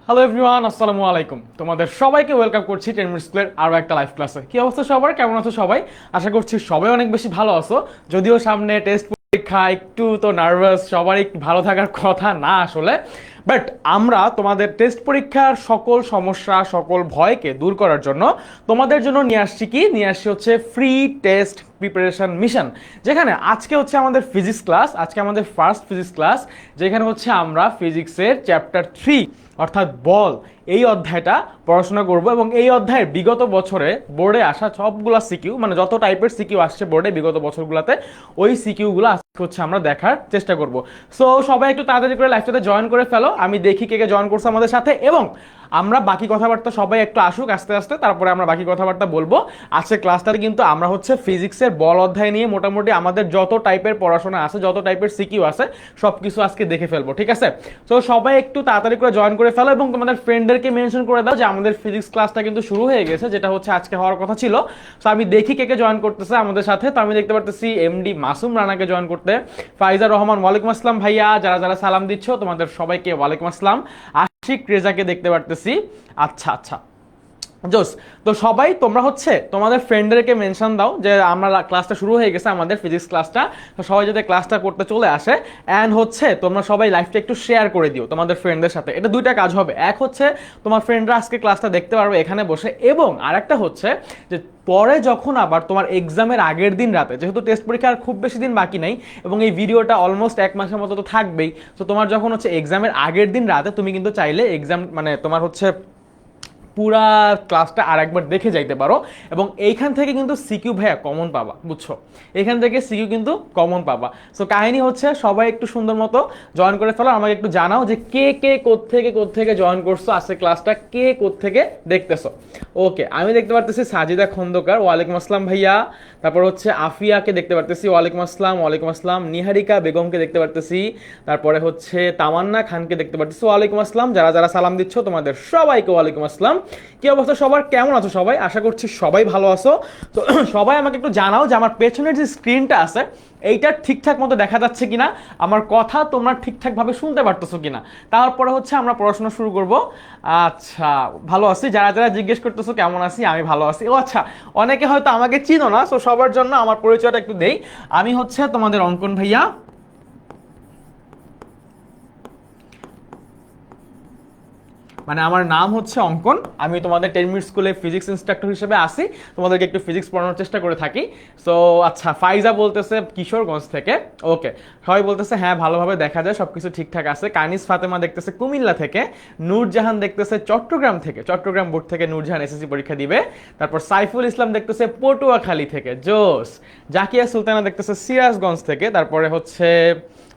Hello everyone, আসসালামু আলাইকুম। তোমাদের সবাইকে ওয়েলকাম করছি 10 মিনিট স্কুলের আরও একটা লাইভ ক্লাসে। কি অবস্থা সবার, কেমন আছো সবাই? আশা করছি সবাই অনেক বেশি ভালো আছো। যদিও সামনে টেস্ট পরীক্ষা, একটু তো নার্ভাস, সবারই ভালো থাকার কথা না আসলে। বাট আমরা তোমাদের টেস্ট পরীক্ষার সকল সমস্যা, সকল ভয়কে দূর করার জন্য তোমাদের জন্য নিয়ে আসছি হচ্ছে ফ্রি টেস্ট প্রিপারেশন মিশন। যেখানে আজকে হচ্ছে আমাদের ফিজিক্স ক্লাস, আজকে আমাদের ফার্স্ট ফিজিক্স ক্লাস, যেখানে হচ্ছে আমরা ফিজিক্সের চ্যাপ্টার 3 অর্থাৎ বল এই অধ্যায়টা পড়াশোনা করব। এবং এই অধ্যায়ের বিগত বছরে বোর্ডে আসা সবগুলা সিকিউ, মানে যত টাইপের সিকিউ আসছে বোর্ডে বিগত বছরগুলোতে, ওই সিকিউগুলো আজকে হচ্ছে আমরা দেখার চেষ্টা করব। সো সবাই একটু তাড়াতাড়ি করে লাইভটাতে জয়েন করে ফেলো। আমি দেখি কে কে জয়েন করছে আমাদের সাথে, এবং আমরা বাকি কথাবার্তা সবাই একটু আসুক আস্তে আস্তে, তারপরে আমরা বাকি কথাবার্তা বলবো। আজকে ক্লাসটাতে কিন্তু আমরা হচ্ছে ফিজিক্সের বল অধ্যায় নিয়ে মোটামুটি আমাদের যত টাইপের পড়াশোনা আছে, যত টাইপের সিকিউ আছে, সব কিছু আজকে দেখে ফেলবো, ঠিক আছে? তো সবাই একটু তাড়াতাড়ি করে জয়েন করে ফেলো এবং তোমাদের ফ্রেন্ডদেরকে মেনশন করে দাও যে আমাদের ফিজিক্স ক্লাসটা কিন্তু শুরু হয়ে গেছে, যেটা হচ্ছে আজকে হওয়ার কথা ছিল। তো আমি দেখি কে কে জয়েন করতেছে আমাদের সাথে। তো আমি দেখতে পারতেছি এমডি মাসুম রানাকে জয়েন করতে, ফাইজা রহমান ওয়ালাইকুম আসসালাম ভাইয়া, যারা যারা সালাম দিচ্ছ তোমাদের সবাইকে ওয়ালাইকুম আসসালাম। আশিক রেজাকে দেখতে পারতেছি। আচ্ছা আচ্ছা, জোস। তো সবাই তোমরা হচ্ছে তোমাদের ফ্রেন্ডদেরকে মেনশন দাও যে আমরা ক্লাসটা শুরু হয়ে গেছে, আমাদের ফিজিক্স ক্লাসটা। তো সবাই যাতে ক্লাসটা করতে চলে আসে। অ্যান্ড হচ্ছে তোমরা সবাই লাইভটা একটু শেয়ার করে দিও তোমাদের ফ্রেন্ডদের সাথে। এটা দুইটা কাজ হবে, এক হচ্ছে তোমার ফ্রেন্ডরা আজকে ক্লাসটা দেখতে পারবে এখানে বসে, এবং আরেকটা হচ্ছে যে পরে যখন আবার তোমার এক্সামের আগের দিন রাতে, যেহেতু টেস্ট পরীক্ষার খুব বেশি দিন বাকি নেই এবং এই ভিডিওটা অলমোস্ট এক মাসের মতো তো থাকবেই, তো তোমার যখন হচ্ছে এক্সামের আগের দিন রাতে তুমি কিন্তু চাইলে এক্সাম মানে তোমার হচ্ছে পুরা ক্লাসটা আর একবার দেখে যাইতে পারো। এবং এইখান থেকে কিন্তু সিকিউ ভাইয়া কমন পাবা, বুঝছো? এখান থেকে সিকিউ কিন্তু কমন পাবা। সো কাহিনী হচ্ছে সবাই একটু সুন্দর মতো জয়েন করে ফেলো। আমাকে একটু জানাও যে কে কে কোত্থেকে জয়েন করছো, আজকে ক্লাসটা কে কোত্থেকে দেখতেছো। ওকে, আমি দেখতে পারতেছি সাজিদা খন্দকার, ওয়ালাইকুম আসসালাম ভাইয়া। তারপর হচ্ছে আফিয়াকে দেখতে পারতেছি, ওয়ালাইকুম আসসালাম। ওয়ালাইকুম আসসালাম। নিহারিকা বেগমকে দেখতে পারতেছি। তারপরে হচ্ছে তামান্না খানকে দেখতে পারতেছি, ওয়ালাইকুম আসসালাম। যারা যারা সালাম দিচ্ছ তোমাদের সবাইকে ওয়ালাইকুম আসসালাম। কি অবস্থা সবার, কেমন আছো সবাই? আশা করছি সবাই ভালো আছো। তো সবাই আমাকে একটু জানাও যে আমার পেছনের যে স্ক্রিনটা আছে এইটা ঠিকঠাক মতো দেখা যাচ্ছে কিনা, আমার কথা তোমরা ঠিকঠাকভাবে শুনতে পারতেছো কিনা। তারপরে হচ্ছে আমরা পড়াশোনা শুরু করব। আচ্ছা, ভালো আছি। যারা যারা জিজ্ঞেস করতেছো কেমন আছি, আমি ভালো আছি। ও আচ্ছা, অনেকে হয়তো আমাকে চিনো না, তো সবার জন্য আমার পরিচয়টা একটু দেই। আমি হচ্ছে তোমাদের অঙ্কন ভাইয়া, মানে আমার নাম হচ্ছে অঙ্কন। আমি তোমাদের 10 মিনিট স্কুলে ফিজিক্স ইনস্ট্রাক্টর হিসেবে আসি, তোমাদেরকে একটু ফিজিক্স পড়ানোর চেষ্টা করে থাকি। সো আচ্ছা, ফাইজা বলতেছে কিশোরগঞ্জ থেকে। ওকে, সবাই বলতেছে হ্যাঁ ভালোভাবে দেখা যায়, সব কিছু ঠিকঠাক আছে। কানিস ফাতেমা দেখতেছে কুমিল্লা থেকে। নূরজাহান দেখতেছে চট্টগ্রাম থেকে, চট্টগ্রাম বোর্ড থেকে নূরজাহান এসএসসি পরীক্ষা দিবে। তারপর সাইফুল ইসলাম দেখতেছে পটুয়াখালী থেকে, জোস। জাকিয়া সুলতানা দেখতেছে সিরাজগঞ্জ থেকে। তারপরে হচ্ছে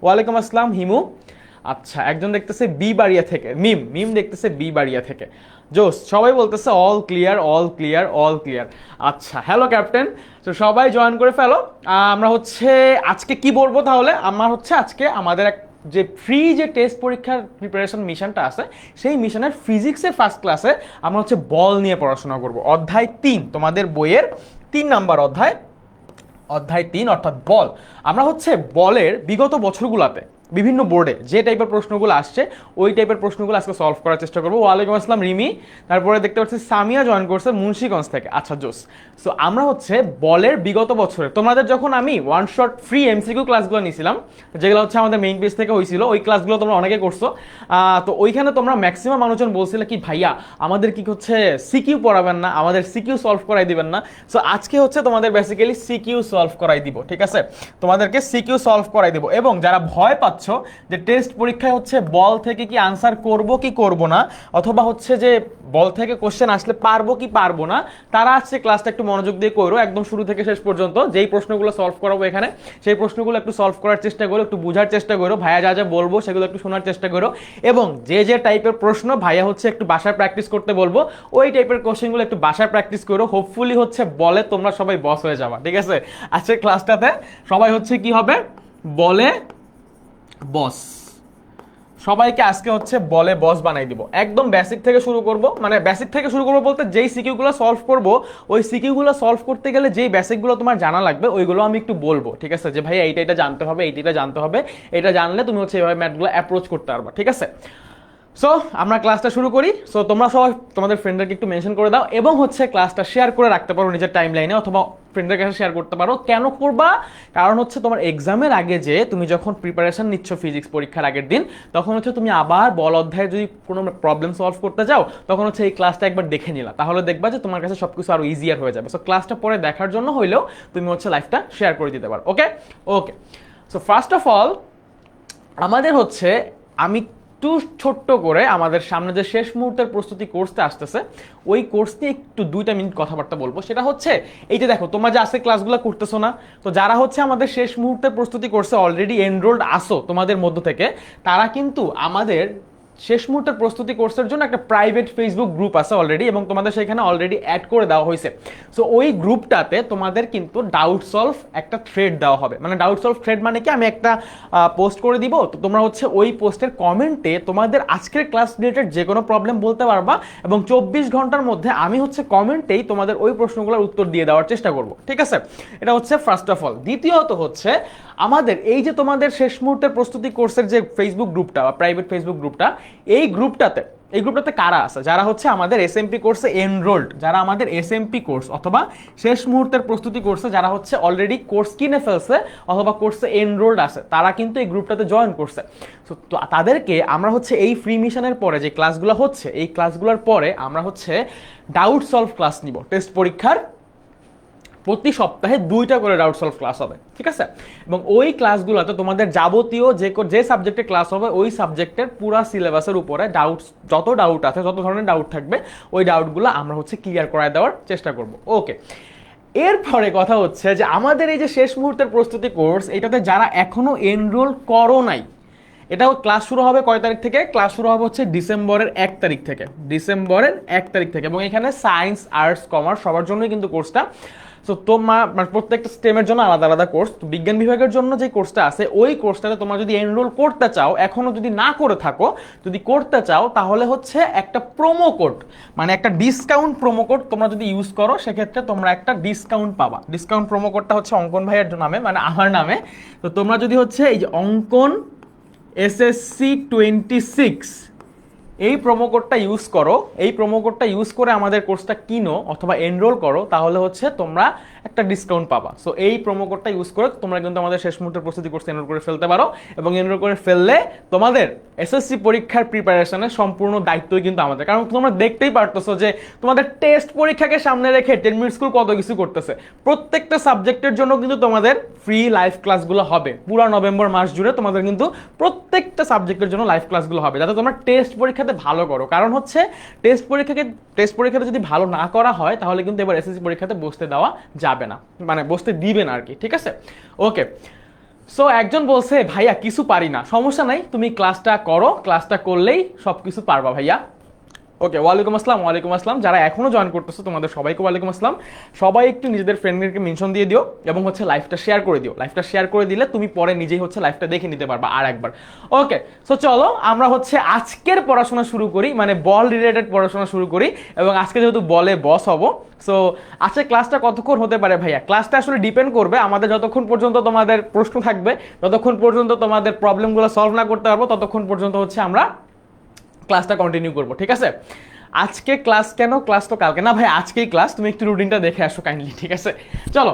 ওয়ালাইকুম আসসালাম হিমু। আচ্ছা, একজন দেখতেছে বি বাড়িয়া থেকে, মিম মিম দেখতেছে বি বাড়িয়া থেকে, জোস। সবাই বলতেছে all clear all clear all clear. আচ্ছা, হ্যালো ক্যাপ্টেন। তো সবাই জয়েন করে ফেলো। আমরা হচ্ছে আজকে কি বলবো তাহলে, আমার হচ্ছে আজকে আমাদের এক যে ফ্রি যে টেস্ট পরীক্ষার প্রিপারেশন মিশনটা আছে, সেই মিশনের ফিজিক্সের ফার্স্ট ক্লাসে আমরা হচ্ছে বল নিয়ে পড়াশোনা করব। অধ্যায় 3, তোমাদের বইয়ের 3 নাম্বার অধ্যায়, অধ্যায় 3 অর্থাৎ বল। আমরা হচ্ছে বলের বিগত বছরগুলোতে বিভিন্ন বোর্ডে যে টাইপের প্রশ্নগুলো আসছে ওই টাইপের প্রশ্নগুলো আজকে সলভ করার চেষ্টা করবো। ওয়ালাইকুম আসসালাম রিমি। তারপরে দেখতে পাচ্ছি সামিয়া জয়েন করছে মুন্সিগঞ্জ থেকে। আচ্ছা জোস। সো আমরা হচ্ছে বলের বিগত বছরে তোমাদের যখন আমি ওয়ান শট ফ্রি এমসিকিউ ক্লাসগুলো নিয়েছিলাম, যেগুলো হচ্ছে আমাদের মেইন পেজ থেকে হয়েছিল, ওই ক্লাসগুলো তোমরা অনেকে করছো। তো ওইখানে তোমরা ম্যাক্সিমাম মানুষজন বলছিলে কি ভাইয়া আমাদের কি হচ্ছে সিকিউ পড়াবেন না, আমাদের সিকিউ সলভ করাই দিবেন না। সো আজকে হচ্ছে তোমাদের বেসিক্যালি সিকিউ সলভ করাই দিব, ঠিক আছে? তোমাদেরকে সিকিউ সলভ করাই দিব। এবং যারা ভয় পাচ্ছ যে টেস্ট পরীক্ষায় হচ্ছে বল থেকে কি আনসার করব কি করব না, অথবা হচ্ছে যে বল থেকে কোশ্চেন আসলে পারবো কি পারবো না, তারা আজকে ক্লাসটা একটু মনোযোগ দিয়ে করো, একদম শুরু থেকে শেষ পর্যন্ত। যেই প্রশ্নগুলো সলভ করাবো এখানে, সেই প্রশ্নগুলো একটু সলভ করার চেষ্টা করো, একটু বোঝার চেষ্টা করো, ভাইয়া যা যা বলবো সেগুলো একটু শোনার চেষ্টা করো। এবং যে যে টাইপের প্রশ্ন ভাইয়া হচ্ছে একটু বাসায় প্র্যাকটিস করতে বলবো, ওই টাইপের কোশ্চেনগুলো একটু বাসায় প্র্যাকটিস করো। হোপফুলি হচ্ছে বলে তোমরা সবাই বস হয়ে যাবা, ঠিক আছে? আজকের ক্লাসটাতে সবাই হচ্ছে কি হবে, বলে বস। সবাইকে আজকে হচ্ছে বলে বস বানাই দিব। একদম বেসিক থেকে শুরু করব, মানে বেসিক থেকে শুরু করব বলতে যেই সিকিউগুলো সলভ করব, ওই সিকিউগুলো সলভ করতে গেলে যেই বেসিকগুলো তোমার জানা লাগবে ওইগুলো আমি একটু বলবো, ঠিক আছে? যে ভাই এইটা জানতে হবে, এইটা জানতে হবে, এটা জানলে তুমি হচ্ছে এইভাবে ম্যাথগুলো অ্যাপ্রোচ করতে পারবা, ঠিক আছে? সো আমরা ক্লাসটা শুরু করি। সো তোমরা সবাই তোমাদের ফ্রেন্ডদেরকে একটু মেনশন করে দাও এবং হচ্ছে ক্লাসটা শেয়ার করে রাখতে পারো নিজের টাইম লাইনে অথবা ফ্রেন্ডদের কাছে শেয়ার করতে পারো। কেন করবা? কারণ হচ্ছে তোমার এক্সামের আগে যে তুমি যখন প্রিপারেশন নিচ্ছ ফিজিক্স পরীক্ষার আগের দিন, তখন হচ্ছে তুমি আবার বল অধ্যায়ে যদি কোনো প্রবলেম সলভ করতে যাও, তখন হচ্ছে এই ক্লাসটা একবার দেখে নিলা, তাহলে দেখবা যে তোমার কাছে সবকিছু আরো ইজিয়ার হয়ে যাবে। সো ক্লাসটা পরে দেখার জন্য হইলেও তুমি হচ্ছে লাইভটা শেয়ার করে দিতে পারো। ওকে ওকে। সো ফার্স্ট অফ অল আমাদের হচ্ছে আমি একটু ছোট্ট করে আমাদের সামনে যে শেষ মুহূর্তের প্রস্তুতি কোর্সটা আসতেছে, ওই কোর্স নিয়ে একটু 2 মিনিট কথাবার্তা বলবো। সেটা হচ্ছে এই যে দেখো তোমরা যে আজকে ক্লাসগুলো করতেছো না, তো যারা হচ্ছে আমাদের শেষ মুহূর্তের প্রস্তুতি কোর্সে অলরেডি এনরোলড আসো তোমাদের মধ্য থেকে, তারা কিন্তু আমাদের শেষ মুহূর্তের প্রস্তুতি কোর্সের জন্য একটা প্রাইভেট ফেসবুক গ্রুপ আছে অলরেডি, এবং তোমাদের সেখানে অলরেডি অ্যাড করে দেওয়া হয়েছে। সো ওই গ্রুপটাতে তোমাদের কিন্তু ডাউট সলভ একটা থ্রেড দেওয়া হবে। মানে ডাউট সলভ থ্রেড মানে কি, আমি একটা পোস্ট করে দিব, তো তোমরা হচ্ছে ওই পোস্টের কমেন্টে তোমাদের আজকের ক্লাস রিলেটেড যে কোনো প্রবলেম বলতে পারবা, এবং 24 ঘন্টার মধ্যে আমি হচ্ছে কমেন্টেই তোমাদের ওই প্রশ্নগুলোর উত্তর দিয়ে দেওয়ার চেষ্টা করব। ঠিক আছে, এটা হচ্ছে ফার্স্ট অফ অল। দ্বিতীয়ত হচ্ছে আমাদের এই যে তোমাদের শেষ মুহূর্তের প্রস্তুতি কোর্সের যে ফেসবুক গ্রুপটা বা প্রাইভেট ফেসবুক গ্রুপটা, এই গ্রুপটাতে কারা আছে? যারা হচ্ছে আমাদের এসএমপি কোর্সে এনরোলড, যারা আমাদের এসএমপি কোর্স অথবা শেষ মুহূর্তের প্রস্তুতি কোর্সে যারা হচ্ছে অলরেডি কোর্স কিনে ফেলছে অথবা কোর্সে এনরোলড আছে, তারা কিন্তু এই গ্রুপটাতে জয়েন করছে। তো তাদেরকে আমরা হচ্ছে এই ফ্রি মিশনের পরে যে ক্লাসগুলো হচ্ছে, এই ক্লাসগুলোর পরে আমরা হচ্ছে ডাউট সলভ ক্লাস নিব। টেস্ট পরীক্ষার প্রতি সপ্তাহে 2টা করে ডাউট সলভ ক্লাস হবে। ঠিক আছে, এবং ওই ক্লাসগুলোতে তোমাদের যাবতীয় যে সাবজেক্টে ক্লাস হবে, ওই সাবজেক্টের পুরা সিলেবাসের উপরে যত ডাউট আছে, যত ধরনের ডাউট থাকবে, ওই ডাউটগুলো আমরা হচ্ছে ক্লিয়ার করায় দেওয়ার চেষ্টা করব। ওকে, এরপরে কথা হচ্ছে যে আমাদের এই যে শেষ মুহূর্তের প্রস্তুতি কোর্স, এটাতে যারা এখনো এনরোল করো নাই, এটাও ক্লাস শুরু হবে কয় তারিখ থেকে? ক্লাস শুরু হবে হচ্ছে ডিসেম্বরের 1 তারিখ থেকে। ডিসেম্বরের 1 তারিখ থেকে, এবং এখানে সায়েন্স, আর্টস, কমার্স সবার জন্যই কিন্তু কোর্সটা। সো তোমার প্রত্যেকটা স্ট্রিমের জন্য আলাদা আলাদা কোর্স। তো বিজ্ঞান বিভাগের জন্য যে কোর্সটা আছে, ওই কোর্সটাতে তোমরা যদি এনরোল করতে চাও, এখনো যদি না করে থাকো, যদি করতে চাও, তাহলে হচ্ছে একটা প্রোমো কোড, মানে একটা ডিসকাউন্ট প্রোমো কোড তোমরা যদি ইউজ করো, সেক্ষেত্রে তোমরা একটা ডিসকাউন্ট পাবা। ডিসকাউন্ট প্রোমো কোডটা হচ্ছে অঙ্কন ভাইয়ের নামে, মানে আমার নামে। তো তোমরা যদি হচ্ছে এই যে অঙ্কন SSC 26 এই প্রোমো কোডটা ইউজ করো, এই প্রোমো কোডটা ইউজ করে আমাদের কোর্সটা কিনো অথবা এনরোল করো, তাহলে হচ্ছে তোমরা একটা ডিসকাউন্ট পাবা। সো এই প্রোমো কোডটা ইউজ করে তোমরা কিন্তু আমাদের শেষ মুহূর্তের প্রস্তুতি কোর্স এনরোল করে ফেলতে পারো, এবং এনরোল করে ফেললে তোমাদের এসএসসি পরীক্ষার প্রিপারেশনের সম্পূর্ণ দায়িত্বই কিন্তু আমাদের। কারণ তোমরা দেখতেই পারতেছো যে তোমাদের টেস্ট পরীক্ষাকে সামনে রেখে 10 মিনিট স্কুল কত কিছু করতেছে। প্রত্যেকটা সাবজেক্টের জন্য কিন্তু তোমাদের ফ্রি লাইভ ক্লাসগুলো হবে পুরো নভেম্বর মাস জুড়ে। তোমাদের কিন্তু প্রত্যেকটা সাবজেক্টের জন্য লাইভ ক্লাসগুলো হবে, যাতে তোমরা টেস্ট পরীক্ষাতে ভালো করো। কারণ হচ্ছে টেস্ট পরীক্ষাতে যদি ভালো না করা হয়, তাহলে কিন্তু এবার এসএসসি পরীক্ষাতে বসতে দেওয়া যাবে না, মানে বসতে দিবে না আর কি। ঠিক আছে, ওকে। সো একজন বলছে ভাইয়া কিছু পারি না, সমস্যা নাই, তুমি ক্লাসটা করো, ক্লাসটা করলেই সবকিছু পারবা ভাইয়া। ওকে, ওয়ালাইকুম আসসালাম। ওয়ালাইকুম আসসালাম। যারা এখনো জয়েন করতেছো তোমাদের সবাইকে ওয়ালাইকুম আসসালাম। সবাই একটু নিজেদের ফ্রেন্ডদেরকে মেনশন দিয়ে দিও, এবং হচ্ছে লাইভটা শেয়ার করে দিও। লাইভটা শেয়ার করে দিলে তুমি পরে নিজেই হচ্ছে লাইভটা দেখে নিতে পারবা আর একবার। ওকে, সো চলো আমরা হচ্ছে আজকের পড়াশোনা শুরু করি, মানে বল রিলেটেড পড়াশোনা শুরু করি। এবং আজকে যেহেতু বলে বস হব, সো আজকে ক্লাসটা কতক্ষণ হতে পারে ভাইয়া? ক্লাসটা আসলে ডিপেন্ড করবে আমাদের যতক্ষণ পর্যন্ত তোমাদের প্রশ্ন থাকবে, যতক্ষণ পর্যন্ত তোমাদের প্রবলেমগুলো সলভ না করতে পারবো, ততক্ষণ পর্যন্ত হচ্ছে আমরা ক্লাসটা কন্টিনিউ করবো। ঠিক আছে, আজকে ক্লাস কেন? ক্লাস তো কালকে না ভাই, আজকেই ক্লাস। তুমি একটু রুটিনটা দেখে আসো কাইন্ডলি। ঠিক আছে, চলো।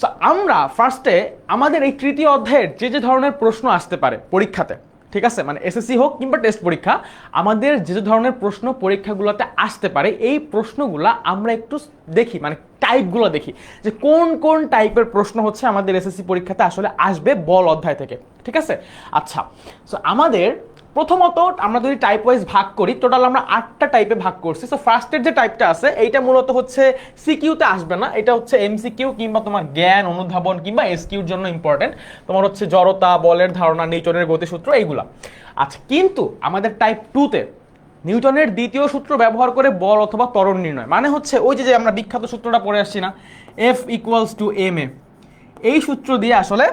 সো আমরা ফার্স্টে আমাদের এই তৃতীয় অধ্যায়ের যে ধরনের প্রশ্ন আসতে পারে পরীক্ষাতে, ঠিক আছে, মানে এসএসসি হোক কিংবা টেস্ট পরীক্ষা, আমাদের যে ধরনের প্রশ্ন পরীক্ষাগুলোতে আসতে পারে, এই প্রশ্নগুলো আমরা একটু দেখি, মানে টাইপগুলো দেখি যে কোন কোন টাইপের প্রশ্ন হচ্ছে আমাদের এসএসসি পরীক্ষাতে আসলে আসবে বল অধ্যায় থেকে। ঠিক আছে, আচ্ছা। সো আমাদের প্রথমত আমরা যদি টাইপ ওয়াইজ ভাগ করি, টোটাল আমরা 8টা টাইপে ভাগ করছি। সো ফার্স্টের যে টাইপটা আছে, এইটা মূলত হচ্ছে সিকিউতে আসবে না, এটা হচ্ছে এমসিকিউ কিংবা তোমার জ্ঞান অনুধাবন কিংবা এসকিউর জন্য ইম্পর্টেন্ট। তোমার হচ্ছে জড়তা, বলের ধারণা, নিউটনের গতিসূত্র, এইগুলা। আচ্ছা, কিন্তু আমাদের টাইপ 2তে নিউটনের দ্বিতীয় সূত্র ব্যবহার করে বল অথবা ত্বরণ নির্ণয়, মানে হচ্ছে ওই যে আমরা বিখ্যাত সূত্রটা পড়ে আসছি না, F = ma, এই সূত্র দিয়ে আসলে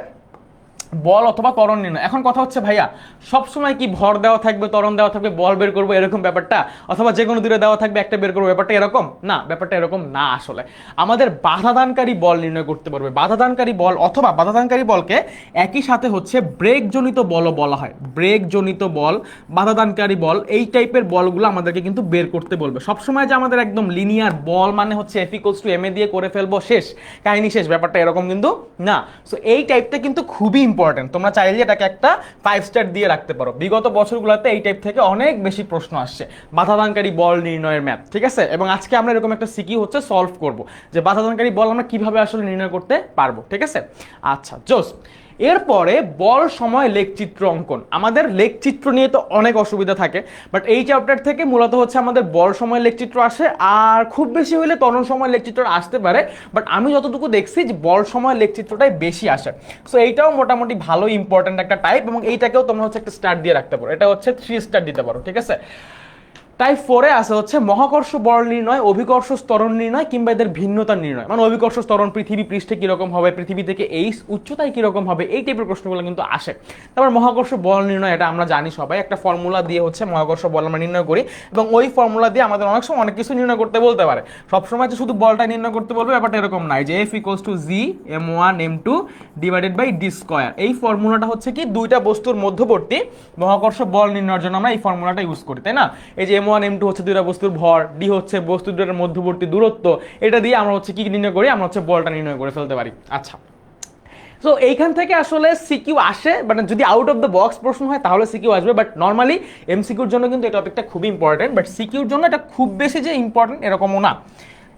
বল অথবা ত্বরণ নির্ণয়। এখন কথা হচ্ছে ভাইয়া সবসময় কি ভর দেওয়া থাকবে, ত্বরণ দেওয়া থাকবে, বল বের করবো এরকম ব্যাপারটা, অথবা যে কোনো দূরে দেওয়া থাকবে একটা বের করবো, ব্যাপারটা এরকম না, ব্যাপারটা এরকম না। আসলে আমাদের বাধাদানকারী বল নির্ণয় করতে পারবে, বাধাদানকারী বল অথবা বাধাদানকারী বলকে একই সাথে হচ্ছে ব্রেক জনিত বলও বলা হয়। ব্রেক জনিত বল, বাধাদানকারী বল, এই টাইপের বলগুলো আমাদেরকে কিন্তু বের করতে বলবে। সবসময় যে আমাদের একদম লিনিয়ার বল মানে হচ্ছে F = ma দিয়ে করে ফেলবো, শেষ কাহিনী শেষ, ব্যাপারটা এরকম কিন্তু না। সো এই টাইপটা কিন্তু খুবই ইম্পর্টেন্ট, তোমরা চাইলে এটাকে একটা 5 স্টার দিয়ে রাখতে পারো। বিগত বছরগুলোতে এই টাইপ থেকে অনেক বেশি প্রশ্ন আসছে, বাধাদানকারী বল নির্ণয়ের ম্যাথ, ঠিক আছে। এবং আজকে আমরা এরকম একটা সিকিউ হচ্ছে সলভ করব যে বাধাদানকারী বল আমরা কিভাবে আসলে নির্ণয় করতে পারবো, ঠিক আছে। আচ্ছা জোস। এরপরে বল সময় লেখচিত্র অঙ্কন। আমাদের লেখচিত্র নিয়ে তো অনেক অসুবিধা থাকে, বাট এই চ্যাপ্টার থেকে মূলত হচ্ছে আমাদের বল সময় লেখচিত্র আসে, আর খুব বেশি হলে ত্বরণ সময় লেখচিত্র আসতে পারে, বাট আমি যতটুকু দেখছি যে বল সময় লেখচিত্রটাই বেশি আসে। সো এইটাও মোটামুটি ভালো ইম্পর্টেন্ট একটা টাইপ, এবং এইটাকেও তোমরা হচ্ছে একটা স্টার দিয়ে রাখতে পারো, এটা হচ্ছে 3 স্টার দিতে পারো, ঠিক আছে। টাইপ 4 এ আছে হচ্ছে মহাকর্ষ বল নির্ণয়, অভিকর্ষ ত্বরণ নির্ণয় কিংবা এদের ভিন্নতা নির্ণয়। মানে অভিকর্ষ ত্বরণ পৃথিবী পৃষ্ঠে কিরকম হবে, পৃথিবী থেকে এই উচ্চতায় কিরকম হবে, এই টাইপের প্রশ্নগুলো কিন্তু আসে। তারপর মহাকর্ষ বল নির্ণয়, এটা আমরা জানি সবাই, একটা ফর্মুলা দিয়ে হচ্ছে মহাকর্ষ বল আমরা নির্ণয় করি, এবং ওই ফর্মুলা দিয়ে আমাদের অনেক সময় অনেক কিছু নির্ণয় করতে বলতে পারে। সবসময় যে শুধু বলটা নির্ণয় করতে বলবে ব্যাপারটা এরকম নাই, যে F = g m1m2 / d²। এই ফর্মুলাটা হচ্ছে কি দুইটা বস্তুর মধ্যবর্তী মহাকর্ষ বল নির্ণয়ের জন্য আমরা এই ফর্মুলাটা ইউজ করি, তাই না। এই যে m1 m2 হচ্ছে দুইটা বস্তুর ভর, d হচ্ছে বস্তু দুটার মধ্যবর্তী দূরত্ব, এটা দিয়ে আমরা হচ্ছে কি নির্ণয় করি, আমরা হচ্ছে বলটা নির্ণয় করে ফেলতে পারি। আচ্ছা, সো এইখান থেকে আসলে সিকিউ আসে, মানে যদি আউট অফ দ্য বক্স প্রশ্ন হয় তাহলে সিকিউ আসবে, বাট নর্মালি এমসিকিউর জন্য কিন্তু এই টপিকটা খুবই ইম্পর্টেন্ট, বাট সিকিউর জন্য এটা খুব বেশি যে ইম্পর্টেন্ট এরকমও না।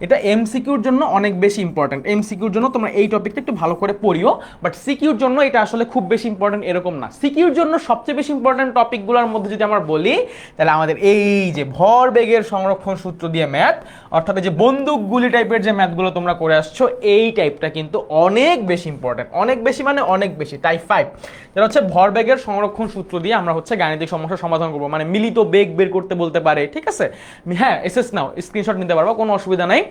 এটা এমসিকিউর জন্য অনেক বেশি ইম্পর্টেন্ট। এমসিকিউর জন্য তোমরা এই টপিকটা একটু ভালো করে পড়িও, বাট সিকিউর জন্য এটা আসলে খুব বেশি ইম্পর্টেন্ট এরকম না। সিকিউর জন্য সবচেয়ে বেশি ইম্পর্টেন্ট টপিকগুলোর মধ্যে যদি আমরা বলি, তাহলে আমাদের এই যে ভর বেগের সংরক্ষণ সূত্র দিয়ে ম্যাথ, অর্থাৎ এই যে বন্দুক গুলি টাইপের যে ম্যাথগুলো তোমরা করে আসছো, এই টাইপটা কিন্তু অনেক বেশি ইম্পর্টেন্ট, অনেক বেশি মানে অনেক বেশি। টাইপ 5 যেটা হচ্ছে ভর বেগের সংরক্ষণ সূত্র দিয়ে আমরা হচ্ছে গাণিতিক সমস্যার সমাধান করবো, মানে মিলিত বেগ বের করতে বলতে পারে, ঠিক আছে। হ্যাঁ এসএস নাও, স্ক্রিনশট নিতে পারবো, কোনো অসুবিধা নাই।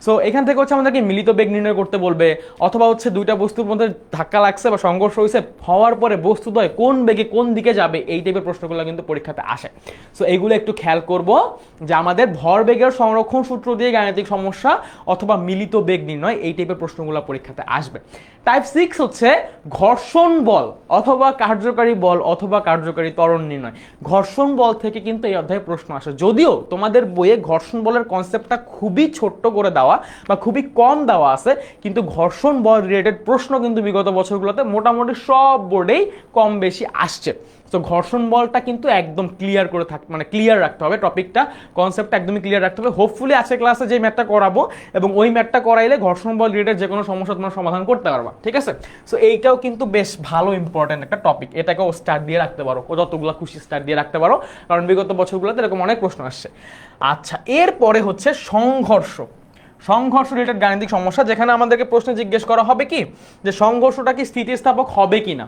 সো এখান থেকে হচ্ছে আমাদেরকে মিলিত বেগ নির্ণয় করতে বলবে, অথবা হচ্ছে দুইটা বস্তুর মধ্যে ধাক্কা লাগছে বা সংঘর্ষ হয়েছে, হওয়ার পরে বস্তুদ্বয় কোন বেগে কোন দিকে যাবে, এই টাইপের প্রশ্নগুলো কিন্তু পরীক্ষাতে আসে। সো এইগুলো একটু খেয়াল করব যে আমাদের ভর বেগের সংরক্ষণ সূত্র দিয়ে গাণিতিক সমস্যা অথবা মিলিত বেগ নির্ণয়, এই টাইপের প্রশ্নগুলো পরীক্ষাতে আসবে। টাইপ 6 হচ্ছে ঘর্ষণ বল অথবা কার্যকারী বল অথবা কার্যকারী ত্বরণ নির্ণয়। ঘর্ষণ বল থেকে কিন্তু এই অধ্যায়ে প্রশ্ন আসে, যদিও তোমাদের বইয়ে ঘর্ষণ বলের কনসেপ্টটা খুবই ছোট্ট করে দেওয়া বা খুবই কম দেওয়া আছে, কিন্তু ঘর্ষণ বল রিলেটেড প্রশ্ন কিন্তু বিগত বছরগুলোতে মোটামুটি সব বোর্ডেই কম বেশি আসছে। তো ঘর্ষণ বলটা কিন্তু একদম ক্লিয়ার করে মানে ক্লিয়ার রাখতে হবে, টপিকটা কনসেপ্টটা একদমই ক্লিয়ার রাখতে হবে। হোপফুলি আজকে ক্লাসে যে ম্যাথটা করাবো এবং ওই ম্যাথটা করাইলে ঘর্ষণ বল রিলেটেড যে কোনো সমস্যা তোমরা সমাধান করতে পারবা, ঠিক আছে। সো এইটাও কিন্তু বেশ ভালো ইম্পর্টেন্ট একটা টপিক, এটাকেও স্টার দিয়ে রাখতে পারো, যতগুলো খুশি স্টার দিয়ে রাখতে পারো, কারণ বিগত বছরগুলোতে এরকম অনেক প্রশ্ন আসছে। আচ্ছা, এরপরে হচ্ছে সংঘর্ষ। সংঘর্ষ রিলেটেড গাণিতিক সমস্যা, যেখানে আমাদেরকে প্রশ্ন জিজ্ঞেস করা হবে কি যে সংঘর্ষটা কি স্থিতিস্থাপক হবে কিনা,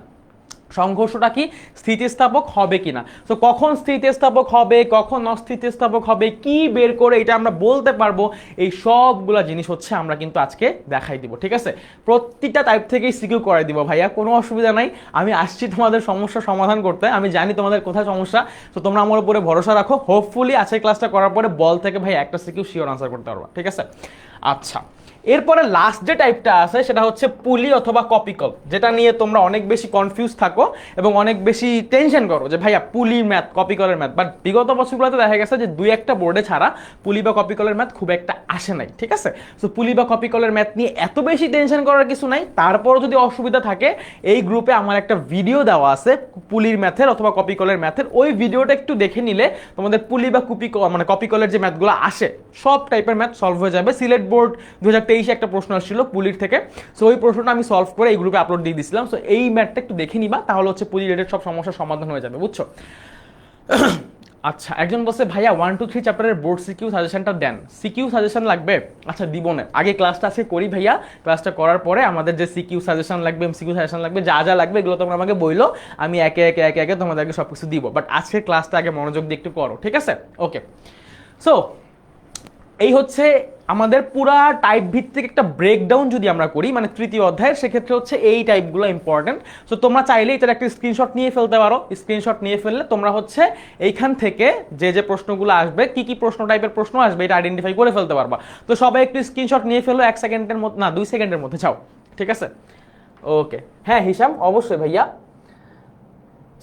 সংঘর্ষটা কি স্থিতিস্থাপক হবে কিনা। তো কখন স্থিতিস্থাপক হবে, কখন অস্থিতিস্থাপক হবে, কি বের করে এটা আমরা বলতে পারবো, এই সবগুলা জিনিস হচ্ছে আমরা কিন্তু আজকে দেখাই দিব, ঠিক আছে। প্রতিটা টাইপ থেকেই সিকিউ করে দিব ভাইয়া, কোনো অসুবিধা নাই। আমি আসছি তোমাদের সমস্যা সমাধান করতে, আমি জানি তোমাদের কোথায় সমস্যা, তো তোমরা আমার উপরে ভরসা রাখো। হোপফুলি আজকে ক্লাসটা করার পরে বল থেকে ভাই একটা সিকিউ শিওর আনসার করতে পারবা, ঠিক আছে। আচ্ছা, এরপরে লাস্ট যে টাইপটা আছে সেটা হচ্ছে পুলি অথবা কপিকল, যেটা নিয়ে তোমরা অনেক বেশি কনফিউজ থাকো এবং অনেক বেশি টেনশন করো যে ভাইয়া পুলি ম্যাথ কপিকলের ম্যাথ, বাট বিগত বছরগুলোতে দেখা গেছে যে দুই একটা বোর্ডে ছাড়া পুলি বা কপিকলের ম্যাথ খুব একটা আসে নাই, ঠিক আছে। সো পুলি বা কপিকলের ম্যাথ নিয়ে এত বেশি টেনশন করার কিছু নাই। তারপরও যদি অসুবিধা থাকে, এই গ্রুপে আমার একটা ভিডিও দেওয়া আছে পুলির ম্যাথের অথবা কপিকলের ম্যাথের, ওই ভিডিওটা একটু দেখে নিলে তোমাদের পুলি বা মানে কপিকলের যে ম্যাথগুলো আসে সব টাইপের ম্যাথ সলভ হয়ে যাবে। সিলেট বোর্ড 2023 একটা প্রশ্ন আসছিল পুলির থেকে, সো ওই প্রশ্নটা আমি সলভ করে এই গ্রুপে আপলোড দিয়ে দিয়েছিলাম। সো এই ম্যাথটা একটু দেখে নিবা, তাহলে হচ্ছে পুলি রিলেটেড সব সমস্যার সমাধান হয়ে যাবে, বুঝছো। আচ্ছা, একজন বলছে ভাইয়া 1 2 3 চ্যাপ্টারের বোর্ড সিকিউ সাজেশনটা দেন। সিকিউ সাজেশন লাগবে? আচ্ছা দিব না, আগে ক্লাসটা আজকে করি ভাইয়া, ক্লাসটা করার পরে আমাদের যে সিকিউ সাজেশন লাগবে, এমসিকিউ সাজেশন লাগবে, যা যা লাগবে এগুলো তোমরা আমাকে বইলো, আমি একে একে একে একে তোমাদেরকে সব কিছু দিব। বাট আজকের ক্লাসটা আগে মনোযোগ দিয়ে একটু করো, ঠিক আছে। ওকে, সো এই হচ্ছে আমাদের পুরা টাইপ ভিত্তিক একটা ব্রেকডাউন যদি আমরা করি মানে তৃতীয় অধ্যায়ের, সেক্ষেত্রে হচ্ছে এই টাইপগুলো ইম্পর্টেন্ট। সো তোমরা চাইলে এটার একটা স্ক্রিনশট নিয়ে ফেলতে পারো। স্ক্রিনশট নিয়ে ফেললে তোমরা হচ্ছে এইখান থেকে যে যে প্রশ্নগুলো আসবে, কি কি প্রশ্ন টাইপের প্রশ্ন আসবে, এটা আইডেন্টিফাই করে ফেলতে পারবা। তো সবাই একটু স্ক্রিনশট নিয়ে ফেলো 1 সেকেন্ডের মধ্যে, না 2 সেকেন্ডের মধ্যে, চাও, ঠিক আছে? ওকে, হ্যাঁ হিসাম, অবশ্যই ভাইয়া।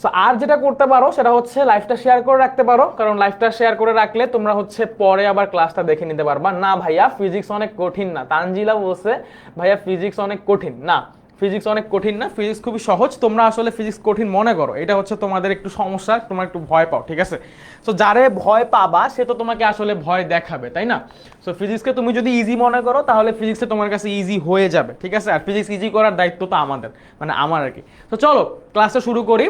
সো আর যেটা করতে পারো সেটা হচ্ছে লাইভটা শেয়ার করে রাখতে পারো, কারণ লাইভটা শেয়ার করে রাখলে তোমরা হচ্ছে পরে আবার ক্লাসটা দেখে নিতে পারবা। না ভাইয়া ফিজিক্স অনেক কঠিন না, তানজিলা বলছে ভাইয়া ফিজিক্স অনেক কঠিন না, ফিজিক্স অনেক কঠিন না, ফিজিক্স খুবই সহজ। তোমরা আসলে ফিজিক্স কঠিন মনে করো, এটা হচ্ছে তোমাদের একটু সমস্যা, তোমরা একটু ভয় পাও, ঠিক আছে? সো যারে ভয় পাবা সে তো তোমাকে আসলে ভয় দেখাবে, তাই না? সো ফিজিক্সকে তুমি যদি ইজি মনে করো তাহলে ফিজিক্সে তোমার কাছে ইজি হয়ে যাবে, ঠিক আছে? আর ফিজিক্স ইজি করার দায়িত্ব তো আমাদের, মানে আমার আর কি। তো চলো ক্লাসটা শুরু করি।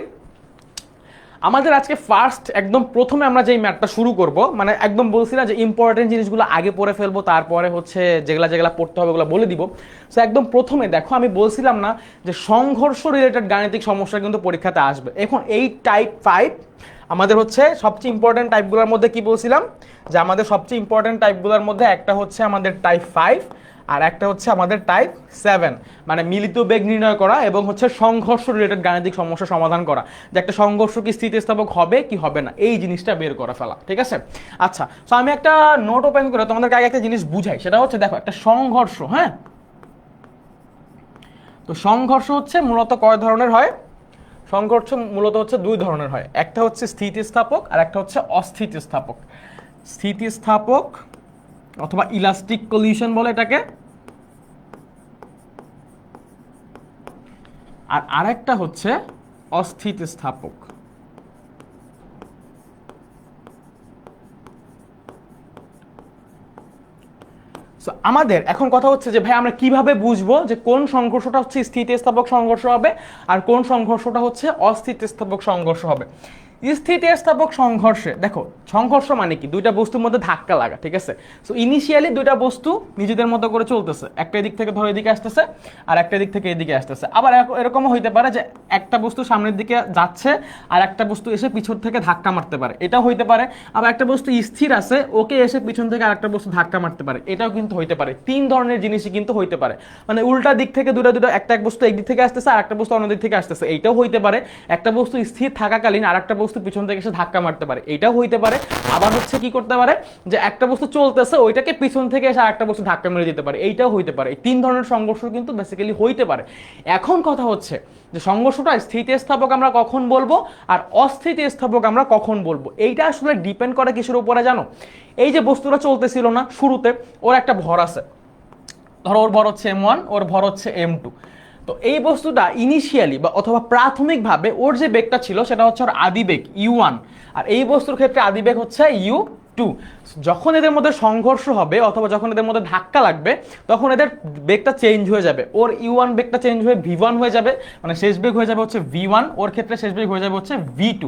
আমাদের আজকে ফার্স্ট একদম প্রথমে আমরা যেই ম্যাথটা শুরু করব, মানে একদম বলছিলাম যে ইম্পর্টেন্ট জিনিসগুলো আগে পড়ে ফেলবো, তারপরে হচ্ছে যেগুলা যেগুলা পড়তে হবে ওগুলো বলে দিব। সো একদম প্রথমে দেখো, আমি বলছিলাম না যে সংঘর্ষ রিলেটেড গাণিতিক সমস্যা কিন্তু পরীক্ষাতে আসবে। এখন এই টাইপ 5 আমাদের হচ্ছে সবচেয়ে ইম্পর্টেন্ট টাইপগুলোর মধ্যে কি বলছিলাম, যে আমাদের সবচেয়ে ইম্পর্টেন্ট টাইপগুলোর মধ্যে একটা হচ্ছে আমাদের টাইপ 5 আর একটা হচ্ছে আমাদের টাইপ 7, মানে মিলিত বেগ নির্ণয় করা এবং হচ্ছে সংঘর্ষ রিলেটেড গাণিতিক সমস্যা সমাধান করা, যে একটা সংঘর্ষ কি স্থিতিস্থাপক হবে কি হবে না, এই জিনিসটা বের করে ফেলা, ঠিক আছে? আচ্ছা, তো আমি একটা নোট ওপেন করে তোমাদেরকে আগে একটা জিনিস বুঝাই, সেটা হচ্ছে দেখো একটা সংঘর্ষ, হ্যাঁ, তো সংঘর্ষ হচ্ছে মূলত কয় ধরনের হয়? সংঘর্ষ মূলত হচ্ছে 2 ধরনের হয়, একটা হচ্ছে স্থিতিস্থাপক আর একটা হচ্ছে অস্থিতিস্থাপক। স্থিতিস্থাপক অথবা ইলাস্টিক কলিশন বলে এটাকে, আর আরেকটা হচ্ছে অস্থিতিস্থাপক। সো আমাদের এখন কথা হচ্ছে যে ভাই আমরা কিভাবে বুঝবো যে কোন সংঘর্ষটা হচ্ছে স্থিতিস্থাপক সংঘর্ষ হবে আর কোন সংঘর্ষটা হচ্ছে অস্থিতিস্থাপক সংঘর্ষ হবে? স্থিতিস্থাপক সংঘর্ষে দেখো, সংঘর্ষ মানে কি? দুইটা বস্তুর মধ্যে ধাক্কা লাগা, ঠিক আছে? সো ইনিশিয়ালি দুইটা বস্তু নিজেদের মতো করে চলতেছে, একটা দিক থেকে ধরো এদিকে আসতেছে আর একটা দিক থেকে এদিকে আসতেছে। আবার এরকমও হইতে পারে যে একটা বস্তু সামনের দিকে যাচ্ছে আর একটা বস্তু এসে পিছন থেকে ধাক্কা মারতে পারে, এটাও হইতে পারে। আবার একটা বস্তু স্থির আছে, ওকে এসে পিছন থেকে আরেকটা বস্তু ধাক্কা মারতে পারে, এটাও কিন্তু হইতে পারে। 3 ধরনের জিনিসই কিন্তু হইতে পারে, মানে উল্টা দিক থেকে দুটো একটা এক বস্তু একদিক থেকে আসতেছে আর একটা বস্তু অন্য দিক থেকে আসতেছে, এইটাও হইতে পারে। একটা বস্তু স্থির থাকাকালীন আর একটা বস্তু পিছন থেকে এসে ধাক্কা মারতে পারে, এটাও হইতে পারে। আবার হচ্ছে কি করতে পারে, যে একটা বস্তু চলতেছে ওইটাকে পিছন থেকে এসে আরেকটা বস্তু ধাক্কা মেরে দিতে পারে, এইটাও হইতে পারে। এই 3 ধরনের সংঘর্ষ কিন্তু বেসিক্যালি হইতে পারে। এখন কথা হচ্ছে যে সংঘর্ষটা স্থিতিস্থাপক আমরা কখন বলবো আর অস্থিতিস্থাপক আমরা কখন বলবো, এইটা আসলে ডিপেন্ড করে কিসের উপরে জানো? এই যে বস্তুটা চলতেছিল না শুরুতে, ওর একটা ভর আছে, ধরো ওর ভর হচ্ছে m1, ওর ভর হচ্ছে m2। তো এই বস্তুটা ইনিশিয়ালি বা অথবা প্রাথমিকভাবে ওর যে বেগটা ছিল সেটা হচ্ছে ওর আদিবেগ u1, আর এই বস্তুর ক্ষেত্রে আদিবেগ হচ্ছে u2। যখন এদের মধ্যে সংঘর্ষ হবে অথবা যখন এদের মধ্যে ধাক্কা লাগবে তখন এদের বেগটা চেঞ্জ হয়ে যাবে, ওর u1 বেগটা চেঞ্জ হয়ে v1 হয়ে যাবে, মানে শেষ বেগ হয়ে যাবে হচ্ছে v1, ওর ক্ষেত্রে শেষ বেগ হয়ে যাবে হচ্ছে v2।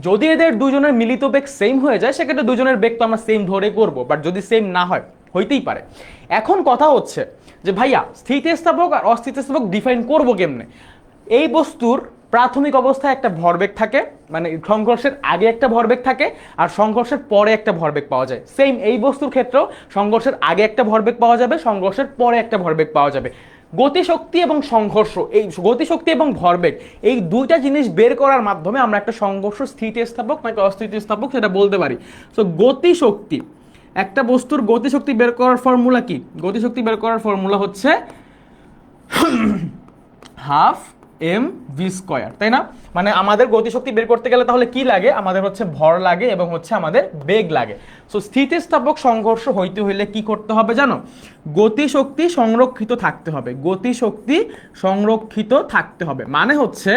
যদি এদের দুজনের মিলিত বেগ সেম হয়ে যায় সেক্ষেত্রে দুজনের বেগ তো আমরা সেম ধরে করব, বাট যদি সেম না হয় হইতেই পারে। এখন কথা হচ্ছে যে ভাইয়া স্থিতিস্থাপক আর অস্থিতিস্থাপক ডিফাইন করব কেমনে? এই বস্তুর প্রাথমিক অবস্থায় একটা ভরবেগ থাকে, মানে সংঘর্ষের আগে একটা ভরবেগ থাকে আর সংঘর্ষের পরে একটা ভরবেগ পাওয়া যায়। সেম এই বস্তুর ক্ষেত্রেও সংঘর্ষের আগে একটা ভরবেগ পাওয়া যাবে, সংঘর্ষের পরে একটা ভরবেগ পাওয়া যাবে। গতিশক্তি এবং সংঘর্ষ, এই গতিশক্তি এবং ভরবেগ, এই দুইটা জিনিস বের করার মাধ্যমে আমরা একটা সংঘর্ষ স্থিতিস্থাপক নাকি অস্থিতিস্থাপক সেটা বলতে পারি। সো গতিশক্তি, একটা বস্তুর গতিশক্তি বের করার ফর্মুলা কি? গতিশক্তি বের করার ফর্মুলা হচ্ছে হাফ এম ভি স্কোয়ার, তাই না? মানে আমাদের গতিশক্তি বের করতে গেলে তাহলে কি লাগে? আমাদের হচ্ছে ভর লাগে এবং হচ্ছে আমাদের বেগ লাগে। সো স্থিতিস্থাপক সংঘর্ষ হইতে হইলে কি করতে হবে জানো? গতিশক্তি সংরক্ষিত থাকতে হবে, গতিশক্তি সংরক্ষিত থাকতে হবে, মানে হচ্ছে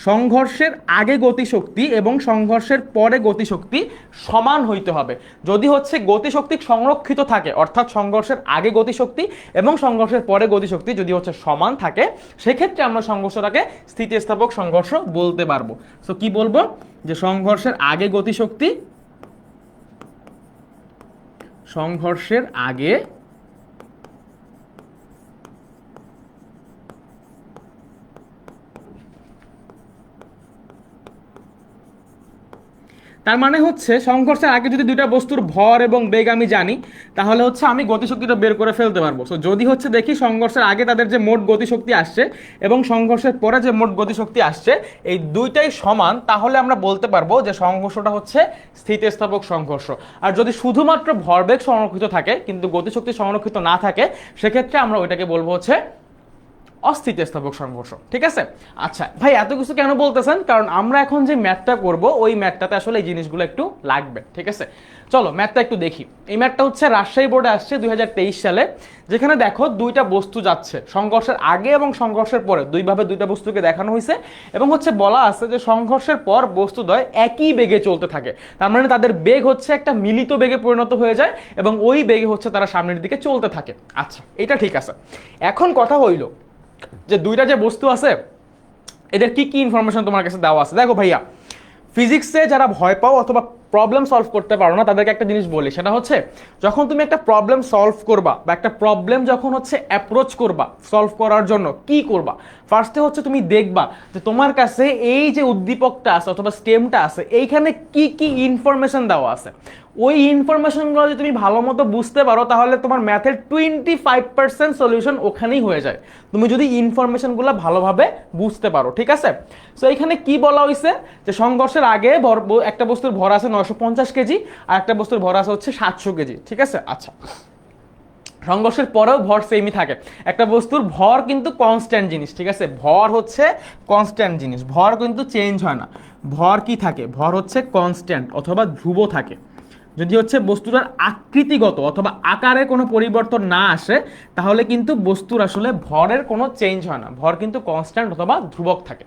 সংঘর্ষের আগে গতিশক্তি এবং সংঘর্ষের পরে গতিশক্তি সমান হইতে হবে। যদি হচ্ছে গতিশক্তি সংরক্ষিত থাকে, অর্থাৎ সংঘর্ষের আগে গতিশক্তি এবং সংঘর্ষের পরে গতিশক্তি যদি হচ্ছে সমান থাকে, সেক্ষেত্রে আমরা সংঘর্ষটাকে স্থিতিস্থাপক সংঘর্ষ বলতে পারবো। সো কি বলবো? যে সংঘর্ষের আগে গতিশক্তি, সংঘর্ষের আগে তার মানে হচ্ছে সংঘর্ষের আগে যদি দুইটা বস্তুর ভর এবং বেগ আমি জানি, তাহলে হচ্ছে আমি গতিশক্তিটা বের করে ফেলতে পারবো। সো যদি হচ্ছে দেখি সংঘর্ষের আগে তাদের যে মোট গতিশক্তি আসছে এবং সংঘর্ষের পরে যে মোট গতিশক্তি আসছে এই দুইটাই সমান, তাহলে আমরা বলতে পারবো যে সংঘর্ষটা হচ্ছে স্থিতিস্থাপক সংঘর্ষ। আর যদি শুধুমাত্র ভরবেগ সংরক্ষিত থাকে কিন্তু গতিশক্তি সংরক্ষিত না থাকে, সেক্ষেত্রে আমরা ওইটাকে বলবো হচ্ছে অস্থিতিস্থাপক সংঘর্ষ। ঠিক আছে? আচ্ছা ভাই, এত কিছু কেন বলতেছেন? কারণ আমরা এখন যে ম্যাথটা করব ওই ম্যাথটাতে আসলে এই জিনিসগুলো একটু লাগবে। ঠিক আছে, চলো ম্যাথটা একটু দেখি। এই ম্যাথটা হচ্ছে রাজশাহী বোর্ডে আসছে 2023 সালে, যেখানে দেখো দুইটা বস্তু যাচ্ছে সংঘর্ষের আগে এবং সংঘর্ষের পরে, দুইভাবে দুইটা বস্তুকে দেখানো হয়েছে এবং হচ্ছে বলা আছে যে সংঘর্ষের পর বস্তুদ্বয় একই বেগে চলতে থাকে। তার মানে তাদের বেগ হচ্ছে একটা মিলিত বেগে পরিণত হয়ে যায় এবং ওই বেগে হচ্ছে তারা সামনের দিকে চলতে থাকে। আচ্ছা, এটা ঠিক আছে। এখন কথা হইল যে দুইটা যে বস্তু আছে এদের কি কি ইনফরমেশন তোমার কাছে দেওয়া আছে। দেখো ভাইয়া, ফিজিক্সে যারা ভয় পাও অথবা প্রবলেম সলভ করতে পারো না তাদেরকে একটা জিনিস বলি, সেটা হচ্ছে যখন তুমি একটা প্রবলেম সলভ করবা বা একটা প্রবলেম যখন হচ্ছে অ্যাপ্রোচ করবা সলভ করার জন্য, কি করবা? ফার্স্টে হচ্ছে তুমি দেখবা যে তোমার কাছে এই যে উদ্দীপকটা আছে অথবা স্টেমটা আছে এইখানে কি কি ইনফরমেশন দেওয়া আছে। ওই ইনফরমেশনগুলো যদি তুমি ভালো মতো বুঝতে পারো তাহলে তোমার ম্যাথের 25% সলিউশন ওখানেই হয়ে যায়, তুমি যদি ইনফরমেশনগুলো ভালোভাবে বুঝতে পারো। ঠিক আছে? সো এখানে কি বলা হয়েছে যে সংঘর্ষের আগে একটা বস্তুর ভর আছে 950 কেজি আর একটা বস্তুর ভর আছে হচ্ছে 700 কেজি। ঠিক আছে? আচ্ছা, সংঘর্ষের পরেও ভর সেমই থাকে। একটা বস্তুর ভর কিন্তু কনস্ট্যান্ট জিনিস। ঠিক আছে? ভর হচ্ছে কনস্ট্যান্ট জিনিস, ভর কিন্তু চেঞ্জ হয় না। ভর কি থাকে? ভর হচ্ছে কনস্ট্যান্ট অথবা ধ্রুব থাকে। যদি হচ্ছে বস্তুটার আকৃতিগত অথবা আকারে কোনো পরিবর্তন না আসে তাহলে কিন্তু বস্তুর আসলে ভরের কোনো চেঞ্জ হয় না, ভর কিন্তু কনস্ট্যান্ট অথবা ধ্রুবক থাকে।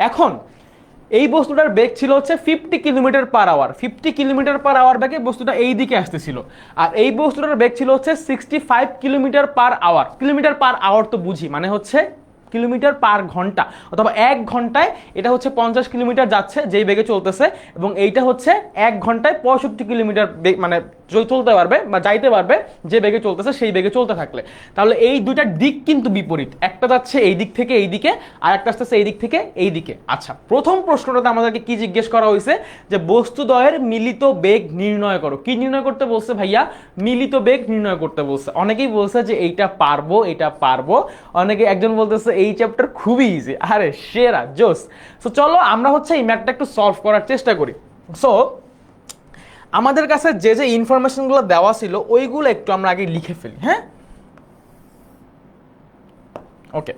এখন এই বস্তুটার বেগ ছিল হচ্ছে 50 kilometre per hour. 50 kilometre per hour বেগে বস্তুটা এই দিকে আসতেছিল, আর এই বস্তুটার বেগ ছিল হচ্ছে 65 kilometre per hour. Kilometre per hour তো বুঝি, মানে হচ্ছে কিলোমিটার পার ঘন্টা অথবা 1 ঘন্টায় এটা হচ্ছে 50 কিলোমিটার যাচ্ছে যেই বেগে চলতেছে, এবং এইটা হচ্ছে 1 ঘন্টায় 65 কিলোমিটার মানে চলতে পারবে বা যাইতে পারবে যে বেগে চলতেছে সেই বেগে চলতে থাকলে। তাহলে এই দুইটার দিক কিন্তু বিপরীত, একটা যাচ্ছে এই দিক থেকে এই দিকে আর একটা আসতেছে এই দিক থেকে এই দিকে। আচ্ছা, প্রথম প্রশ্নটাতে আমাদেরকে কি জিজ্ঞেস করা হয়েছে যে বস্তুদ্বয়ের মিলিত বেগ নির্ণয় করো। কি নির্ণয় করতে বলছে ভাইয়া? মিলিত বেগ নির্ণয় করতে বলছে। অনেকেই বলছে যে এইটা পারবো এটা পারবো, অনেকে একজন বলতেছে এই চ্যাপ্টার খুবই ইজি। আরে সেরা, জোস। সো চলো আমরা হচ্ছে এই ম্যাথটা একটু সলভ করার চেষ্টা করি। সো আমাদের কাছে যে যে ইনফরমেশনগুলো দেওয়া ছিল ওইগুলো একটু আমরা আগে লিখে ফেলি। হ্যাঁ, ওকে।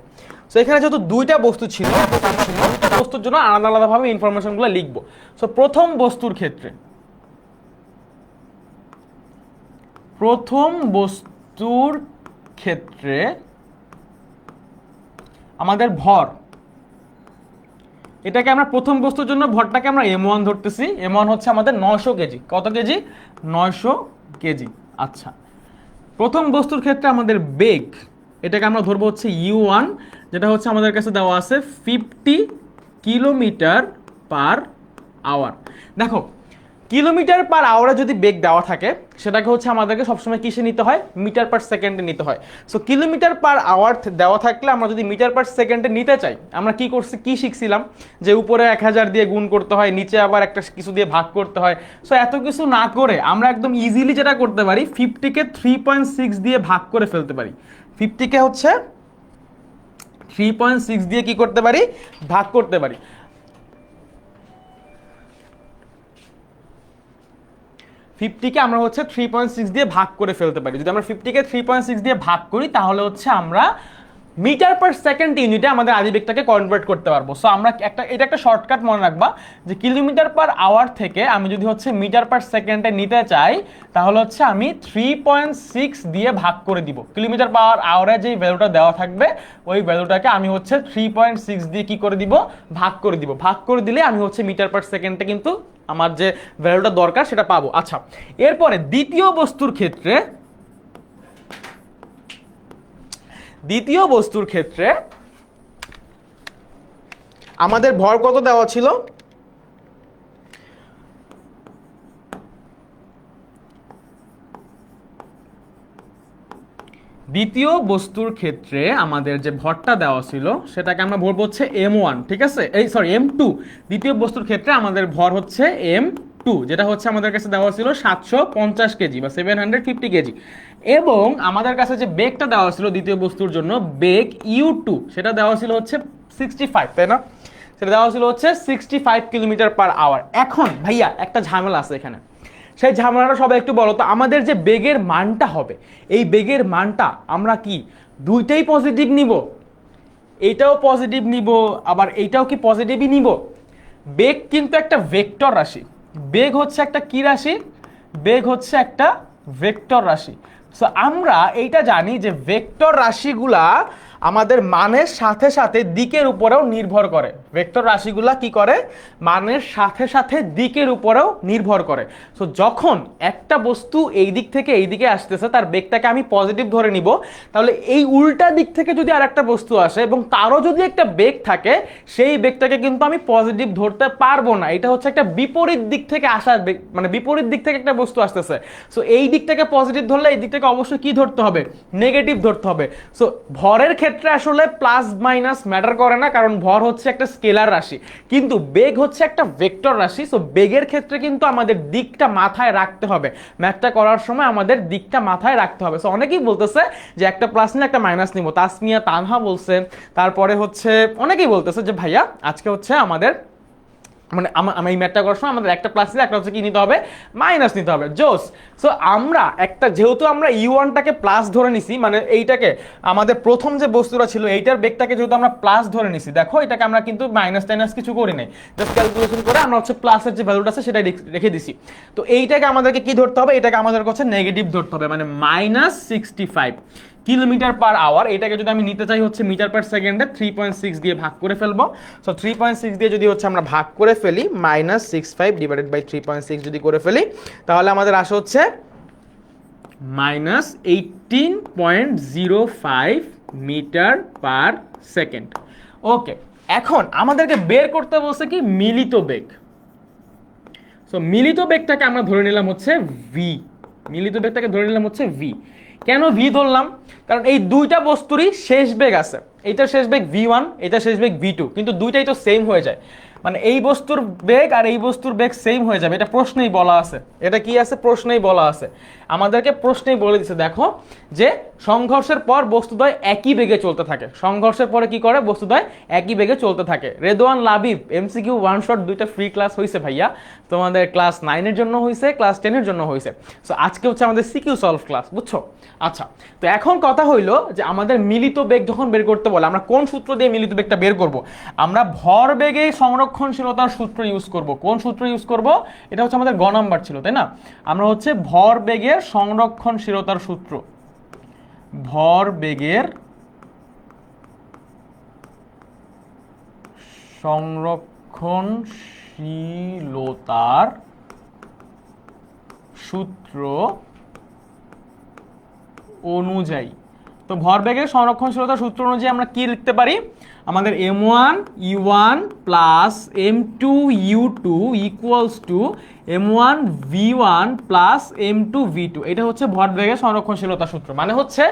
সো এখানে যেহেতু দুইটা বস্তু ছিল, বস্তুর জন্য আলাদা আলাদাভাবে ইনফরমেশনগুলো লিখবো। সো প্রথম বস্তুর ক্ষেত্রে আমাদের ভর, এটাকে আমরা প্রথম বস্তুর জন্য ভরটাকে আমরা m1 ধরতেছি। m1 হচ্ছে আমাদের 900 কেজি। কত কেজি? 900 কেজি। আচ্ছা, প্রথম বস্তুর ক্ষেত্রে আমাদের বেগ, এটাকে আমরা ধরবো হচ্ছে u1, যেটা হচ্ছে আমাদের কাছে দেওয়া আছে 50 কিলোমিটার পার আওয়ার। দেখো, কিলোমিটার পার আওয়ারে যদি বেগ দেওয়া থাকে সেটাকে হচ্ছে আমাদেরকে সবসময় কিসে নিতে হয়? মিটার পার সেকেন্ডে নিতে হয়। সো কিলোমিটার পার আওয়ার দেওয়া থাকলে আমরা যদি মিটার পার সেকেন্ডে নিতে চাই, আমরা কি করছি, কি শিখছিলাম যে উপরে 1000 দিয়ে গুণ করতে হয়, নিচে আবার একটা কিছু দিয়ে ভাগ করতে হয়। সো এত কিছু না করে আমরা একদম ইজিলি যেটা করতে পারি, 50কে 3.6 দিয়ে ভাগ করে ফেলতে পারি। 50কে হচ্ছে 3.6 দিয়ে কি করতে পারি? ভাগ করতে পারি। 50কে আমরা হচ্ছে 3.6 দিয়ে ভাগ করে ফেলতে পারি। যদি আমরা 50কে 3.6 দিয়ে ভাগ করি তাহলে হচ্ছে আমরা মিটার পার সেকেন্ড ইউনিটে আমাদের আদিবেগটাকে কনভার্ট করতে পারবো। সো আমরা এটা একটা শর্টকাট মনে রাখবা যে কিলোমিটার পার আওয়ার থেকে আমি যদি হচ্ছে মিটার পার সেকেন্ডে নিতে চাই তাহলে হচ্ছে আমি 3.6 দিয়ে ভাগ করে দিব। কিলোমিটার পার আওয়ারে যে ভ্যালুটা দেওয়া থাকবে ওই ভ্যালুটাকে আমি হচ্ছে 3.6 দিয়ে কি করে দিব? ভাগ করে দিব। ভাগ করে দিলে আমি হচ্ছে মিটার পার সেকেন্ডে কিন্তু আমার যে ভ্যালুটা দরকার সেটা পাবো। আচ্ছা, এরপরে দ্বিতীয় বস্তুর ক্ষেত্রে আমাদের ভর কত দেওয়া ছিল? দ্বিতীয় বস্তুর ক্ষেত্রে আমাদের যে ভরটা দেওয়া ছিল সেটাকে আমরা বলবো হচ্ছে m1। ঠিক আছে? এই সরি m2। দ্বিতীয় বস্তুর ক্ষেত্রে আমাদের ভর হচ্ছে m2। টু, যেটা হচ্ছে আমাদের কাছে দেওয়া ছিল 750 কেজি বা 750 কেজি, এবং আমাদের কাছে যে বেগটা দেওয়া ছিল দ্বিতীয় বস্তুর জন্য বেগ U2 সেটা দেওয়া ছিল হচ্ছে 65, তাই না? সেটা দেওয়া ছিল হচ্ছে 65 কিলোমিটার/আওয়ার। এখন ভাইয়া একটা ঝামেলা আছে এখানে, সেই ঝামেলাটা সবাই একটু বলো তো। আমাদের যে বেগের মানটা হবে, এই বেগের মানটা আমরা কি দুইটাই পজিটিভ নিব? এইটাও পজিটিভ নিব, আবার এইটাও কি পজিটিভই নিব? বেগ কিন্তু একটা ভেক্টর রাশি। বেগ হচ্ছে একটা কি রাশি? বেগ হচ্ছে একটা ভেক্টর রাশি। সো আমরা এইটা জানি যে ভেক্টর রাশিগুলা আমাদের মানের সাথে সাথে দিকের উপরেও নির্ভর করে। ভেক্টর রাশিগুলা কি করে? মানের সাথে সাথে দিকের উপরেও নির্ভর করে। সো যখন একটা বস্তু এই দিক থেকে এই দিকে আসতেছে, তার বেগটাকে আমি পজিটিভ ধরে নিব, তাহলে এই উল্টা দিক থেকে যদি আর একটা বস্তু আসে এবং তারও যদি একটা বেগ থাকে, সেই বেগটাকে কিন্তু আমি পজিটিভ ধরতে পারবো না। এটা হচ্ছে একটা বিপরীত দিক থেকে আসার বেগ, মানে বিপরীত দিক থেকে একটা বস্তু আসতেছে। সো এই দিকটাকে পজিটিভ ধরলে এই দিকটাকে অবশ্যই কি ধরতে হবে? নেগেটিভ ধরতে হবে। সো ভরের ক্ষেত্রে আসলে প্লাস মাইনাস ম্যাটার করে না, কারণ ভর হচ্ছে একটা স্কেলার রাশি, কিন্তু বেগ হচ্ছে একটা ভেক্টর রাশি। সো বেগের ক্ষেত্রে কিন্তু আমাদের দিকটা মাথায় রাখতে হবে, ম্যাথটা করার সময় আমাদের দিকটা মাথায় রাখতে হবে। সো অনেকেই বলতেছে যে একটা প্লাস নিলে একটা মাইনাস নিব, তাসমিয়া তানহা বলছে, তারপরে হচ্ছে অনেকেই বলতেছে যে ভাইয়া আজকে হচ্ছে আমাদের মানে আমি এই ম্যাথটা করার সময় আমাদের একটা প্লাস নিলে একটা হচ্ছে কি নিতে হবে? মাইনাস নিতে হবে। জোস। সো আমরা একটা, যেহেতু আমরা U1টাকে প্লাস ধরে নিছি, মানে এইটাকে আমাদের প্রথম যে বস্তুটা ছিল এইটার বেগটাকে যেহেতু আমরা প্লাস ধরে নিছি, দেখো এটাকে আমরা কিন্তু মাইনাস টাইনাস কিছু করি নাই, জাস্ট ক্যালকুলেশন করে আমরা হচ্ছে প্লাসের যে ভ্যালুটা আছে সেটাই রেখে দিছি। তো এইটাকে আমাদেরকে কি ধরতে হবে? এটাকে আমাদের হচ্ছে নেগেটিভ ধরতে হবে, মানে -65 কিলোমিটার/আওয়ার। এটাকে যদি আমি নিতে চাই হচ্ছে মিটার পার সেকেন্ডে 3.6 দিয়ে ভাগ করে ফেলবো। সো 3.6 দিয়ে যদি হচ্ছে আমরা ভাগ করে ফেলি, -65 ডিভাইডেড বাই 3.6 যদি করে ফেলি, তাহলে আমাদের আসে হচ্ছে -18.05 মিটার পার সেকেন্ড। ওকে, এখন আমাদেরকে বের করতে বলছে কি? মিলিত বেগ। সো মিলিত বেগটাকে আমরা ধরে নিলাম হচ্ছে ভি। মিলিত বেগটাকে ধরে নিলাম হচ্ছে ভি। কেন ভি ধরলাম? কারণ এই দুইটা বস্তুরই শেষ বেগ আছে। এইটার শেষ বেগ V1, এটা শেষ বেগ V2, কিন্তু দুইটাই তো সেম হয়ে যায়। মানে এই বস্তুর বেগ আর এই বস্তুর বেগ সেম হয়ে যাবে, এটা প্রশ্নেই বলা আছে। এটা কি আছে? প্রশ্নেই বলা আছে। আমাদেরকে প্রশ্নেই বলে দিচ্ছে, দেখো যে সংঘর্ষের পর বস্তুদ্বয় একই বেগে চলতে থাকে। সংঘর্ষের পরে কি করে? বস্তুদ্বয় একই বেগে চলতে থাকে। Redwan Labib MCQ one shot দুইটা ফ্রি ক্লাস হয়েছে ভাইয়া, তোমাদের ক্লাস 9-এর জন্য হয়েছে, ক্লাস 10-এর জন্য হয়েছে। সো আজকে হচ্ছে আমাদের সিকিউ সলভ ক্লাস, বুঝছো? আচ্ছা, তো এখন কথা হইলো যে আমাদের মিলিত বেগ যখন বের করতে বলে, আমরা কোন সূত্র দিয়ে মিলিত বেগটা বের করব? আমরা ভর বেগে সংরক্ষণশীলতার সূত্র ইউজ করব। কোন সূত্র ইউজ করব? এটা হচ্ছে আমাদের গ নাম্বার ছিল, তাই না? আমরা হচ্ছে ভর বেগের সংরক্ষণশীলতার সূত্র, ভর বেগের সংরক্ষণশীলতার সূত্র অনুযায়ী। তো ভরবেগের সংরক্ষণশীলতার সূত্র অনুযায়ী আমরা কি লিখতে পারি? আমাদের m1u1 plus m2u2 equals to m1v1 plus m2v2। এটা হচ্ছে ভরবেগের সংরক্ষণশীলতা সূত্র। মানে হচ্ছে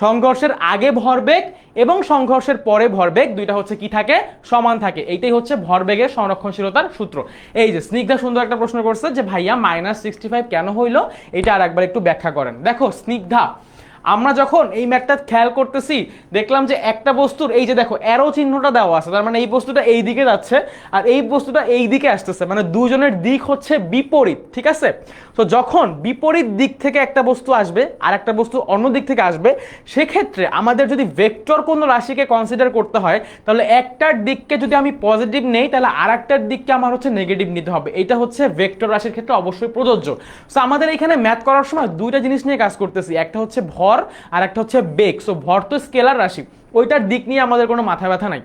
সংঘর্ষের আগে ভরবেগ এবং সংঘর্ষের পরে ভরবেগ দুইটা হচ্ছে কি থাকে? সমান থাকে। এইটাই হচ্ছে ভরবেগের সংরক্ষণশীলতার সূত্র। এই যে স্নিগ্ধা সুন্দর একটা প্রশ্ন করছে যে ভাইয়া -65 কেন হইলো, এটা আর একবার একটু ব্যাখ্যা করেন। দেখো স্নিগ্ধা, আমরা যখন এই ম্যাথটা খেয়াল করতেছি দেখলাম যে একটা বস্তুর এই যে দেখো অ্যারো চিহ্নটা দেওয়া আছে, তার মানে এই বস্তুটা এই দিকে যাচ্ছে আর এই বস্তুটা এই দিকে আসতেছে, মানে দুজনের দিক হচ্ছে বিপরীত, ঠিক আছে? তো যখন বিপরীত দিক থেকে একটা বস্তু আসবে আর একটা বস্তু অন্য দিক থেকে আসবে, সেক্ষেত্রে আমাদের যদি ভেক্টর কোনো রাশিকে কনসিডার করতে হয়, তাহলে একটার দিককে যদি আমি পজিটিভ নেই, তাহলে আর একটার দিককে আমার হচ্ছে নেগেটিভ নিতে হবে। এটা হচ্ছে ভেক্টর রাশির ক্ষেত্রে অবশ্যই প্রযোজ্য। সো আমাদের এখানে ম্যাথ করার সময় দুইটা জিনিস নিয়ে কাজ করতেছি, একটা হচ্ছে ভর আর একটা হচ্ছে বেগ। সো ভর তো স্কেলার রাশি, ওইটার দিক নিয়ে আমাদের কোনো মাথা ব্যথা নাই।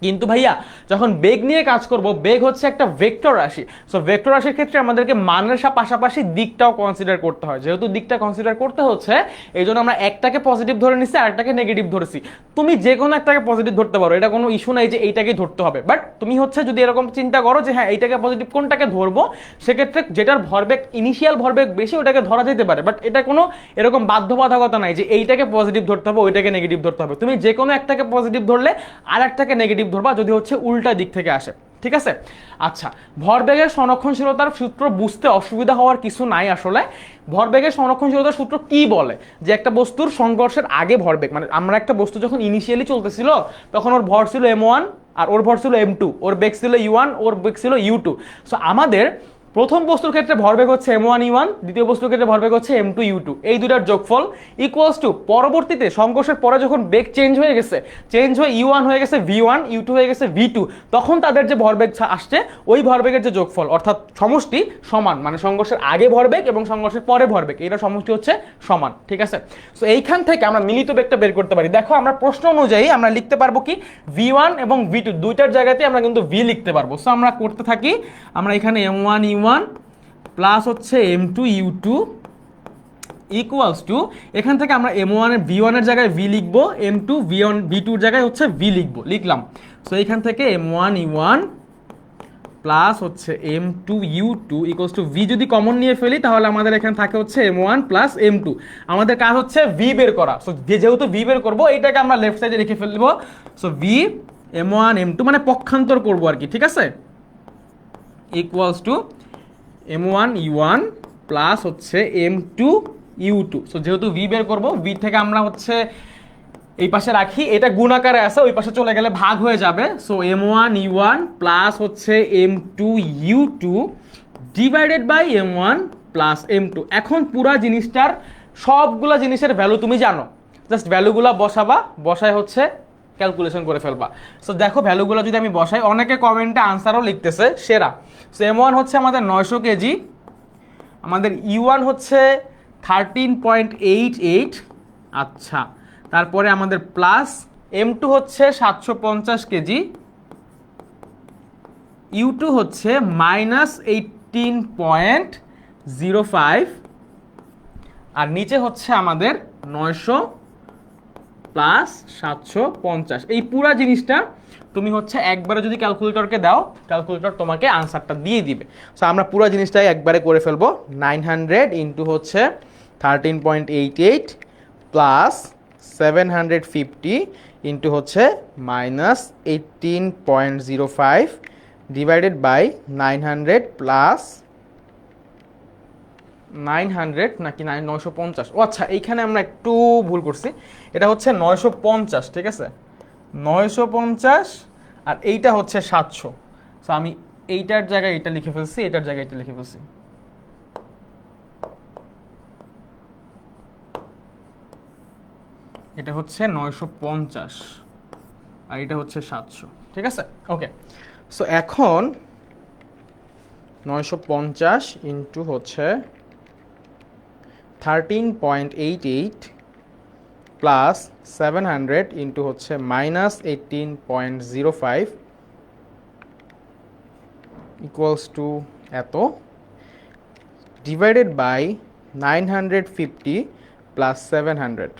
কিন্তু ভাইয়া যখন বেগ নিয়ে কাজ করব, বেগ হচ্ছে একটা ভেক্টর রাশি। সো ভেক্টর রাশির ক্ষেত্রে আমাদেরকে মানের পাশাপাশি দিকটাও কনসিডার করতে হয়। যেহেতু দিকটা কনসিডার করতে হচ্ছে, এই জন্য আমরা একটাকে পজিটিভ ধরে নিচ্ছি আর একটাকে নেগেটিভ ধরেছি। তুমি যে কোনো একটাকে পজিটিভ ধরতে পারো, এটা কোনো ইস্যু নাই যে এইটাকেই ধরতে হবে। বাট তুমি হচ্ছে যদি এরকম চিন্তা করো যে হ্যাঁ এইটাকে পজিটিভ, কোনটাকে ধরবো, সেক্ষেত্রে যেটার ভরবেগ ইনিশিয়াল ভরবেগ বেশি ওটাকে ধরা যেতে পারে। বাট এটা কোনো এরকম বাধ্যবাধকতা নাই যে এইটাকে পজিটিভ ধরতে হবে ওইটাকে নেগেটিভ ধরতে হবে। তুমি যে কোনো একটাকে পজিটিভ ধরলে আর একটাকে নেগেটিভ ধরবা যদি হচ্ছে উল্টা দিক থেকে আসে। ঠিক আছে। আচ্ছা, ভরবেগের সংরক্ষণশীলতার সূত্র বুঝতে অসুবিধা হওয়ার কিছু নাই আসলে। ভরবেগের সংরক্ষণশীলতার সূত্র কি বলে, যে একটা বস্তুর সংঘর্ষের আগে ভরবেগ, মানে আমরা একটা বস্তু যখন ইনিশিয়ালি চলতেছিল তখন ওর ভর ছিল m1 আর ওর ভর ছিল m2, ওর বেগ ছিল u1, ওর বেগ ছিল u2। সো আমাদের প্রথম বস্তুর ক্ষেত্রে ভরবেগ হচ্ছে m1 u1, দ্বিতীয় বস্তুর ক্ষেত্রে ভরবেগ হচ্ছে m2 u2, এই দুটার যোগফল ইকুয়ালস টু পরবর্তীতে সংঘর্ষের পরে যখন বেগ চেঞ্জ হয়ে গেছে, চেঞ্জ হয়ে u1 হয়ে গেছে v1, u2 হয়ে গেছে v2, তখন তাদের যে ভরবেগ আসছে ওই ভরবেগের যে যোগফল অর্থাৎ সমষ্টি সমান, মানে সংঘর্ষের আগে ভরবেগ এবং সংঘর্ষের পরে ভরবেগ এটা সমষ্টি হচ্ছে সমান। ঠিক আছে। সো এইখান থেকে আমরা মিলিত বেগটা বের করতে পারি। দেখো আমরা প্রশ্ন অনুযায়ী আমরা লিখতে পারবো কি v1 এবং v2 দুইটার জায়গাতে আমরা কিন্তু v লিখতে পারবো। সো আমরা করতে থাকি, আমরা এখানে m1 u1 প্লাস হচ্ছে m2 u2 ইকুয়ালস টু, এখান থেকে আমরা m1 এর v1 এর জায়গায় v লিখবো, m2 v2 এর জায়গায় হচ্ছে v লিখবো, লিখলাম। সো এখান থেকে m1 u1 প্লাস হচ্ছে m2 u2 equals to v যদি কমন নিয়ে ফেলি তাহলে আমাদের এখানে থাকে হচ্ছে m1 প্লাস m2। আমাদের কাজ হচ্ছে v বের করা। সো যেহেতু v বের করবো এইটাকে আমরা লেফট সাইডে রেখে ফেলবো। সো v m1 m2 মানে পক্ষান্তর করবো আর কি, ঠিক আছে, equals to m1 u1 plus হচ্ছে m2 u2। সো যেহেতু v বের করবো, v থেকে আমরা হচ্ছে এই পাশে রাখি, এটা গুণ আকারে আছে, ওই পাশে চলে গেলে ভাগ হয়ে যাবে। সো m1 u1 প্লাস হচ্ছে m2 u2 divided by m1 plus m2। এখন পুরা জিনিসটার সবগুলা জিনিসের ভ্যালু তুমি জানো, জাস্ট ভ্যালুগুলা বসাবা, বসায় হচ্ছে ক্যালকুলেশন করে ফেলবা। সো দেখো ভ্যালুগুলো যদি আমি বসাই, অনেকে কমেন্টে আনসারও লিখতেছে সেরা। সো m1 হচ্ছে আমাদের 900 কেজি, আমাদের u1 হচ্ছে 13.88, আচ্ছা, তারপরে আমাদের প্লাস m2 হচ্ছে 750 কেজি, u2 হচ্ছে -18.05, আর নিচে হচ্ছে আমাদের 900 প্লাস 750। এই পুরা জিনিসটা তুমি হচ্ছে একবারে যদি ক্যালকুলেটরকে দাও, ক্যালকুলেটর তোমাকে আনসারটা দিয়ে দিবে। সো আমরা পুরো জিনিসটাই একবারে করে ফেলবো, 900 ইন্টু হচ্ছে 13.88 প্লাস 750 ইন্টু হচ্ছে -18.05 ডিভাইডেড বাই 900 প্লাস 900 নাকি 950, ও আচ্ছা এইখানে আমরা একটু ভুল করছি, এটা হচ্ছে 950, ঠিক আছে, 950 আর এইটা হচ্ছে 700। সো আমি এইটার জায়গায় এটা লিখে ফেলছি, এটার জায়গায় এটা লিখে ফেলছি, এটা হচ্ছে 950 আর এটা হচ্ছে 700, ঠিক আছে, ওকে। সো এখন 950 ইন্টু হচ্ছে 13.88 প্লাস 700 ইন্টু হচ্ছে -18.05 ইকুয়ালস টু এত ডিভাইডেড বাই 950 প্লাস 700।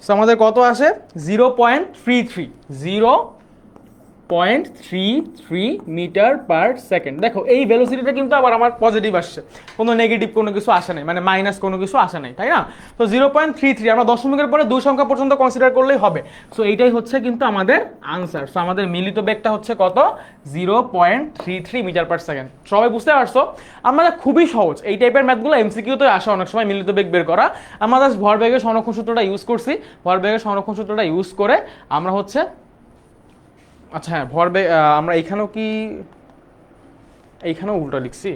সো আমাদের কত আসে 0.33, 0.33 মিটার পার সেকেন্ড। দেখো এই ভেলোসিটিটা কিন্তু আবার আমার পজিটিভ আসছে, কোনো নেগেটিভ কোনো কিছু আসে নাই, মানে মাইনাস কোনো কিছু আসে নাই, তাই না? তো 0.33 আমরা দশমিকের পরে দুই সংখ্যা পর্যন্ত কনসিডার করলেই হবে। সো এইটাই হচ্ছে কিন্তু আমাদের আনসার। সো আমাদের মিলিত বেগটা হচ্ছে কত 0.33 মিটার পার সেকেন্ড। সবাই বুঝতে পারছো? আমাদের খুবই সহজ এই টাইপের ম্যাথগুলো, এমসিকিউতে আসে অনেক সময় মিলিত বেগ বের করা। আমরা জাস্ট ভরবেগের সংরক্ষণ সূত্রটা ইউজ করছি, ভরবেগের সংরক্ষণ সূত্রটা ইউজ করে আমরা হচ্ছে, আচ্ছা হ্যাঁ ভরবেগ আমরা এইখানেও কি এইখানেও উল্টো লিখছি,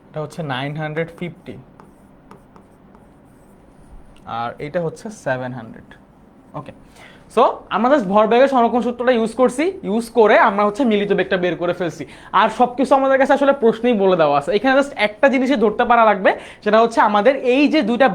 এটা হচ্ছে 950 আর এটা হচ্ছে 700, ওকে। সো আমরা জাস্ট ভরবেগের সংরক্ষণ সূত্রটা ইউজ করছি, ইউজ করে আমরা হচ্ছে মিলিত বেগটা বের করে ফেলছি। আর সবকিছু আমাদের কাছে আসলে প্রশ্নই বলে দেওয়া আছে, এখানে জাস্ট একটা জিনিসই ধরতে পারা লাগবে, সেটা হচ্ছে আমাদের এই যে দুইটা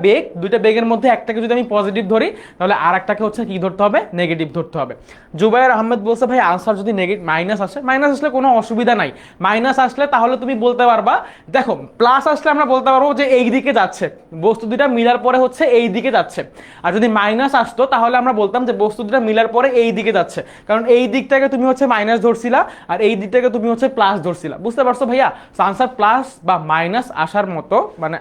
বেগের মধ্যে একটাকে যদি আমি পজিটিভ ধরি তাহলে আর একটাকে হচ্ছে কি ধরতে হবে, নেগেটিভ ধরতে হবে। জুবাইর আহমেদ বলছে ভাই আনসার যদি মাইনাস আসে, মাইনাস আসলে কোনো অসুবিধা নাই, মাইনাস আসলে তাহলে তুমি বলতে পারবা, দেখো প্লাস আসলে আমরা বলতে পারবো যে এই দিকে যাচ্ছে, বস্তু দুটা মিলার পরে হচ্ছে এই দিকে যাচ্ছে। আর যদি মাইনাস আসতো তাহলে আমরা বলতাম যে বস্তু দুটা মিলার পরে এই দিকে যাচ্ছে, কারণ এই দিকটাকে তুমি হচ্ছে মাইনাস ধরছিলা আর এই দিকটাকে তুমি হচ্ছে প্লাস ধরছিলা। বুঝতে পারছো ভাইয়া? আনসার প্লাস বা মাইনাস আসার মতো, মানে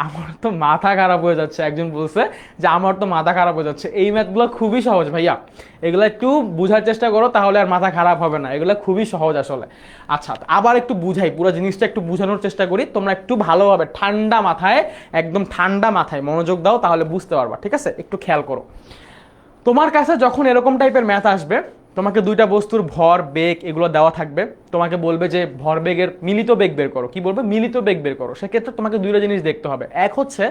আমার তো মাথা খারাপ হয়ে যাচ্ছে, একজন বলছে যে আমার তো মাথা খারাপ হয়ে যাচ্ছে। এই ম্যাথগুলো খুবই সহজ ভাইয়া, এগুলো একটু বোঝার চেষ্টা করো, তাহলে আর মাথা খারাপ হবে না, এগুলো খুবই সহজ আসলে। আচ্ছা আবার একটু বুঝাই, পুরো জিনিসটা একটু বোঝানোর চেষ্টা করি, তোমরা একটু ভালোভাবে ঠান্ডা মাথায়, একদম ঠান্ডা মাথায় মনোযোগ দাও, তাহলে বুঝতে পারবা, ঠিক আছে? একটু খেয়াল করো। তোমার কাছে যখন এরকম টাইপের ম্যাথ আসবে, তোমাকে দুইটা বস্তুর ভর বেগ এগুলো দেওয়া থাকবে, তোমাকে বলবে যে ভর বেগের মিলিত বেগ বের করো। কি বলবে? মিলিত বেগ বের করো। সেক্ষেত্রে তোমাকে দুইটা জিনিস দেখতে হবে। এক হচ্ছে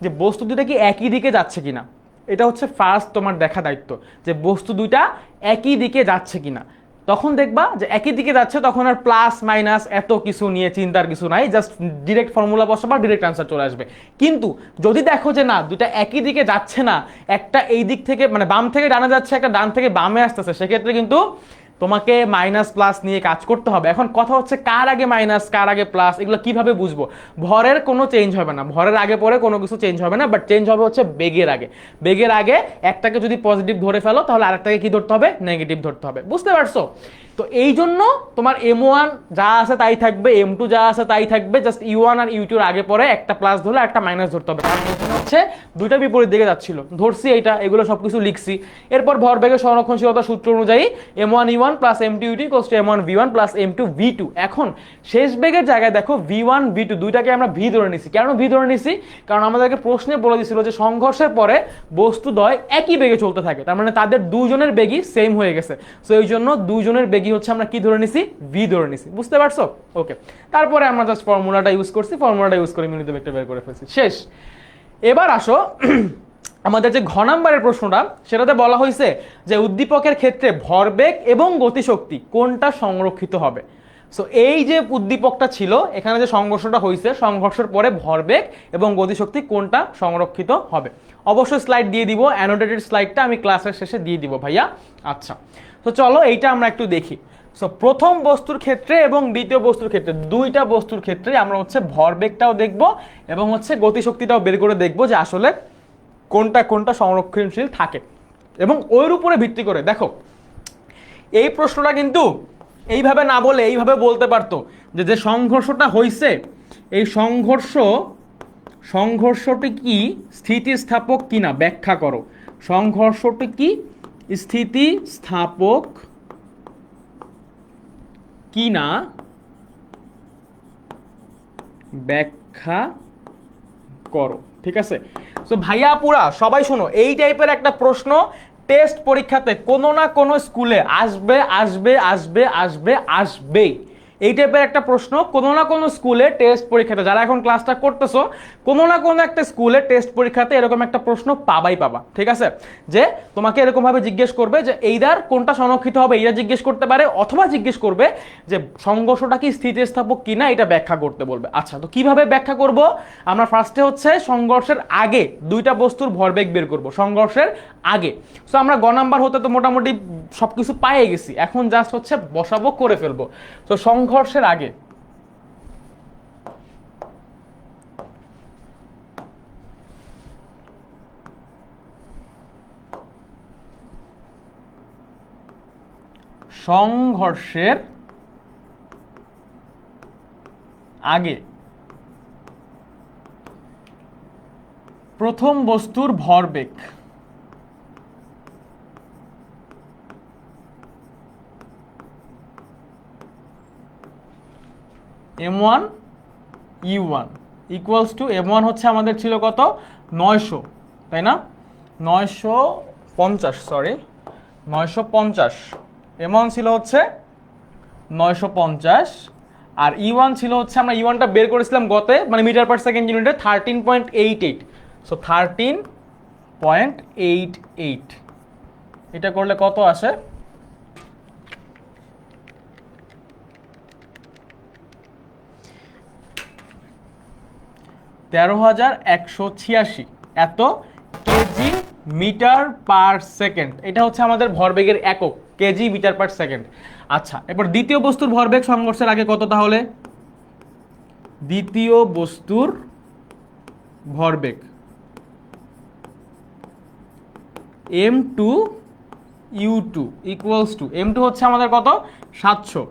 যে বস্তু দুইটা কি একই দিকে যাচ্ছে কিনা, এটা হচ্ছে ফার্স্ট তোমার দেখা দায়িত্ব, যে বস্তু দুইটা একই দিকে যাচ্ছে কিনা। তখন দেখবা যে একই দিকে যাচ্ছে, তখন আর প্লাস মাইনাস এত কিছু নিয়ে চিন্তার কিছু নাই, জাস্ট ডিরেক্ট ফর্মুলা বসাবা, ডিরেক্ট আনসার চলে আসবে। কিন্তু যদি দেখো যে না, দুটা একই দিকে যাচ্ছে না, একটা এই দিক থেকে মানে বাম থেকে ডানে যাচ্ছে, একটা ডান থেকে বামে আসতেছে, সেক্ষেত্রে কিন্তু তোমাকে মাইনাস প্লাস নিয়ে কাজ করতে হবে। এখন কথা হচ্ছে কার আগে মাইনাস কার আগে প্লাস, এগুলো কিভাবে বুঝবো? ভরের কোনো চেঞ্জ হবে না, ভরের আগে পরে কোনো কিছু চেঞ্জ হবে না, বাট চেঞ্জ হবে হচ্ছে বেগের আগে। বেগের আগে একটাকে যদি পজিটিভ ধরে ফেলো, তাহলে আরেকটাকে কি ধরতে হবে? নেগেটিভ ধরতে হবে। বুঝতে পারছো? তো এই জন্য তোমার M1 যা আছে তাই থাকবে, M2 যা আছে তাই থাকবে, জাস্ট U1 আর U2 এর আগে পরে একটা প্লাস ধরলে একটা মাইনাস ধরতে হবে। কারণ এখানে হচ্ছে দুইটা বিপরীত দিকে যাচ্ছিল, ধরছি এইটা, এগুলো সবকিছু লিখছি। এরপর ভরবেগের সংরক্ষণশীলতা সূত্র অনুযায়ী M1 E1 plus M2 U2 equals to M1 V1 plus M2 V2। এখন শেষ বেগের জায়গায় দেখো V1 V2 দুইটাকে আমরা V ধরে নিছি। কেন V ধরে নিছি? কারণ আমাদেরকে প্রশ্নে বলে দিছিল যে সংঘর্ষের পরে বস্তুদ্বয় একই বেগে চলতে থাকে, তার মানে তাদের দুইজনের বেগই সেম হয়ে গেছে। সো এই জন্য দুইজনের বেগই হচ্ছে আমরা কি ধরে নিছি? V ধরে নিছি। বুঝতে পারছো? ওকে, তারপরে আমরা জাস্ট ফর্মুলাটা ইউজ করছি, ফর্মুলাটা ইউজ করে মিলিত বেগটা বের করে ফেলছি, শেষ। এবার আসো আমাদের যে ঘ নাম্বারের প্রশ্নটা, সেটাতে বলা হয়েছে যে উদ্দীপকের ক্ষেত্রে ভরবেগ এবং গতিশক্তি কোনটা সংরক্ষিত হবে। সো এই যে উদ্দীপকটা ছিল, এখানে যে সংঘর্ষটা হয়েছে, সংঘর্ষের পরে ভরবেগ এবং গতিশক্তি কোনটা সংরক্ষিত হবে। অবশ্যই স্লাইড দিয়ে দিব, অ্যানোটেটেড স্লাইডটা আমি ক্লাসের শেষে দিয়ে দিব ভাইয়া। আচ্ছা, তো চলো এইটা আমরা একটু দেখি। সো প্রথম বস্তুর ক্ষেত্রে এবং দ্বিতীয় বস্তুর ক্ষেত্রে, দুইটা বস্তুর ক্ষেত্রে আমরা হচ্ছে ভরবেগটাও দেখব এবং হচ্ছে গতিশক্তিটাও বের করে দেখব যে আসলে কোনটা কোনটা সংরক্ষণশীল থাকে। এবং ওর উপরে ভিত্তি করে দেখো, এই প্রশ্নটা কিন্তু এইভাবে না বলে এইভাবে বলতে পারতো যে যে সংঘর্ষটা হয়েছে, এই সংঘর্ষটি কি স্থিতিস্থাপক কিনা ব্যাখ্যা করো। সংঘর্ষটি কি স্থিতিস্থাপক কিনা ব্যাখ্যা করো। ঠিক আছে? সো ভাইয়া পুরা সবাই শোনো, এই টাইপের একটা প্রশ্ন টেস্ট পরীক্ষাতে কোনো না কোনো স্কুলে আসবে আসবে আসবে আসবে আসবেই। এই টাইপের একটা প্রশ্ন কোনো না কোনো স্কুলে টেস্ট পরীক্ষাতে, যারা এখন ক্লাসটা করতেছো, কোনো না কোনো একটা স্কুলে টেস্ট পরীক্ষাতে এরকম একটা প্রশ্ন পাবাই পাবা। ঠিক আছে? যে তোমাকে এরকম ভাবে জিজ্ঞেস করবে যে এইদার কোনটা সংরক্ষিত হবে, এইটা জিজ্ঞেস করতে পারে, অথবা জিজ্ঞেস করবে যে সংঘর্ষটা কি স্থিতিস্থাপক কিনা, এটা ব্যাখ্যা করতে বলবে। আচ্ছা, তো কিভাবে ব্যাখ্যা করব? আমরা ফার্স্টে হচ্ছে সংঘর্ষের আগে দুইটা বস্তুর ভরবেগ বের করব, সংঘর্ষের আগে। সো আমরা গ নাম্বার হতে তো মোটামুটি সবকিছু পাইয়ে গেছি, এখন জাস্ট হচ্ছে বসাবো, করে ফেলবো। তো সংঘর্ষের আগে সংঘর্ষের আগে প্রথম বস্তুর ভরবেগ M1 U1 equals to M1 হচ্ছে আমাদের ছিল কত? 900, তাই না? 950, সরি 950। M1 ছিল হচ্ছে 950, আর E1 ছিল হচ্ছে, আমরা E1টা বের করেছিলাম গতে, মানে মিটার পার সেকেন্ড ইউনিটে 13.88। সো 13.88, এটা করলে কত আসে? 13,186 এত কেজি মিটার পার সেকেন্ড। এটা হচ্ছে আমাদের ভরবেগের একক, কেজি মিটার পার সেকেন্ড। আচ্ছা, এবার দ্বিতীয় বস্তুর ভরবেগ সংঘর্ষের আগে কত তাহলে? দ্বিতীয় বস্তুর ভরবেগ M2 U2 equals to, M2 হচ্ছে আমাদের কত? 700,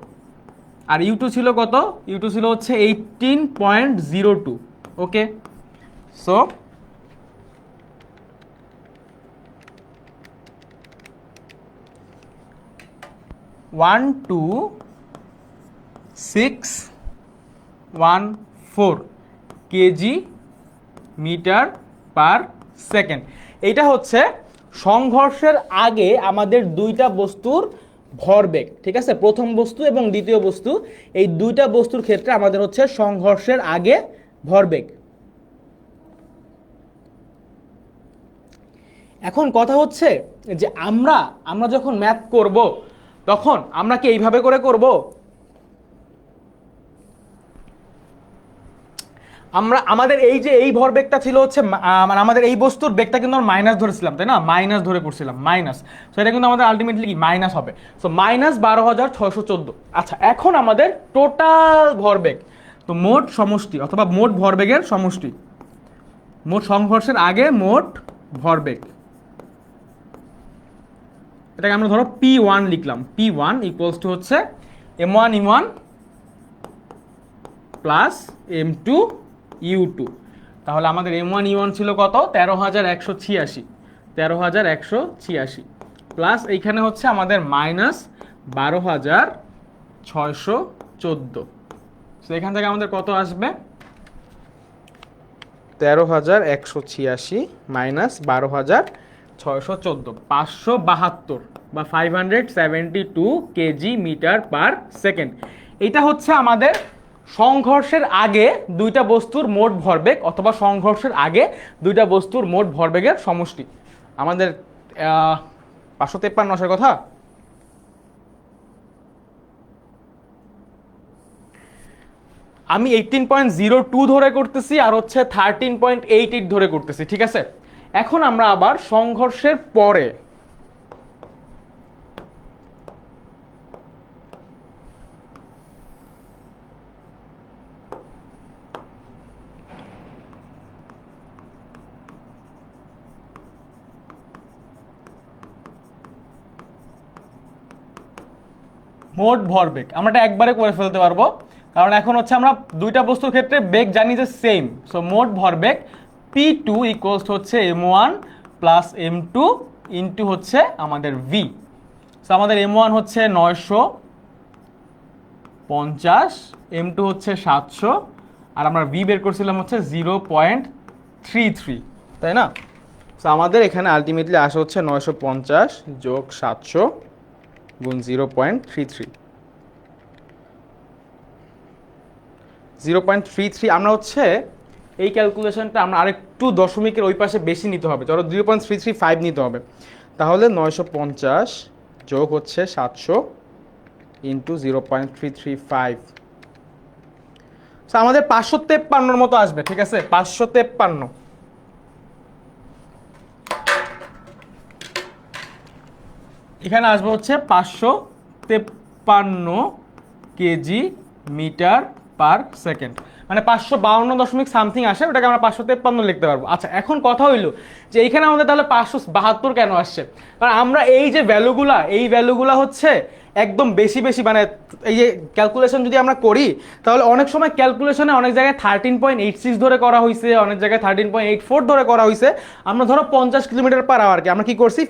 আর U2 ছিল কত? U2 ছিল হচ্ছে 18.02। Okay, so one two 614 kg metre per second. এইটা হচ্ছে সংঘর্ষের আগে আমাদের দুইটা বস্তুর ভরবেগ, ঠিক আছে? প্রথম বস্তু এবং দ্বিতীয় বস্তু, এই দুইটা বস্তুর ক্ষেত্রে আমাদের হচ্ছে সংঘর্ষের আগে ভরবেগ। এখন কথা হচ্ছে যে আমরা যখন ম্যাথ করব তখন আমরা কি এইভাবে করে করব? আমাদের এই যে এই ভরবেগটা ছিল হচ্ছে মানে আমাদের এই বস্তুর বেগটা কিন্তু আমরা মাইনাস ধরেছিলাম, তাই না? মাইনাস ধরে করছিলাম, মাইনাস। সো এটা কিন্তু আমাদের আলটিমেটলি কি মাইনাস হবে। So minus 12,614। আচ্ছা, এখন আমাদের টোটাল ভরবেগ, তো মোট সমষ্টি অথবা মোট ভরবেগের সমষ্টি, মোট সংঘর্ষের আগে মোট ভরবেগ, এটাকে আমরা ধরো P1 লিখলাম। P1 ইকুয়ালস টু হচ্ছে M1 E1 plus M2 U2। তাহলে আমাদের M1 E1 ছিল কত? 13,186, 13,186 প্লাস এইখানে হচ্ছে আমাদের মাইনাস 12,614। তো এখান থেকে আমাদের কত আসবে? 13,186 মাইনাস 12,614, 572 বা 572 কেজি মিটার পার সেকেন্ড। এটা হচ্ছে আমাদের সংঘর্ষের আগে দুইটা বস্তুর মোট ভরবেগ অথবা সংঘর্ষের আগে দুইটা বস্তুর মোট ভরবেগের সমষ্টি। আমাদের 553 আসার কথা। আমি 18.02 ধরে করতেছি আর হচ্ছে 13.88 ধরে করতেছি, ঠিক আছে? এখন আমরা আবার সংঘর্ষের পরে মোট ভরবেগ আমরা এটা একবারে করে ফেলতে পারবো, কারণ এখন হচ্ছে আমরা দুইটা বস্তুর ক্ষেত্রে বেগ জানি যে সেম। সো মোট ভরবেগ P2 ইকুয়ালস হচ্ছে M1 প্লাস M2 ইন্টু হচ্ছে আমাদের V। সো আমাদের M1 হচ্ছে 950, M2 হচ্ছে 700, আর আমরা V বের করছিলাম হচ্ছে 0.33, তাই না? সো আমাদের এখানে আলটিমেটলি আসে হচ্ছে 950 যোগ 700 গুণ 0.33, 0.33। আমরা হচ্ছে এই ক্যালকুলেশনটা আমরা আরেকটু দশমিকের ওই পাশে বেশি নিতে হবে, ধরো 0.335 নিতে হবে। তাহলে 950 যোগ হচ্ছে 700 ইন্টু 0.335, আমাদের 553 মতো আসবে, ঠিক আছে? 553। এখানে আসবে হচ্ছে 553 কেজি মিটার পার সেকেন্ড, মানে 552 দশমিক সামথিং আসে, ওটাকে আমরা 553 লিখতে পারবো। আচ্ছা, এখন কথা হইলো যে এইখানে আমাদের তাহলে 572 কেন আসছে? কারণ আমরা এই যে ভ্যালুগুলা হচ্ছে একদম বেশি বেশি, মানে এই যে ক্যালকুলেশন যদি আমরা করি তাহলে অনেক সময় ক্যালকুলেশনে অনেক জায়গায় 13.86 ধরে করা হয়েছে, অনেক জায়গায় 13.84 ধরে করা হয়েছে। আমরা ধরো 50 কিলোমিটার পার আওয়ারকে আমরা কি করছি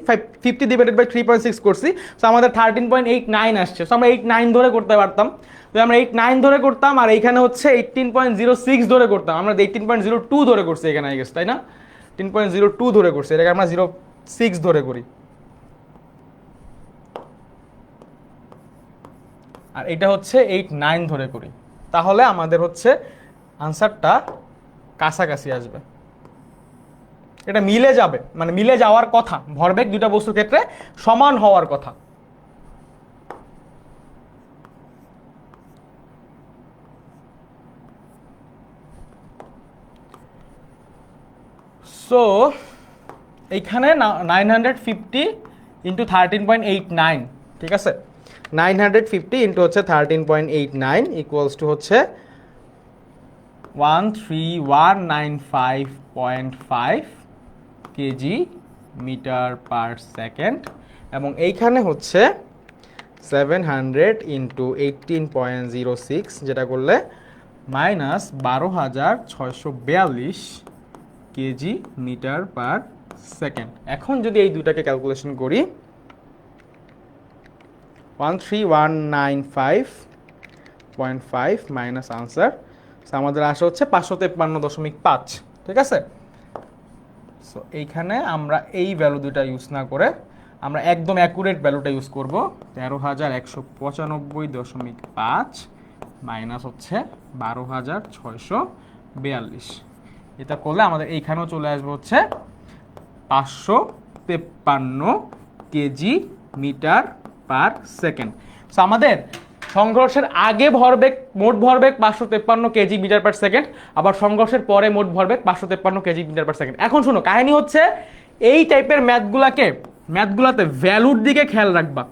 50 ডিভাইডেড বাই 3.6 করছি, তো আমাদের 13.89 আসছে। তো আমরা 89 ধরে করতে পারতাম, তো আমরা 89 ধরে করতাম, আর এইখানে হচ্ছে 18.06 ধরে করতাম। আমরা 18.02 ধরে করছি এখানে, আই গেস, তাই না? 18.02 ধরে করছি, এটাকে আমরা 06 ধরে করি, আর এটা হচ্ছে 89 ধরে করি। তাহলে আমাদের হচ্ছে আনসারটা কাছাকাছি আসবে, এটা মিলে যাবে, মানে মিলে যাওয়ার কথা। ভরবেগ দুইটা বস্তুর ক্ষেত্রে সমান হওয়ার কথা। সো এইখানে 950 ইন্টু 13.89, ঠিক আছে? 950 ইন্টু হচ্ছে 13.89 ইকুয়ালস টু হচ্ছে 13195.5 কেজি মিটার পার সেকেন্ড, এবং এইখানে হচ্ছে 700 ইন্টু 18.06, যেটা করলে minus 12,642 kg metre per second. এখন যদি এই দুটাকে ক্যালকুলেশন করি 13195.5 মাইনাস আনসার, আমাদের আসা হচ্ছে 553.5। ঠিক আছে, সো এইখানে আমরা এই ভ্যালু দুটা ইউজ না করে আমরা একদম অ্যাকুরেট ভ্যালুটা ইউজ করব, 13,195.5 মাইনাস হচ্ছে 12,642। এটা করলে আমাদের এইখানেও চলে আসবে হচ্ছে 553 kg metre per second. So আমাদের সংঘর্ষের আগে ভরবেগ, মোট ভরবেগ 553 কেজি মিটার পার সেকেন্ড, আবার সংঘর্ষের পরে মোট ভরবেগ 553 কেজি মিটার পার সেকেন্ড। এখন শোনো, কাহিনী হচ্ছে এই টাইপের ম্যাথগুলাতে ভ্যালুর দিকে খেয়াল রাখবা,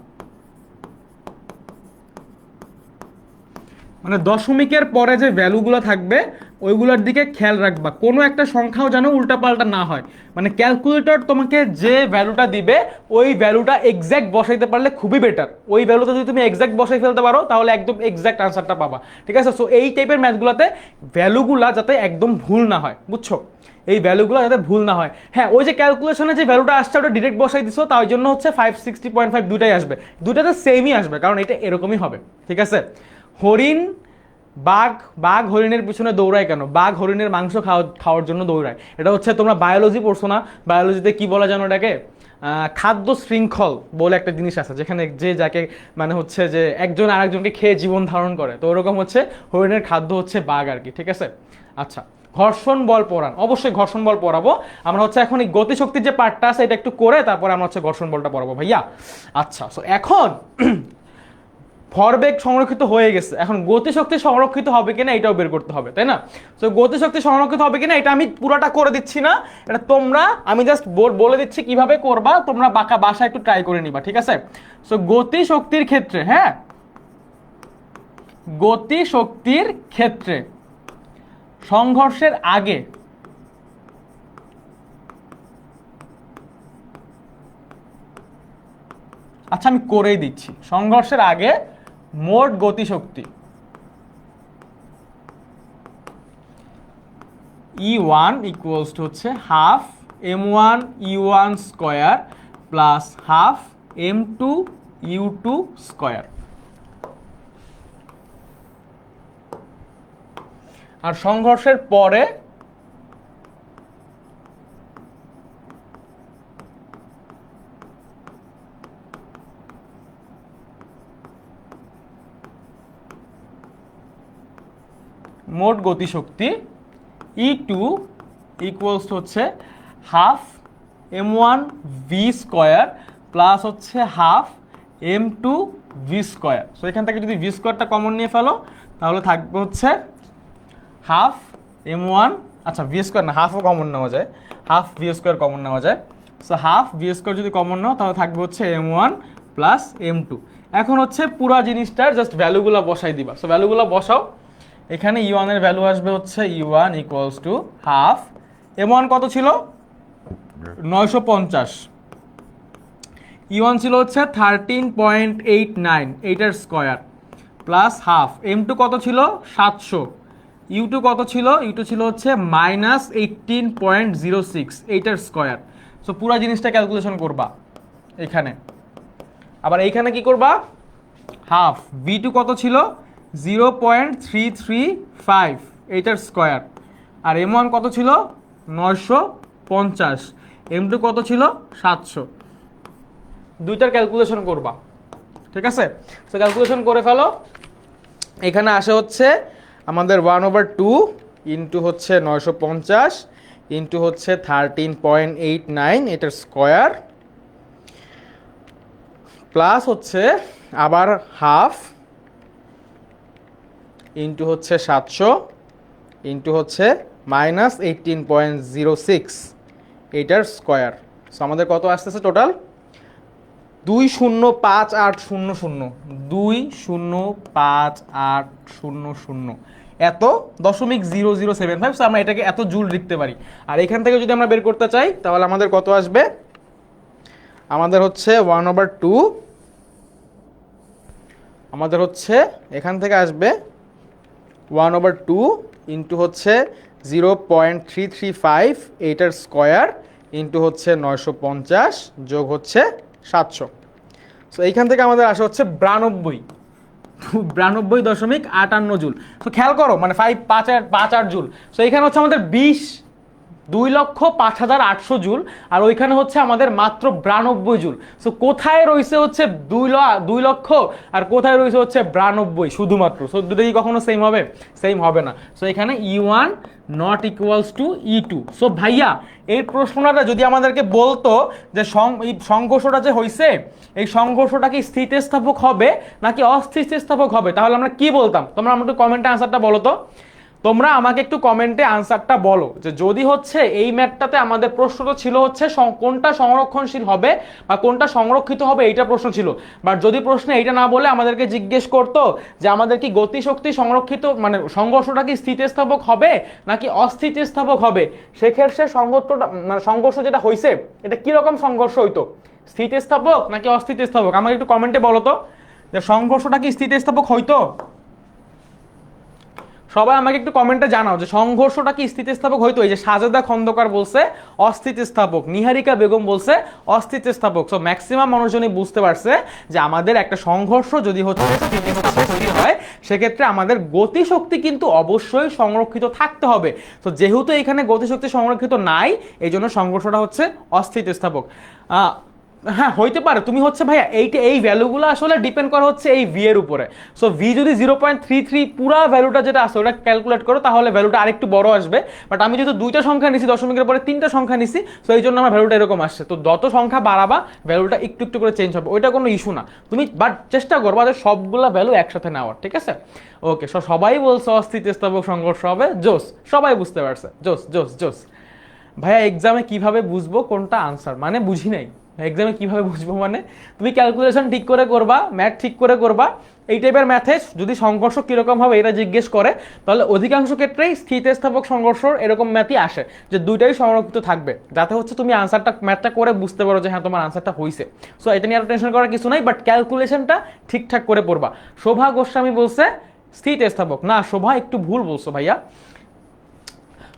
মানে দশমিকের পরে যে ভ্যালুগুলো থাকবে ওইগুলোর দিকে খেয়াল রাখবা, কোনো একটা সংখ্যাও যেন উল্টাপাল্টা না হয়। মানে ক্যালকুলেটর তোমাকে যে ভ্যালুটা দিবে ওই ভ্যালুটা এক্স্যাক্ট বসাইতে পারলে খুবই বেটার। ওই ভ্যালুটা যদি তুমি এক্স্যাক্ট বসাই ফেলতে পারো তাহলে একদম এক্স্যাক্ট আনসারটা পাবা। ঠিক আছে, সো এই টাইপের ম্যাথগুলোতে ভ্যালুগুলা যাতে একদম ভুল না হয়, বুঝছো, এই ভ্যালুগুলো যাতে ভুল না হয়। হ্যাঁ, ওই যে ক্যালকুলেশনে যে ভ্যালুটা আসছে ওটা ডিরেক্ট বসাই দিছো, তাই জন্য হচ্ছে 560.5 দুটাই আসবে, দুটাতে সেমই আসবে, কারণ এটা এরকমই হবে। ঠিক আছে, হরিণ বাঘ হরিণের পিছনে দৌড়ায় কেন? বাঘ হরিণের মাংস খাওয়ার জন্য দৌড়ায়। এটা হচ্ছে, তোমরা বায়োলজি পড়ছো না? বায়োলজিতে কি বলা জানো এটাকে? খাদ্য শৃঙ্খল বলে একটা জিনিস আছে, যেখানে যে যাকে মানে হচ্ছে যে একজন আরেকজনকে খেয়ে জীবন ধারণ করে, তো ওরকম হচ্ছে হরিণের খাদ্য হচ্ছে বাঘ আর কি। ঠিক আছে, আচ্ছা, ঘর্ষণ বল পড়ান, অবশ্যই ঘর্ষণ বল পড়াবো আমরা। হচ্ছে এখন এই গতিশক্তির যে পার্টটা আছে এটা একটু করে তারপরে আমরা হচ্ছে ঘর্ষণ বলটা পড়াবো ভাইয়া। আচ্ছা, সো এখন ভরবেগ সংরক্ষিত হয়ে গেছে, এখন গতিশক্তি সংরক্ষিত হবে কিনা এটাও বের করতে হবে, তাই না? তো গতিশক্তি সংরক্ষিত হবে কিনা এটা আমি পুরাটা করে দিচ্ছি না, এটা তোমরা, আমি জাস্ট বলে দিচ্ছি কিভাবে করবা, তোমরা বাসায় একটু ট্রাই করে নিবা। ঠিক আছে, সো গতিশক্তির ক্ষেত্রে, হ্যাঁ, গতিশক্তির ক্ষেত্রে সংঘর্ষের আগে আচ্ছা আমি করেই দিচ্ছি, সংঘর্ষের আগে মোট গতিশক্তি E1 ইকুয়ালস টু হচ্ছে half m1 u1 square plus half m2 u2 square. আর সংঘর্ষের পরে মোট গতিশক্তি E2 ইকুয়ালস হচ্ছে half m1 v square plus হচ্ছে half m2 v square. So এখান থেকে যদি v স্কয়ারটা কমন নিয়ে ফেলো তাহলে থাকবে হচ্ছে হাফ m1, আচ্ছা v স্কয়ার না, হাফও কমন নেওয়া যায়, হাফ v স্কয়ার কমন নেওয়া যায়। সো হাফ v স্কয়ার যদি কমন নাও তাহলে থাকবে হচ্ছে m1 প্লাস m2। এখন হচ্ছে পুরো জিনিসটার জাস্ট ভ্যালুগুলো বসাই দিবা। সো ভ্যালুগুলো বসাও, এখানে E1 এর ভ্যালু আসবে হচ্ছে E1 equals to half M1 কত ছিল 950, E1 ছিল হচ্ছে 13.89 এইটার স্কয়ার প্লাস হাফ M2 কত ছিল 700, U2 কত ছিল, U2 ছিল হচ্ছে মাইনাস 18.06 এইটার স্কয়ার। সো পুরো জিনিসটা ক্যালকুলেশন করবা এখানে, আবার এইখানে কি করবা, হাফ V2 কত ছিল 0.335 এইটার স্কয়ার, আর M1 কত ছিল 950, M2 কত ছিল 700, দুইটার ক্যালকুলেশন করবা। ঠিক আছে, তো ক্যালকুলেশন করে ফেলো। এখানে আসে হচ্ছে আমাদের 1/2 ইন্টু হচ্ছে 950 ইন্টু হচ্ছে 13.89 এটার স্কয়ার প্লাস হচ্ছে আবার হাফ ইন্টু হচ্ছে 700 ইন্টু হচ্ছে মাইনাস 18.06 এইটার স্কয়ার। সো আমাদের কত আসতেছে টোটাল 205800, 205800 এত 0.0075। সো আমরা এটাকে এত জুল লিখতে পারি। আর এখান থেকে যদি আমরা বের করতে চাই তাহলে আমাদের কত আসবে, আমাদের হচ্ছে 1/2, আমাদের হচ্ছে এখান থেকে আসবে 1/2 ইন্টু হচ্ছে 0.335 এইটার স্কোয়ার ইন্টু হচ্ছে 950 যোগ হচ্ছে 700। সো এইখান থেকে আমাদের আসে হচ্ছে 92.58 জুল। তো খেয়াল করো মানে 5 জুল। সো এখানে হচ্ছে আমাদের 2,05,800 জুল, আর ওইখানে হচ্ছে আমাদের মাত্র 92 জুল। সো কোথায় রয়েছে হচ্ছে 2 লক্ষ আর কোথায় রয়েছে হচ্ছে 92 শুধুমাত্র। সো দুটো কি কখনো সেম হবে? সেম হবে না। সো এখানে E1 not equals to E2। So ভাইয়া এই প্রশ্নটা যদি আমাদেরকে বলতো যে এই সংঘর্ষটা যে হয়েছে, এই সংঘর্ষটা কি স্থিতিস্থাপক হবে নাকি অস্থিতিস্থাপক হবে, তাহলে আমরা কি বলতাম? তোমরা আমাকে কমেন্টে আনসারটা বলো তো। তোমরা আমাকে একটু কমেন্টে আনসারটা বলো যে যদি হচ্ছে এই ম্যাথটাতে আমাদের প্রশ্নটা ছিল হচ্ছে কোনটা সংরক্ষণশীল হবে বা কোনটা সংরক্ষিত হবে, এইটা প্রশ্ন ছিল। বাট যদি প্রশ্নে এইটা না বলে আমাদেরকে জিজ্ঞেস করতো যে আমাদের কি গতিশক্তি সংরক্ষিত মানে সংঘর্ষটা কি স্থিতিস্থাপক হবে নাকি অস্থিতিস্থাপক হবে, সেক্ষেত্রে সংঘর্ষ যেটা হয়েছে এটা কিরকম সংঘর্ষ হইতো, স্থিতিস্থাপক নাকি অস্থিতিস্থাপক? আমাকে একটু কমেন্টে বলো তো যে সংঘর্ষটা কি স্থিতিস্থাপক হইতো। সবাই আমাকে একটু কমেন্টে জানাও যে সংঘর্ষটা কি স্থিতিস্থাপক হইতো। এই যে সাজেদা খন্দকার বলছে অস্থিতিস্থাপক, নিহারিকা বেগম বলছে অস্থিতিস্থাপক। সো ম্যাক্সিমাম মানুষজনই বুঝতে পারছে যে আমাদের একটা সংঘর্ষ যদি হচ্ছে স্থিতিস্থাপক হয় সেক্ষেত্রে আমাদের গতিশক্তি কিন্তু অবশ্যই সংরক্ষিত থাকতে হবে। তো যেহেতু এখানে গতিশক্তি সংরক্ষিত নাই, এই জন্য সংঘর্ষটা হচ্ছে অস্থিতিস্থাপক। হ্যাঁ হইতে পারে। তুমি হচ্ছে ভাইয়া এই ভ্যালুগুলো আসলে ডিপেন্ড করা হচ্ছে এই ভি এর উপরে। সো ভি যদি 0.33 পুরা ভ্যালুটা যেটা আছে ওটা ক্যালকুলেট করো তাহলে ভ্যালুটা আরেকটু বড় আসবে। বাট আমি যেহেতু দুইটা সংখ্যা নিছি, দশমিকের পরে তিনটা সংখ্যা নিছি, সো এই জন্য আমার ভ্যালুটা এরকম আসছে। তো যত সংখ্যা বাড়াবা ভ্যালুটা একটু একটু করে চেঞ্জ হবে, ওইটা কোনো ইস্যু না। তুমি বাট চেষ্টা করবা যে সবগুলা ভ্যালু একসাথে নেওয়ার, ঠিক আছে? ওকে, সবাই বলছে অস্থিতিস্থাপক সংঘর্ষ হবে, জোস, সবাই বুঝতে পারছে, জোস জোস জোস। ভাইয়া এক্সামে কিভাবে বুঝবো কোনটা আনসার, মানে বুঝি নাই। এক্সামে কিভাবে বুঝবো মানে তুমি ক্যালকুলেশন ঠিক করে করবা, ম্যাথ ঠিক করে করবা। এই টাইপের ম্যাথে যদি সংঘর্ষ কিরকম হবে এটা জিজ্ঞেস করে তাহলে অধিকাংশ ক্ষেত্রেই স্থিতিস্থাপক সংঘর্ষ এরকম ম্যাথই আসে যে দুইটাই সংরক্ষিত থাকবে, যাতে হচ্ছে তুমি আনসারটা ম্যাথটা করে বুঝতে পারো যে হ্যাঁ তোমার আনসারটা হয়েছে। সো এটা নিয়ে আর টেনশন করার কিছু নাই, বাট ক্যালকুলেশনটা ঠিকঠাক করে পড়বা। শোভা গোস্বামী বলছে স্থিতিস্থাপক, না শোভা একটু ভুল বলছো ভাইয়া।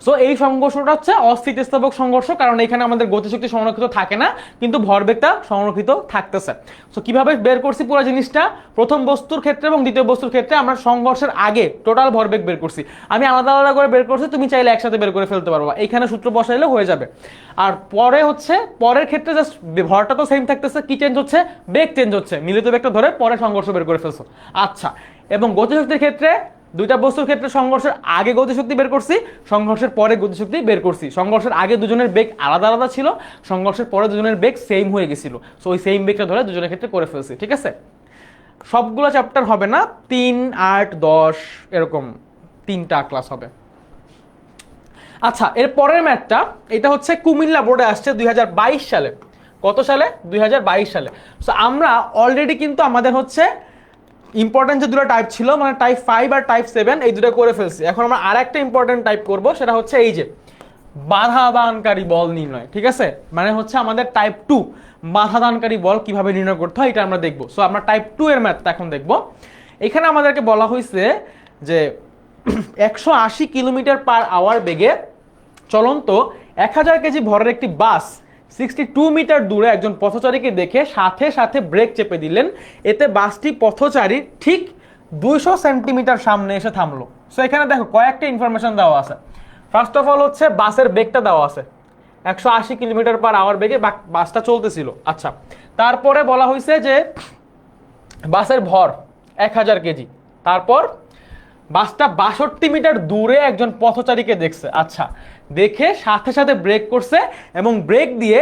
সো এই সংঘর্ষটা হচ্ছে অস্থিতিস্থাপক সংঘর্ষ, কারণ এখানে আমাদের গতিশক্তি সংরক্ষিত থাকে না কিন্তু ভরবেগটা সংরক্ষিত থাকতেছে। সো কিভাবে বের করছি পুরো জিনিসটা, প্রথম বস্তুর ক্ষেত্রে এবং দ্বিতীয় বস্তুর ক্ষেত্রে আমরা সংঘর্ষের আগে টোটাল ভরবেগ বের করছি। আমি আলাদা আলাদা করে বের করছি, তুমি চাইলে একসাথে বের করে ফেলতে পারবা, এখানে সূত্র বসাইলে হয়ে যাবে। আর পরে হচ্ছে পরের ক্ষেত্রে জাস্ট ভরটা তো সেম থাকতেছে, কি চেঞ্জ হচ্ছে, বেগ চেঞ্জ হচ্ছে, মিলিত বেগটা ধরে পরে সংঘর্ষ বের করে ফেলছো। আচ্ছা, এবং গতিশক্তির ক্ষেত্রে দুইটা বস্তুর ক্ষেত্রে সংঘর্ষের আগে গতিশক্তি বের করছি, সংঘর্ষের পরে গতিশক্তি বের করছি। সংঘর্ষের আগে দুজনের বেগ আলাদা আলাদা ছিল, সংঘর্ষের পরে দুজনের বেগ সেম হয়ে গেছিল। সো ওই সেম বেগটা ধরে দুজনের ক্ষেত্রে করে ফেলছি, ঠিক আছে? সবগুলো চ্যাপ্টার হবে না, 3, 8, 10 এরকম 3টা ক্লাস হবে। আচ্ছা, এর পরের ম্যাথটা এটা হচ্ছে কুমিল্লা বোর্ডে আসছে 2022 সালে। কত সালে? 2022 সালে। সো আমরা অলরেডি কিন্তু আমাদের হচ্ছে ইম্পর্টেন্ট যে দুটো টাইপ ছিল মানে টাইপ 5 আর টাইপ 7 এই দুটো করে ফেলছি। এখন আমরা আরেকটা ইম্পর্টেন্ট টাইপ করব, সেটা হচ্ছে এই যে বাধা দানকারী বল নির্ণয়, ঠিক আছে? মানে হচ্ছে আমাদের টাইপ 2 বাধা দানকারী বল কিভাবে নির্ণয় করতে হয় এটা আমরা দেখবো। সো আমরা টাইপ 2 এর ম্যাথটা এখন দেখবো। এখানে আমাদেরকে বলা হয়েছে যে 180 কিলোমিটার পার আওয়ার বেগে চলন্ত 1000 কেজি ভরের একটি বাস 62 মিটার দূরে একজন পথচারীকে দেখে সাথে সাথে ব্রেক চেপে দিলেন। এতে বাসটি পথচারীর ঠিক 200 সেন্টিমিটার সামনে এসে থামলো। সো এখানে দেখো কয়েকটা ইনফরমেশন দেওয়া আছে। ফার্স্ট অফ অল হচ্ছে বাসের বেগটা দেওয়া আছে, 180 কিলোমিটার পার আওয়ার বেগে বাসটা চলতেছিল। আচ্ছা, তারপরে বলা হয়েছে যে বাসের ভর 1000 কেজি। তারপর বাসটা 62 মিটার দূরে একজন পথচারীকে দেখছে। আচ্ছা, দেখে সাথে সাথে ব্রেক করছে এবং ব্রেক দিয়ে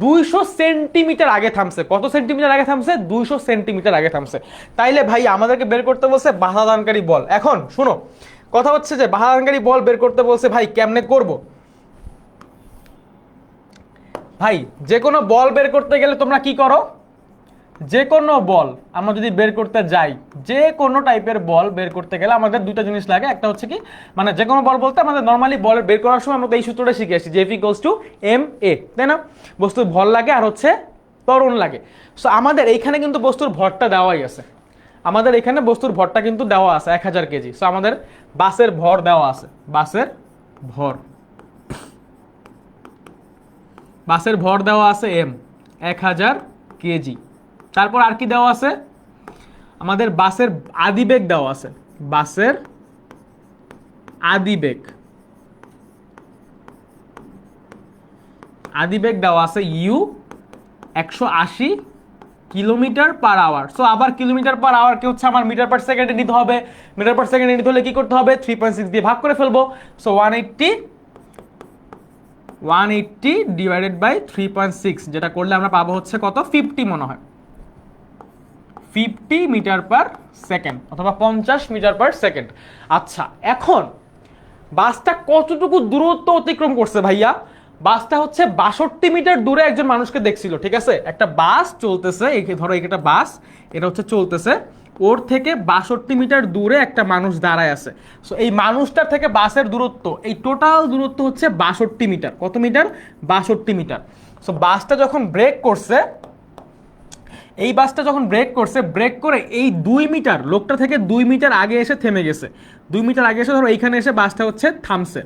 200 সেন্টিমিটার আগে থামছে। কত সেন্টিমিটার আগে থামছে? 200 সেন্টিমিটার আগে থামছে। তাইলে ভাই আমাদেরকে বের করতে বলছে বাধা দানকারী বল। এখন শুনো, কথা হচ্ছে যে বাধা দানকারী বল বের করতে বলছে, ভাই কেমনে করব? ভাই যে কোনো বল বের করতে গেলে তোমরা কি করো, যে কোনো বল আমরা যদি বের করতে যাই, যে কোনো টাইপের বল বের করতে গেলে আমাদের দুটো জিনিস লাগে। একটা হচ্ছে কি, মানে যে কোনো বল বলতে আমাদের নর্মালি বল বের করার সময় আমরা এই সূত্রটা শিখে আসছি যে F=ma, তাই না? বস্তুর ভর লাগে আর হচ্ছে ত্বরণ লাগে। সো আমাদের এইখানে কিন্তু বস্তুর ভরটা দেওয়াই আছে, আমাদের এখানে বস্তুর ভরটা কিন্তু দেওয়া আছে 1000 কেজি। সো আমাদের বাসের ভর দেওয়া আছে, বাসের ভর, বাসের ভর দেওয়া আছে এম 1000 কেজি। তারপর আর কি দেওয়া আছে, আমাদের বাসের আদিবেগ দেওয়া আছে, বাসের আদিবেগ, আদিবেগ দেওয়া আছে u 180 kilometre per hour. So আবার কিলোমিটার পার আওয়ারকে হচ্ছে আমার মিটার পার সেকেন্ডে নিতে হবে। মিটার পার সেকেন্ডে নিতে হলে কি করতে হবে, 3.6 দিয়ে ভাগ করে ফেলবো। সো 180 ডিভাইডেড বাই 3.6, যেটা করলে আমরা পাবো হচ্ছে কত, 50 মনে হয়, 50 মিটার পার সেকেন্ড অথবা 50 মিটার পার সেকেন্ড। আচ্ছা, এখন বাসটা কতটুকু দূরত্ব অতিক্রম করছে ভাইয়া? বাসটা হচ্ছে 62 মিটার দূরে একজন মানুষকে দেখছিল, ঠিক আছে? একটা বাস চলতেছে, ধরো একটা বাস, এটা হচ্ছে চলতেছে, ওর থেকে 62 মিটার দূরে একটা মানুষ দাঁড়ায় আছে। সো এই মানুষটার থেকে বাসের দূরত্ব, এই টোটাল দূরত্ব হচ্ছে 62 মিটার। কত মিটার? 62 মিটার। সো বাসটা যখন ব্রেক করছে, এই বাসটা যখন ব্রেক করছে, ব্রেক করে এই 2 মিটার, লোকটা থেকে 2 মিটার আগে এসে থেমে গেছে। 2 মিটার আগে এসে ধরো এইখানে এসে বাসটা হচ্ছে থামছে।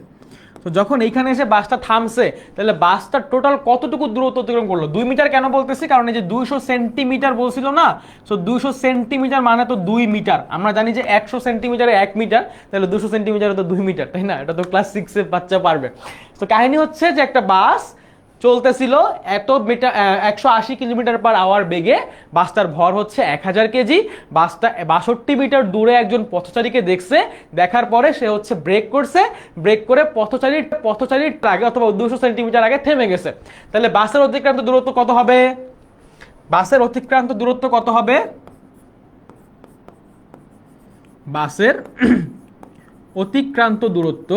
তো যখন এইখানে এসে বাসটা থামছে, তাহলে বাসটা টোটাল কতটুকু দূরত্ব অতিক্রম করলো? 2 মিটার কেন বলতেছি, কারণ এই যে 200 সেন্টিমিটার বলছিল না, সো 200 সেন্টিমিটার মানে তো 2 মিটার। আমরা জানি যে 100 সেন্টিমিটারে 1 মিটার, তাহলে 200 সেন্টিমিটারে তো 2 মিটার, তাই না? এটা তো ক্লাস 6 এর বাচ্চা পারবে। তো কাহিনী হচ্ছে যে একটা বাস চলতেছিল এত মিটার, 180 কিলোমিটার পার আওয়ার বেগে, বাসটার ভর হচ্ছে 1000 কেজি। বাসটা 62 মিটার দূরে একজন পথচারীকে দেখছে, দেখার পরে সে হচ্ছে ব্রেক করছে, ব্রেক করে পথচারীর আগে অথবা 200 সেন্টিমিটার আগে থেমে গেছে। তাহলে বাসের অতিক্রান্ত দূরত্ব কত হবে? বাসের অতিক্রান্ত দূরত্ব কত হবে? বাসের অতিক্রান্ত দূরত্ব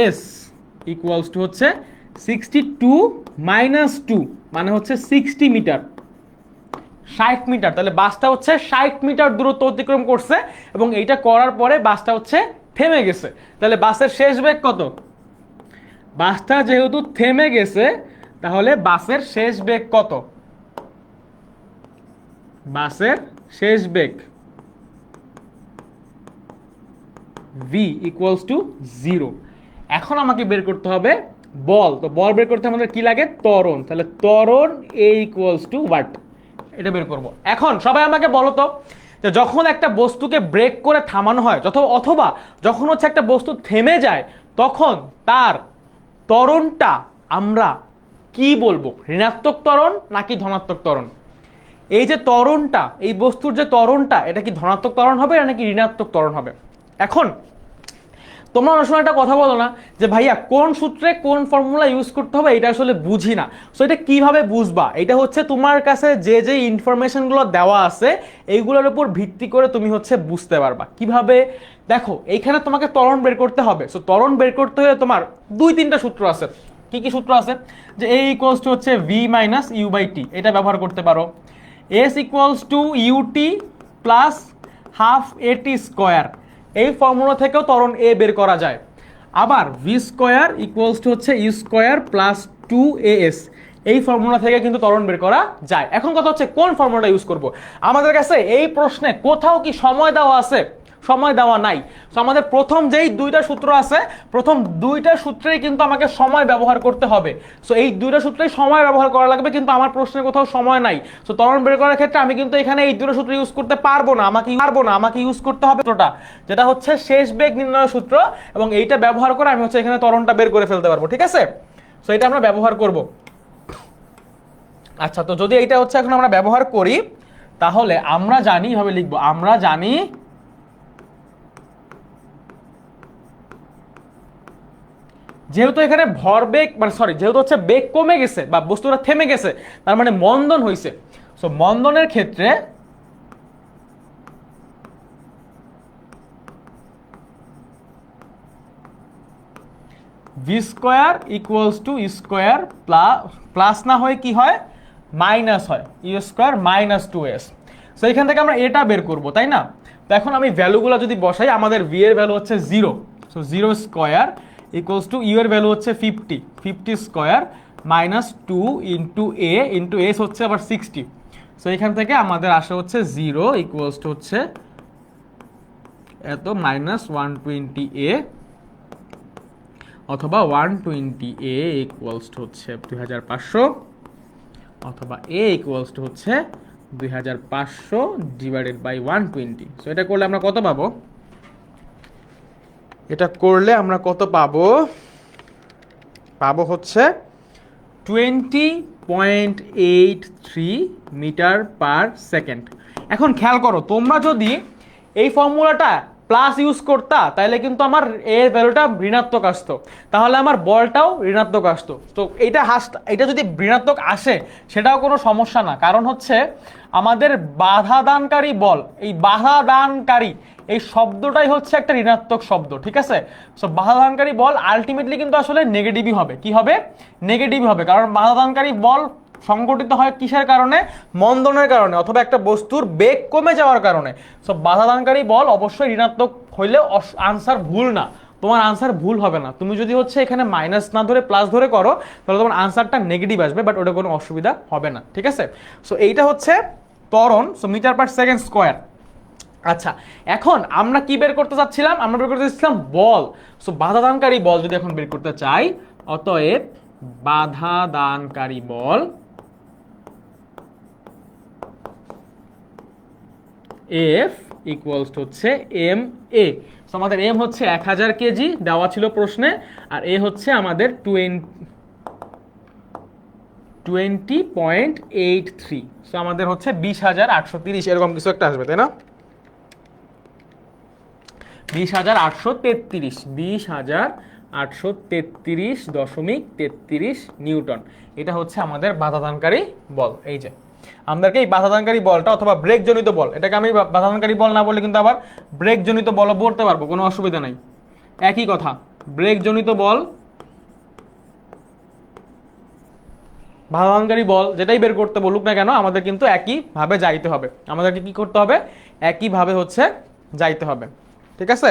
এস ইকুয়ালস টু হচ্ছে 62 মাইনাস 2 মানে হচ্ছে 60 মিটার, 60 মিটার। তাহলে বাসটা হচ্ছে 60 মিটার দূরত্ব অতিক্রম করছে এবং এইটা করার পরে বাসটা হচ্ছে থেমে গেছে। তাহলে বাসের শেষ বেগ কত? বাসটা যেহেতু থেমে গেছে, তাহলে বাসের শেষ বেগ কত? বাসের শেষ বেগ v ইকুয়ালস টু 0। এখন আমাকে বের করতে হবে বল। তো বল বের করতে আমাদের কি লাগে? ত্বরণ। তাহলে ত্বরণ a ইকুয়ালস টু হোয়াট, এটা বের করব। এখন সবাই আমাকে বলো তো, যে যখন একটা বস্তুকে ব্রেক করে থামানো হয় অথবা যখন হচ্ছে একটা বস্তু থেমে যায়, তখন তার ত্বরণটা আমরা কি বলবো? ঋণাত্মক ত্বরণ নাকি ধনাত্মক ত্বরণ? এই যে ত্বরণটা, এই বস্তুর যে ত্বরণটা, এটা কি ধনাত্মক ত্বরণ হবে নাকি ঋণাত্মক ত্বরণ হবে? এখন তোমরা অনেক সময় একটা কথা বলো না যে ভাইয়া কোন সূত্রে কোন ফর্মুলা ইউজ করতে হবে, এটা আসলে বুঝি না। সো এটা কিভাবে বুঝবা? এটা হচ্ছে তোমার কাছে যে যে ইনফরমেশনগুলো দেওয়া আছে, এইগুলোর উপর ভিত্তি করে তুমি হচ্ছে বুঝতে পারবা কিভাবে। দেখো, এইখানে তোমাকে ত্বরণ বের করতে হবে। সো ত্বরণ বের করতে হলে তোমার 2-3টা সূত্র আছে। কি কি সূত্র আছে? যে a ইকুয়ালস টু হচ্ছে v minus u by t, এটা ব্যবহার করতে পারো। s equals to u t plus half a t square, এই ফর্মুলা থেকেও ত্বরণ এ বের করা যায়। আবার ভি স্কোয়ার ইকুয়ালস টু হচ্ছে ইউ স্কোয়ার প্লাস 2as, এই ফর্মুলা থেকে কিন্তু ত্বরণ বের করা যায়। এখন কথা হচ্ছে কোন ফর্মুলাটা ইউজ করব। আমাদের কাছে এই প্রশ্নে কোথাও কি সময় দেওয়া আছে? সময় দেওয়া নাই। তো আমাদের প্রথম যেই 2টা সূত্র আছে, প্রথম 2টা সূত্রেই কিন্তু আমাকে সময় ব্যবহার করতে হবে। সো এই 2টা সূত্রেই সময় ব্যবহার করা লাগবে, কিন্তু আমার প্রশ্নে কোথাও সময় নাই। সো ত্বরণ বের করার ক্ষেত্রে আমি কিন্তু এখানে এই 2টা সূত্র ইউজ করতে পারবো না। আমাকে ইউজ করতে হবে সূত্রটা, যেটা হচ্ছে শেষ বেগ নির্ণয়ের সূত্র, এবং এইটা ব্যবহার করে আমি হচ্ছে এখানে ত্বরণটা বের করে ফেলতে পারবো, ঠিক আছে? সো এটা আমরা ব্যবহার করব। আচ্ছা, তো যদি এইটা হচ্ছে এখন আমরা ব্যবহার করি, তাহলে আমরা জানি, এভাবে লিখবো, আমরা জানি যেহেতু এখানে ভরবেগ যেহেতু হচ্ছে বেগ কমে গেছে বা বস্তুটা থেমে গেছে, তার মানে মন্দন হয়েছে। সো মন্দনের ক্ষেত্রে V square equals two square plus না হয় কি হয়, মাইনাস হয়, you square minus 2s। So এখান থেকে আমরা এটা বের করব, তাই না? তো এখন আমি ভ্যালুগুলো যদি বসাই, আমাদের ভি এর ভ্যালু হচ্ছে 0। So 0 square equals to u এর ভ্যালু হচ্ছে 50 square minus 2 into a into s হচ্ছে আবার 60। সো এখান থেকে আমাদের আসে হচ্ছে 0 ইকুয়ালস টু হচ্ছে এত মাইনাস 120a অথবা 120a ইকুয়ালস টু হচ্ছে 2500 অথবা a ইকুয়ালস টু হচ্ছে 2500 ডিভাইডেড বাই 120। সো এটা করলে আমরা কত পাবো? এটা করলে আমরা কত পাবো? পাবো হচ্ছে 20.83 মিটার পার সেকেন্ড। এখন খেয়াল করো, তোমরা যদি এই ফর্মুলাটা প্লাস ইউজ করতা তাহলে কিন্তু আমার এর ভ্যালুটা ঋণাত্মক আসতো, তাহলে আমার বলটাও ঋণাত্মক আসতো। তো এটা যদি ঋণাত্মক আসে সেটাও কোনো সমস্যা না, কারণ হচ্ছে আমাদের বাধা দানকারী বল, এই বাধা দানকারী এই শব্দটাই হচ্ছে একটা ঋণাত্মক শব্দ, ঠিক আছে? সো বাধা দানকারী বল আলটিমেটলি কিন্তু আসলে নেগেটিভই হবে। কি হবে? নেগেটিভ হবে, কারণ বাধা দানকারী বল সংগঠিত হয় কিসের কারণে? মন্দনের কারণে অথবা একটা বস্তুর বেগ কমে যাওয়ার কারণে। সো বাধাদানকারী বল অবশ্যই ঋণাত্মক হইলে আনসার ভুল না, তোমার আনসার ভুল হবে না। তুমি যদি হচ্ছে এখানে মাইনাস না ধরে প্লাস ধরে করো তাহলে তোমার আনসারটা নেগেটিভ আসবে, বাট ওটা কোনো অসুবিধা হবে না, ঠিক আছে? সো এইটা হচ্ছে ত্বরণ, so metre per second square. আচ্ছা, এখন আমরা কি বের করতে চাচ্ছিলাম? আমরা বের করতে চাচ্ছিলাম বল। সো বাধাদানকারী বল যদি এখন বের করতে চাই, অতএব বাধাদানকারী বল এফ ইকুয়ালস হচ্ছে এম এ। সো আমাদের এম হচ্ছে 1000 কেজি দেওয়া ছিল প্রশ্নে, আর এ হচ্ছে আমাদের 20.83। সো আমাদের হচ্ছে 20,830 এরকম কিছু একটা আসবে, তাই না? 20,833 20,833.33 নিউটন। এটা হচ্ছে আমাদের বাধাদানকারী বল। এই যে আমাদেরকে এই বাধাদানকারী বলটা অথবা ব্রেক জনিত বল, এটাকে আমি বাধাদানকারী বল না বলে কিন্তু আবার ব্রেক জনিত বল বলতে পারবো, কোনো অসুবিধা নাই, একই কথা। ব্রেক জনিত বল, বাধাদানকারী বল যেটাই বের করতে বলুক না কেন আমাদের কিন্তু একইভাবে যাইতে হবে। আমাদেরকে কি করতে হবে? একইভাবে হচ্ছে যাইতে হবে, ঠিক আছে?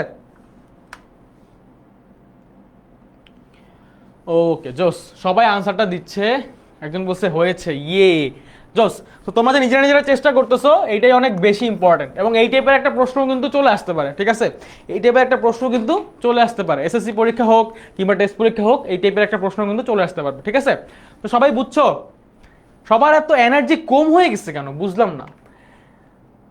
ওকে, জোস, সবাই আনসারটা দিচ্ছে। একজন বলছে হয়েছে, ইয়ে জোস। তো তোমরা যে নিজেরা নিজেরা চেষ্টা করতেছো এইটাই অনেক বেশি ইম্পর্টেন্ট, এবং এই টাইপের একটা প্রশ্ন কিন্তু চলে আসতে পারে, ঠিক আছে? এই টাইপের একটা প্রশ্ন কিন্তু চলে আসতে পারে, এসএসসি পরীক্ষা হোক কিংবা টেস্ট পরীক্ষা হোক, এই টাইপের একটা প্রশ্ন কিন্তু চলে আসতে পারবে, ঠিক আছে? তো সবাই বুঝছো? সবার এত এনার্জি কম হয়ে গেছে কেন বুঝলাম না।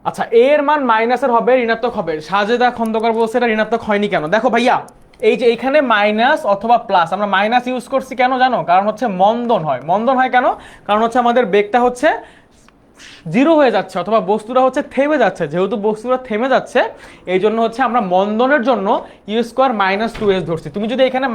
আচ্ছা, এর মান মাইনাসের হবে, ঋণাত্মক হবে। সাজেদা খন্দকার বলছে এটা ঋণাত্মক হয়নি কেন? দেখো ভাইয়া, এই যে এখানে মাইনাস অথবা প্লাস, আমরা মাইনাস ইউজ করছি কেন জানো? কারণ হচ্ছে মন্দন হয়। মন্দন হয় কেন? কারণ হচ্ছে আমাদের বেগটা হচ্ছে জিরো হয়ে যাচ্ছে অথবা বস্তুটা হচ্ছে থেমে যাচ্ছে। যেহেতু বস্তুটা থেমে যাচ্ছে এই জন্য হচ্ছে আমরা মন্দনের জন্য ইউ স্কোয়ার মাইনাস 2s ধরছি। তুমি যদি এখানে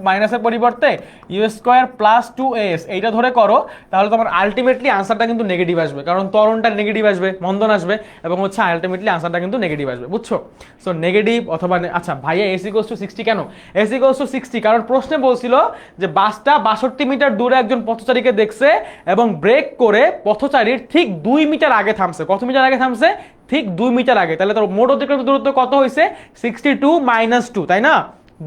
মাইনাসের পরিবর্তে ইউ স্কোয়ার প্লাস 2s এইটা ধরে করো তাহলে তোমার আলটিমেটলি আনসারটা কিন্তু নেগেটিভ আসবে, কারণ ত্বরণটা নেগেটিভ আসবে, মন্দন আসবে, এবং হচ্ছে আলটিমেটলি আনসারটা কিন্তু নেগেটিভ আসবে, বুঝছো? সো নেগেটিভ অথবা আচ্ছা ভাইয়া এস ইকুয়ালস টু 60 কেন? এস ইকুয়ালস টু 60 কারণ প্রশ্নে বলছিল যে বাসটা 62 মিটার দূরে একজন পথচারীকে দেখছে এবং ব্রেক করে পথচারীর ঠিক 2 মিটার আগে থামছে। কত মিটার আগে থামছে? ঠিক 2 মিটার আগে। তাহলে তার মোট অতিক্রান্ত দূরত্ব কত হয়েছে? 62 মাইনাস 2, তাই না?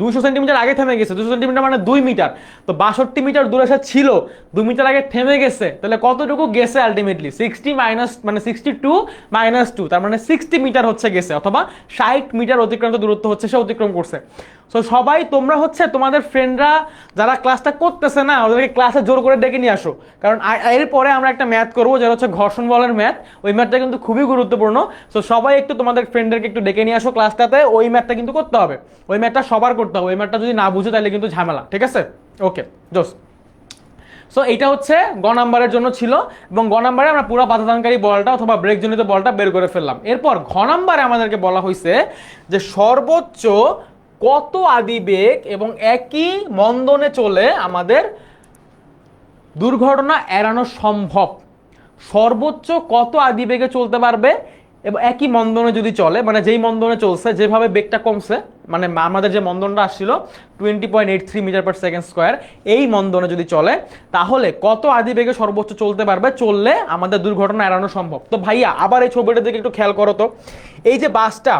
200 সেন্টিমিটার আগে থেমে গেছে। 200 সেন্টিমিটার মানে 2 মিটার। তো 62 মিটার দূরে সে ছিল, 2 মিটার আগে থেমে গেছে, তাহলে কতটুকু গেছে আলটিমেটলি? 60 মাইনাস মানে 62 মাইনাস 2, তার মানে 60 মিটার হচ্ছে গেছে, অথবা 60 মিটার অতিক্রান্ত দূরত্ব হচ্ছে সে অতিক্রম করছে। সো সবাই তোমরা হচ্ছে তোমাদের ফ্রেন্ডরা যারা ক্লাসটা করতেছে না ওদেরকে ক্লাসে জোর করে ডেকে নিয়ে আসো, কারণ এরপরে আমরা একটা ম্যাথ করবো যেটা হচ্ছে ঘর্ষণ বলের ম্যাথ। ওই ম্যাথটা কিন্তু খুবই গুরুত্বপূর্ণ। সো সবাই একটু তোমাদের ফ্রেন্ডদেরকে একটু ডেকে নিয়ে আসো ক্লাসটাতে, ওই ম্যাথটা কিন্তু করতে হবে। ওই ম্যাথটা সবার করতে হবে, ওই ম্যাথটা যদি না বুঝে তাহলে কিন্তু ঝামেলা, ঠিক আছে? ওকে জোস। সো এইটা হচ্ছে গ নাম্বারের জন্য ছিল, এবং গ নাম্বারে আমরা পুরো বাধাদানকারী বলটা অথবা ব্রেকজনিত বলটা বের করে ফেললাম। এরপর ঘ নাম্বারে আমাদেরকে বলা হয়েছে যে সর্বোচ্চ কত আদিবেগ এবং একই মন্দনে চলে আমাদের দুর্ঘটনা এড়ানো সম্ভব। সর্বোচ্চ কত আদিবেগে চলতে পারবে এবং একই মন্দনে যদি চলে, মানে যেই মন্দনে চলছে, যেভাবে বেগটা কমছে, মানে আমাদের যে মন্দনটা আসছিল 20.83 মিটার পার সেকেন্ড স্কোয়ার, এই মন্দনে যদি চলে তাহলে কত আদিবেগে সর্বোচ্চ চলতে পারবে, চললে আমাদের দুর্ঘটনা এড়ানো সম্ভব। তো ভাইয়া আবার এই ছবিটার দিকে একটু খেয়াল করো তো। এই যে বাসটা,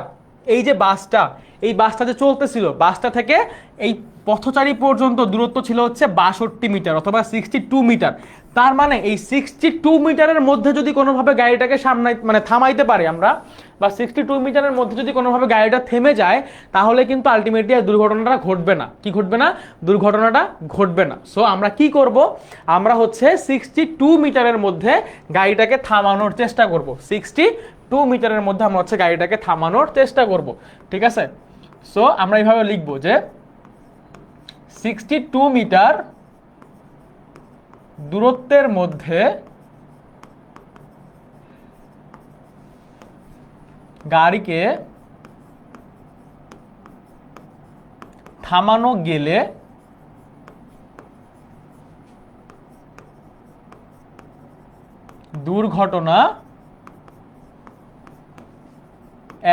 এই বাসটা যে চলতেছিল, বাসটা থেকে এই পথচারী পর্যন্ত দূরত্ব ছিল হচ্ছে 62 মিটার অথবা 62 মিটার। তার মানে এই 62 মিটারের মধ্যে যদি কোনোভাবে গাড়িটাকে সামনে মানে থামাইতে পারি আমরা, বা 62 মিটারের মধ্যে যদি কোনোভাবে গাড়িটা থেমে যায়, তাহলে কিন্তু আলটিমেটলি দুর্ঘটনাটা ঘটবে না। কি ঘটবে না? দুর্ঘটনাটা ঘটবে না। সো আমরা কি করব? আমরা হচ্ছে 62 মিটারের মধ্যে গাড়িটাকে থামানোর চেষ্টা করব। 62 মিটারের মধ্যে আমরা হচ্ছে গাড়িটাকে থামানোর চেষ্টা করব। ঠিক আছে? সো আমরা এইভাবে লিখব যে 62 মিটার দূরত্বের মধ্যে গাড়িকে থামানো গেলে দুর্ঘটনা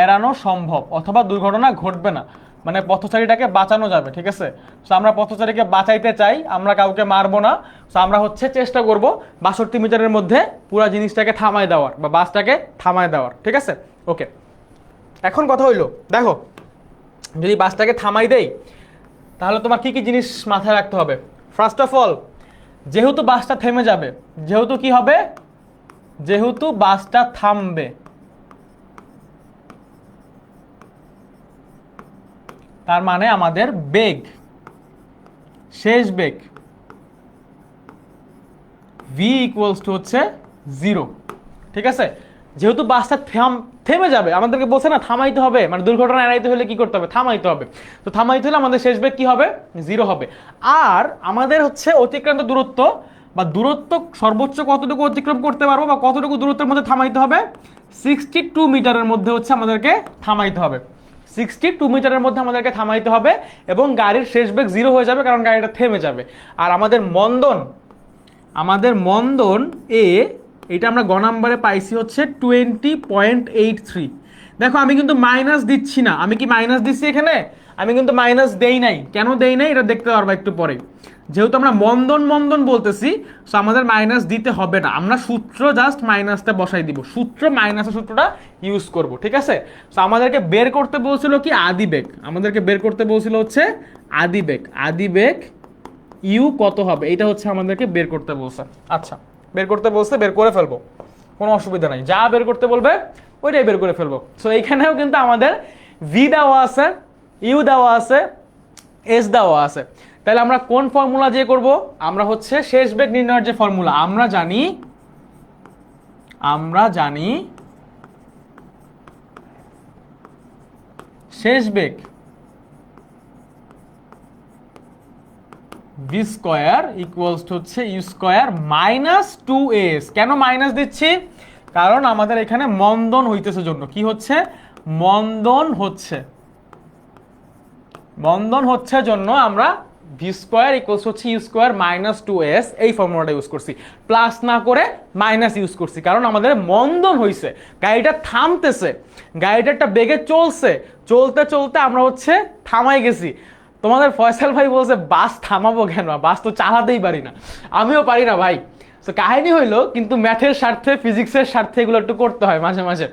এড়ানো সম্ভব, অথবা দুর্ঘটনা ঘটবে না, মানে পথচারীটাকে বাঁচানো যাবে। ঠিক আছে? সো আমরা পথচারীকে বাঁচাইতে চাই, আমরা কাউকে মারবো না। সো আমরা হচ্ছে চেষ্টা করব 62 মিটারের মধ্যে পুরো জিনিসটাকে থামায় দেওয়ার, বা বাসটাকে থামায় দেওয়ার। ঠিক আছে? ওকে, এখন কথা হইলো, দেখো যদি বাসটাকে থামাই দেই তাহলে তোমার কি কি জিনিস মাথায় রাখতে হবে। ফার্স্ট অফ অল, যেহেতু বাসটা থেমে যাবে, যেহেতু কি হবে, যেহেতু বাসটা থামবে, তার মানে আমাদের বেগ, শেষ বেগ v ইকুয়ালস টু হচ্ছে 0। ঠিক আছে? যেহেতু বাসটা থেমে যাবে, আমাদেরকে বলছে না থামাইতে হবে, মানে দুর্ঘটনা এড়াইতে হলে কি করতে হবে? থামাইতে হবে। তো থামাইতে হলে আমাদের শেষ বেগ কি হবে? 0 হবে। আর আমাদের হচ্ছে অতিক্রান্ত দূরত্ব, বা দূরত্ব সর্বোচ্চ কতটুকু অতিক্রম করতে পারবো, বা কতটুকু দূরত্বের মধ্যে থামাইতে হবে? 62 মিটারের মধ্যে হচ্ছে আমাদেরকে থামাইতে হবে। 62 মিটারের মধ্যে আমাদেরকে থামাইতে হবে, এবং গাড়ির শেষ বেগ 0 হয়ে যাবে, কারণ গাড়িটা থেমে যাবে। আর আমাদের মন্দন এ, এটা আমরা গ নাম্বারে পাইছি হচ্ছে 20.83। দেখো আমি কিন্তু মাইনাস দিচ্ছি না। আমি কি মাইনাস দিচ্ছি এখানে? আমি কিন্তু মাইনাস দেই নাই। কেন দেই নাই এটা দেখতে পারবো একটু পরে। যেহেতু আমরা মন্দন বলতেছি, সো আমাদের মাইনাস দিতে হবে না। আমরা সূত্র জাস্ট মাইনাসটা বসাই দিব, মাইনাসের সূত্রটা ইউজ করব। ঠিক আছে? সো আমাদেরকে বের করতে বলছিল কি? আদি বেগ। আমাদেরকে বের করতে বলছিল হচ্ছে আদি বেগ ইউ কত হবে, এটা হচ্ছে আমাদেরকে বের করতে বলছে। আচ্ছা, বের করতে বলছে, বের করে ফেলবো, কোনো অসুবিধা নাই। যা বের করতে বলবে ওইটাই বের করে ফেলবো। সো এইখানেও কিন্তু আমাদের ভি দেওয়া আছে, ইউ দেওয়া আছে, এস দেওয়া আছে। তাহলে আমরা কোন ফর্মুলা দিয়ে করব? আমরা হচ্ছে শেষ বেগ নির্ণয়ের যে ফর্মুলা, আমরা জানি শেষ বেগ ভি স্কোয়ার ইকুয়ালস টু হচ্ছে ইউ স্কোয়ার মাইনাস 2s। কেন মাইনাস দিচ্ছি? কারণ আমাদের এখানে মন্দন হইতেছে জন্য। কি হচ্ছে? মন্দন হচ্ছে জন্য আমরা ভি স্কোয়ার ইকুয়ালস হচ্ছে ইউ স্কোয়ার মাইনাস 2s এই ফর্মুলাটা ইউজ করছি, প্লাস না করে মাইনাস ইউজ করছি। কারণ আমাদের মন্দন হইছে, গাড়িটা থামতেছে, গাড়িটা একটা বেগে চলতে আমরা হচ্ছে থামাই গেছি। তোমাদের ফয়সাল ভাই বলছে বাস থামাবো কেন? বাস তো চালাতেই পারি না। আমিও পারি না ভাই। সো কাহিনী হইলো, কিন্তু ম্যাথের স্বার্থে, ফিজিক্সের স্বার্থে এগুলো একটু করতে হয় মাঝে মাঝে।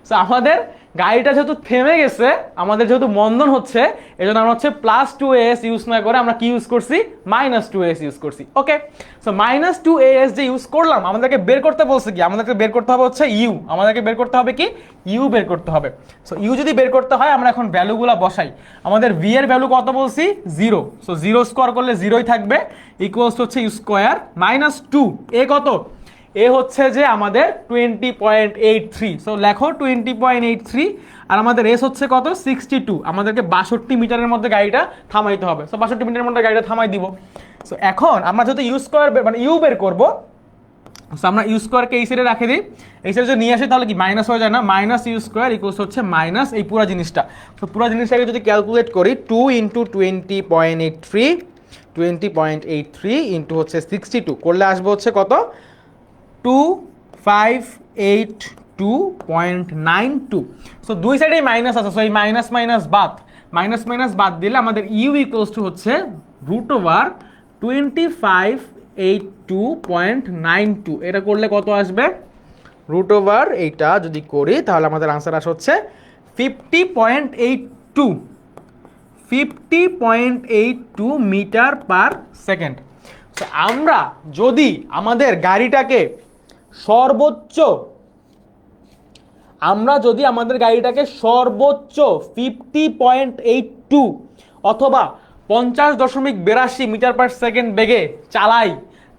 সো আমাদের গাড়িটা যেহেতু থেমে গেছে, আমাদের যেহেতু মন্দন হচ্ছে, এই জন্য আমরা হচ্ছে +2as ইউজ না করে আমরা কি ইউজ করছি? -2as ইউজ করছি। ওকে, সো -2as যে ইউজ করলাম, আমাদেরকে বের করতে বলছে কি? আমাদেরকে বের করতে হবে হচ্ছে ইউ। আমাদেরকে বের করতে হবে কি? ইউ বের করতে হবে। সো ইউ যদি বের করতে হয়, আমরা এখন ভ্যালুগুলো বসাই। আমাদের ভি এর ভ্যালু কত বলছি? 0। সো 0 স্কোয়ার করলে 0ই থাকবে, ইকুয়ালস হচ্ছে ইউ স্কোয়ার -2। এ কত? এ হচ্ছে যে আমাদের 20.83। সো লেখো 20.83। আর আমাদের এস হচ্ছে কত? 62। আমাদেরকে 62 মিটারের মধ্যে গাড়িটা থামাইতে হবে। সো 62 মিটারের মধ্যে গাড়িটা থামাই দিব। সো এখন আমরা যদি ইউ স্কোয়ার মানে ইউ বের করবো, সো আমরা ইউ স্কোয়ারকে এই সাইডে রাখে দিই। এই সাইডে যদি নিয়ে আসি তাহলে কি মাইনাস হয়ে যায় না? মাইনাস ইউ স্কোয়ার ইকুয়ালস হচ্ছে মাইনাস এই পুরো জিনিসটা। তো পুরো জিনিসটাকে যদি ক্যালকুলেট করি, 2 × 20.83 ইন্টু হচ্ছে 62 করলে আসবে হচ্ছে কত? 2582.92। সো দুই সাইডেই মাইনাস আছে, সো এই মাইনাস বাদ দিলে আমাদের ইউ ইকুয়ালস টু হচ্ছে √2582.92। এটা করলে কত আসবে? √ এইটা যদি করি তাহলে আমাদের আনসার আসে হচ্ছে 50.82 মিটার পার সেকেন্ড। আমরা যদি আমাদের গাড়িটাকে সর্বোচ্চ 50.82 অথবা 50.82 মিটার পার সেকেন্ড বেগে চালাই,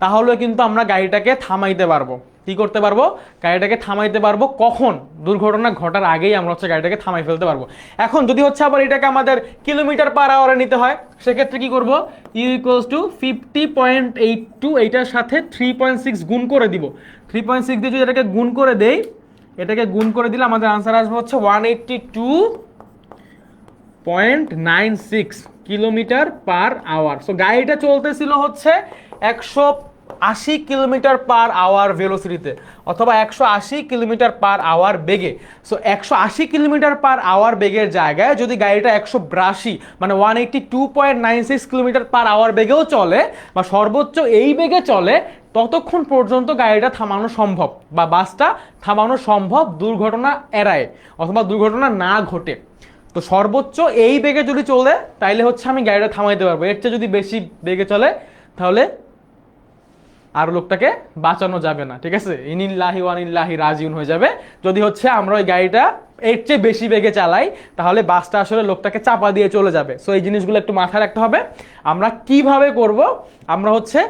তাহলে কিন্তু আমরা গাড়িটাকে থামাইতে পারবো। কি করতে পারবো? গাড়িটাকে থামাইতে পারবো। কখন? দুর্ঘটনা ঘটার আগেই আমরা হচ্ছে গাড়িটাকে থামাই ফেলতে পারবো। এখন যদি হচ্ছে আবার এটাকে আমাদের কিলোমিটার পার আওয়ারে নিতে হয়, সেক্ষেত্রে কি করবো? ইউ ইকুয়ালস টু 50.82 এইটার সাথে 3.6 গুণ করে দিব। 3.6 দিয়ে যদি এটাকে গুণ করে দেই, এটাকে গুণ করে দিলে আমাদের আনসার আসবে হচ্ছে 182.96 কিলোমিটার পার আওয়ার। সো গাড়িটা চলতেছিল হচ্ছে 180 কিলোমিটার পার আওয়ার ভেলোসিটিতে অথবা 180 কিলোমিটার পার আওয়ার বেগে। সো 180 কিলোমিটার পার আওয়ার বেগের জায়গায় যদি গাড়িটা 182 মানে 182.96 কিলোমিটার পার আওয়ার বেগেও চলে বা সর্বোচ্চ এই বেগে চলে, ততক্ষণ পর্যন্ত গাড়িটা থামানো সম্ভব বা বাসটা থামানো সম্ভব, দুর্ঘটনা এড়ায় অথবা দুর্ঘটনা না ঘটে। তো সর্বোচ্চ এই বেগে যদি চলে তাইলে হচ্ছে আমি গাড়িটা থামাইতে পারবো। এর চেয়ে যদি বেশি বেগে চলে তাহলে আর লোকটাকে বাঁচানো যাবে না। ঠিক আছে, ইনিল্লাহি ওয়ানিল্লাহি রাজিউন হয়ে যাবে। যদি হচ্ছে আমরা ওই গাড়িটা এর চেয়ে বেশি বেগে চালাই তাহলে বাসটা আসলে লোকটাকে চাপা দিয়ে চলে যাবে। সো এই জিনিসগুলো একটু মাথায় রাখতে হবে। আমরা কিভাবে করব? আমরা হচ্ছে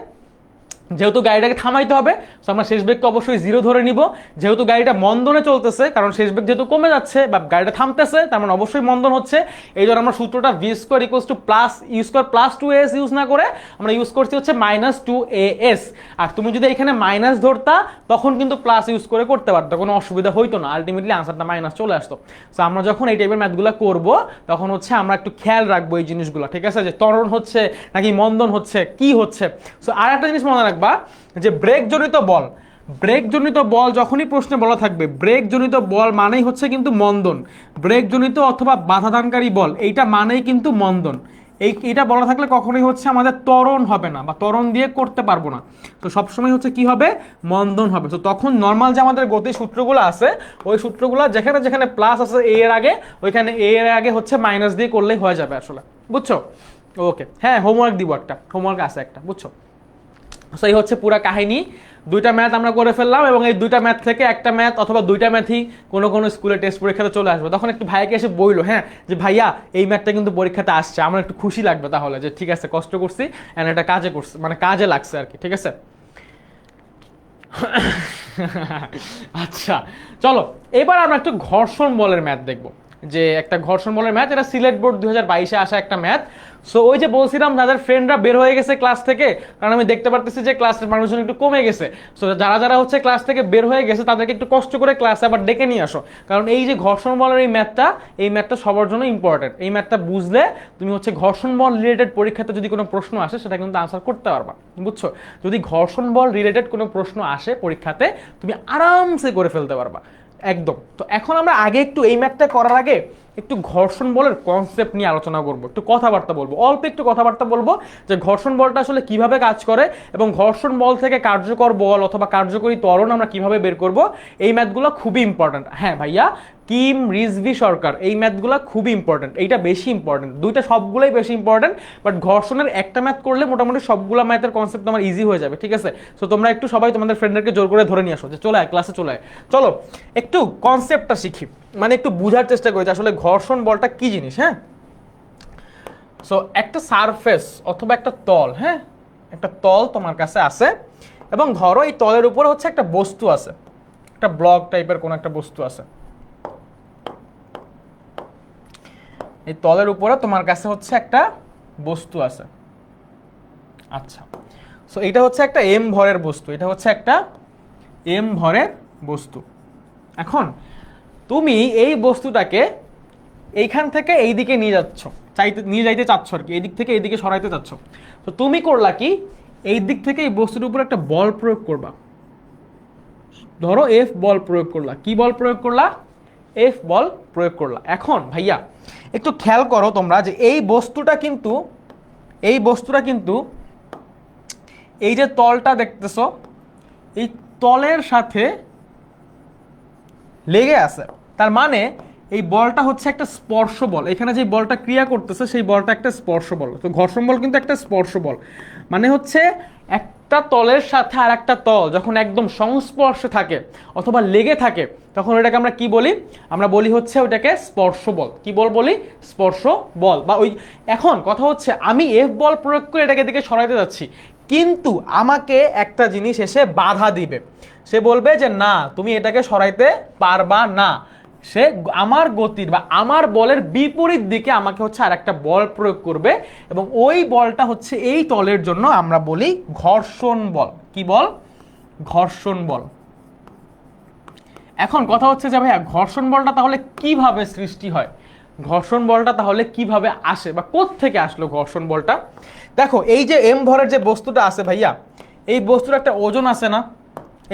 যেহেতু গাড়িটাকে থামাইতে হবে, তো আমরা শেষ বেগকে অবশ্যই 0 ধরে নিব। যেহেতু গাড়িটা মন্দনে চলতেছে, কারণ শেষ বেগ যেহেতু কমে যাচ্ছে বা গাড়িটা থামতেছে, তার মানে অবশ্যই মন্দন হচ্ছে। এই জন্য আমরা সূত্রটা v square equals to plus u square plus 2as use না করে আমরা ইউজ করছি হচ্ছে -2as। আর তুমি যদি এখানে মাইনাস ধরতা তখন কিন্তু প্লাস ইউজ করে করতে পারতো, কোনো অসুবিধা হইতো না, আলটিমেটলি আনসারটা মাইনাস চলে আসতো। সো আমরা যখন এই টাইপের ম্যাথগুলো করব তখন হচ্ছে আমরা একটু খেয়াল রাখবো এই জিনিসগুলো। ঠিক আছে, যে ত্বরণ হচ্ছে নাকি মন্দন হচ্ছে, কি হচ্ছে। সো আর একটা জিনিস মনে রাখবা যে ব্রেক জনিত বল যখনই প্রশ্নে বলা থাকবে, ব্রেক জনিত বল মানেই হচ্ছে কিন্তু মন্দন। ব্রেক জনিত অথবা বাধাদানকারী বল এইটা মানেই কিন্তু মন্দন। এইটা বলা থাকলে কখনোই হচ্ছে আমাদের ত্বরণ হবে না বা ত্বরণ দিয়ে করতে পারবো না। তো সবসময় হচ্ছে কি হবে? মন্দন হবে। তো তখন নর্মাল যে আমাদের গতি সূত্রগুলো আছে, ওই সূত্রগুলো যেখানে যেখানে প্লাস আছে এ এর আগে, ওইখানে এ এর আগে হচ্ছে মাইনাস দিয়ে করলেই হয়ে যাবে আসলে। বুঝছো? ওকে, হ্যাঁ হোমওয়ার্ক দিব, একটা হোমওয়ার্ক আছে একটা, বুঝছো? সো এই হচ্ছে পুরা কাহিনী। দুইটা ম্যাথ আমরা করে ফেললাম এবং এই দুইটা ম্যাথ থেকে একটা ম্যাথ অথবা দুইটা ম্যাথই কোনো কোনো স্কুলে টেস্ট পরীক্ষাতে চলে আসবে। তখন একটু ভাইকে এসে বইলো, হ্যাঁ যে ভাইয়া এই ম্যাথটা কিন্তু পরীক্ষাতে আসছে, আমার একটু খুশি লাগবে তাহলে, যে ঠিক আছে কষ্ট করছি অ্যান্ড এটা কাজে করছে, মানে কাজে লাগছে আর কি। ঠিক আছে, আচ্ছা চলো এবার আমরা একটু ঘর্ষণ বলের ম্যাথ দেখবো। যে একটা ঘর্ষণ বলের ম্যাথ, এটা সিলেট বোর্ড 2022-এ আসা একটা ম্যাথ। সো ওই যে বলছিলাম যাদের ফ্রেন্ডরা বের হয়ে গেছে ক্লাস থেকে, কারণ আমি দেখতে পারতেছি যে ক্লাসের মানুষজন একটু কমে গেছে। সো যারা যারা হচ্ছে ক্লাস থেকে বের হয়ে গেছে তাদেরকে একটু কষ্ট করে ক্লাসে আবার ডেকে নিয়ে আসো, কারণ এই যে ঘর্ষণ বলের এই ম্যাথটা সবার জন্য ইম্পর্টেন্ট। এই ম্যাথটা বুঝলে তুমি হচ্ছে ঘর্ষণ বল রিলেটেড পরীক্ষাতে যদি কোনো প্রশ্ন আসে সেটা কিন্তু আনসার করতে পারবা। বুঝছো? যদি ঘর্ষণ বল রিলেটেড কোনো প্রশ্ন আসে পরীক্ষাতে তুমি আরামসে করে ফেলতে পারবা একদম। তো এখন আমরা আগে একটু এই ম্যাথটা করার আগে একটু ঘর্ষণ বলের কনসেপ্ট নিয়ে আলোচনা করব, একটু কথাবার্তা বলবো, অল্প একটু কথাবার্তা বলবো যে ঘর্ষণ বলটা আসলে কিভাবে কাজ করে এবং ঘর্ষণ বল থেকে কার্যকর বল অথবা কার্যকরী ত্বরণ আমরা কিভাবে বের করব। এই ম্যাথগুলো খুবই ইম্পর্টেন্ট। হ্যাঁ ভাইয়া, কিম রিজভি সরকার, এই ম্যাথগুলো খুবই ইম্পর্টেন্ট, এইটা বেশি ইম্পর্টেন্ট, দুইটা সবগুলোই বেশি ইম্পর্টেন্ট। বাট ঘর্ষণের একটা ম্যাথ করলে মোটামুটি সবগুলো ম্যাথের কনসেপ্ট তোমার ইজি হয়ে যাবে। ঠিক আছে, সো তোমরা একটু সবাই তোমাদের ফ্রেন্ডদেরকে জোর করে ধরে নিয়ে আসো যে চলে আয় ক্লাসে চলে আয়, চলো একটু কনসেপ্টটা শিখি, মানে একটু বোঝার চেষ্টা করি যে আসলে ঘর্ষণ বলটা কি জিনিস। হ্যাঁ, সো একটা সারফেস অথবা একটা তল, হ্যাঁ একটা তল তোমার কাছে আছে এবং ধরো এই তলের উপরে হচ্ছে একটা বস্তু আছে, একটা ব্লক টাইপের কোনো একটা বস্তু আছে। এই তলের উপরে তোমার কাছে হচ্ছে একটা বস্তু আছে। আচ্ছা, সো এটা হচ্ছে একটা এম ভরের বস্তু, এটা হচ্ছে একটা এম ভরের বস্তু। এখন তুমি এই বস্তুটাকে এইখান থেকে এই দিকে নিয়ে যাচ্ছ, নিয়ে যাইতে চাচ্ছ আর কি, এই দিক থেকে এই দিকে সরাইতে চাচ্ছ। তো তুমি করলা কি, এই দিক থেকে এই বস্তুর উপর একটা বল প্রয়োগ করবা। ধরো এফ বল প্রয়োগ করলা। কি বল প্রয়োগ করলা? এফ বল প্রয়োগ করলা। এখন ভাইয়া একটু খেয়াল করো তোমরা যে এই বস্তুটা কিন্তু এই যে তলটা দেখতেছো, এই তলের সাথে লেগে আছে। তার মানে এই বলটা হচ্ছে একটা স্পর্শ বল, এখানে যে বলটা ক্রিয়া করতেছে সেই বলটা একটা স্পর্শ বল। তো ঘর্ষণ বল কিন্তু একটা স্পর্শ বল, মানে হচ্ছে একটা তলের সাথে আর একটা তল যখন একদম সংস্পর্শে থাকে অথবা লেগে থাকে তখন ওটাকে আমরা কি বলি, আমরা বলি হচ্ছে ওটাকে স্পর্শ বল। কি বল বলি? স্পর্শ বল। বা ওই এখন কথা হচ্ছে আমি এফ বল প্রয়োগ করে এটাকে দিকে সরাইতে যাচ্ছি, কিন্তু আমাকে একটা জিনিস এসে বাধা দিবে, সে বলবে যে না তুমি এটাকে সরাইতে পারবা না, সে আমার গতির বা আমার বলের বিপরীত দিকে আমাকে হচ্ছে আর একটা বল প্রয়োগ করবে, এবং ওই বলটা হচ্ছে এই তলের জন্য আমরা বলি ঘর্ষণ বল। কি বল? ঘর্ষণ বল। এখন কথা হচ্ছে যে ভাইয়া ঘর্ষণ বলটা তাহলে কিভাবে সৃষ্টি হয়, ঘর্ষণ বলটা তাহলে কিভাবে আসে বা কোত্থেকে আসলো ঘর্ষণ বলটা? দেখো এই যে এম ভরের যে বস্তুটা আছে ভাইয়া, এই বস্তুর একটা ওজন আছে না,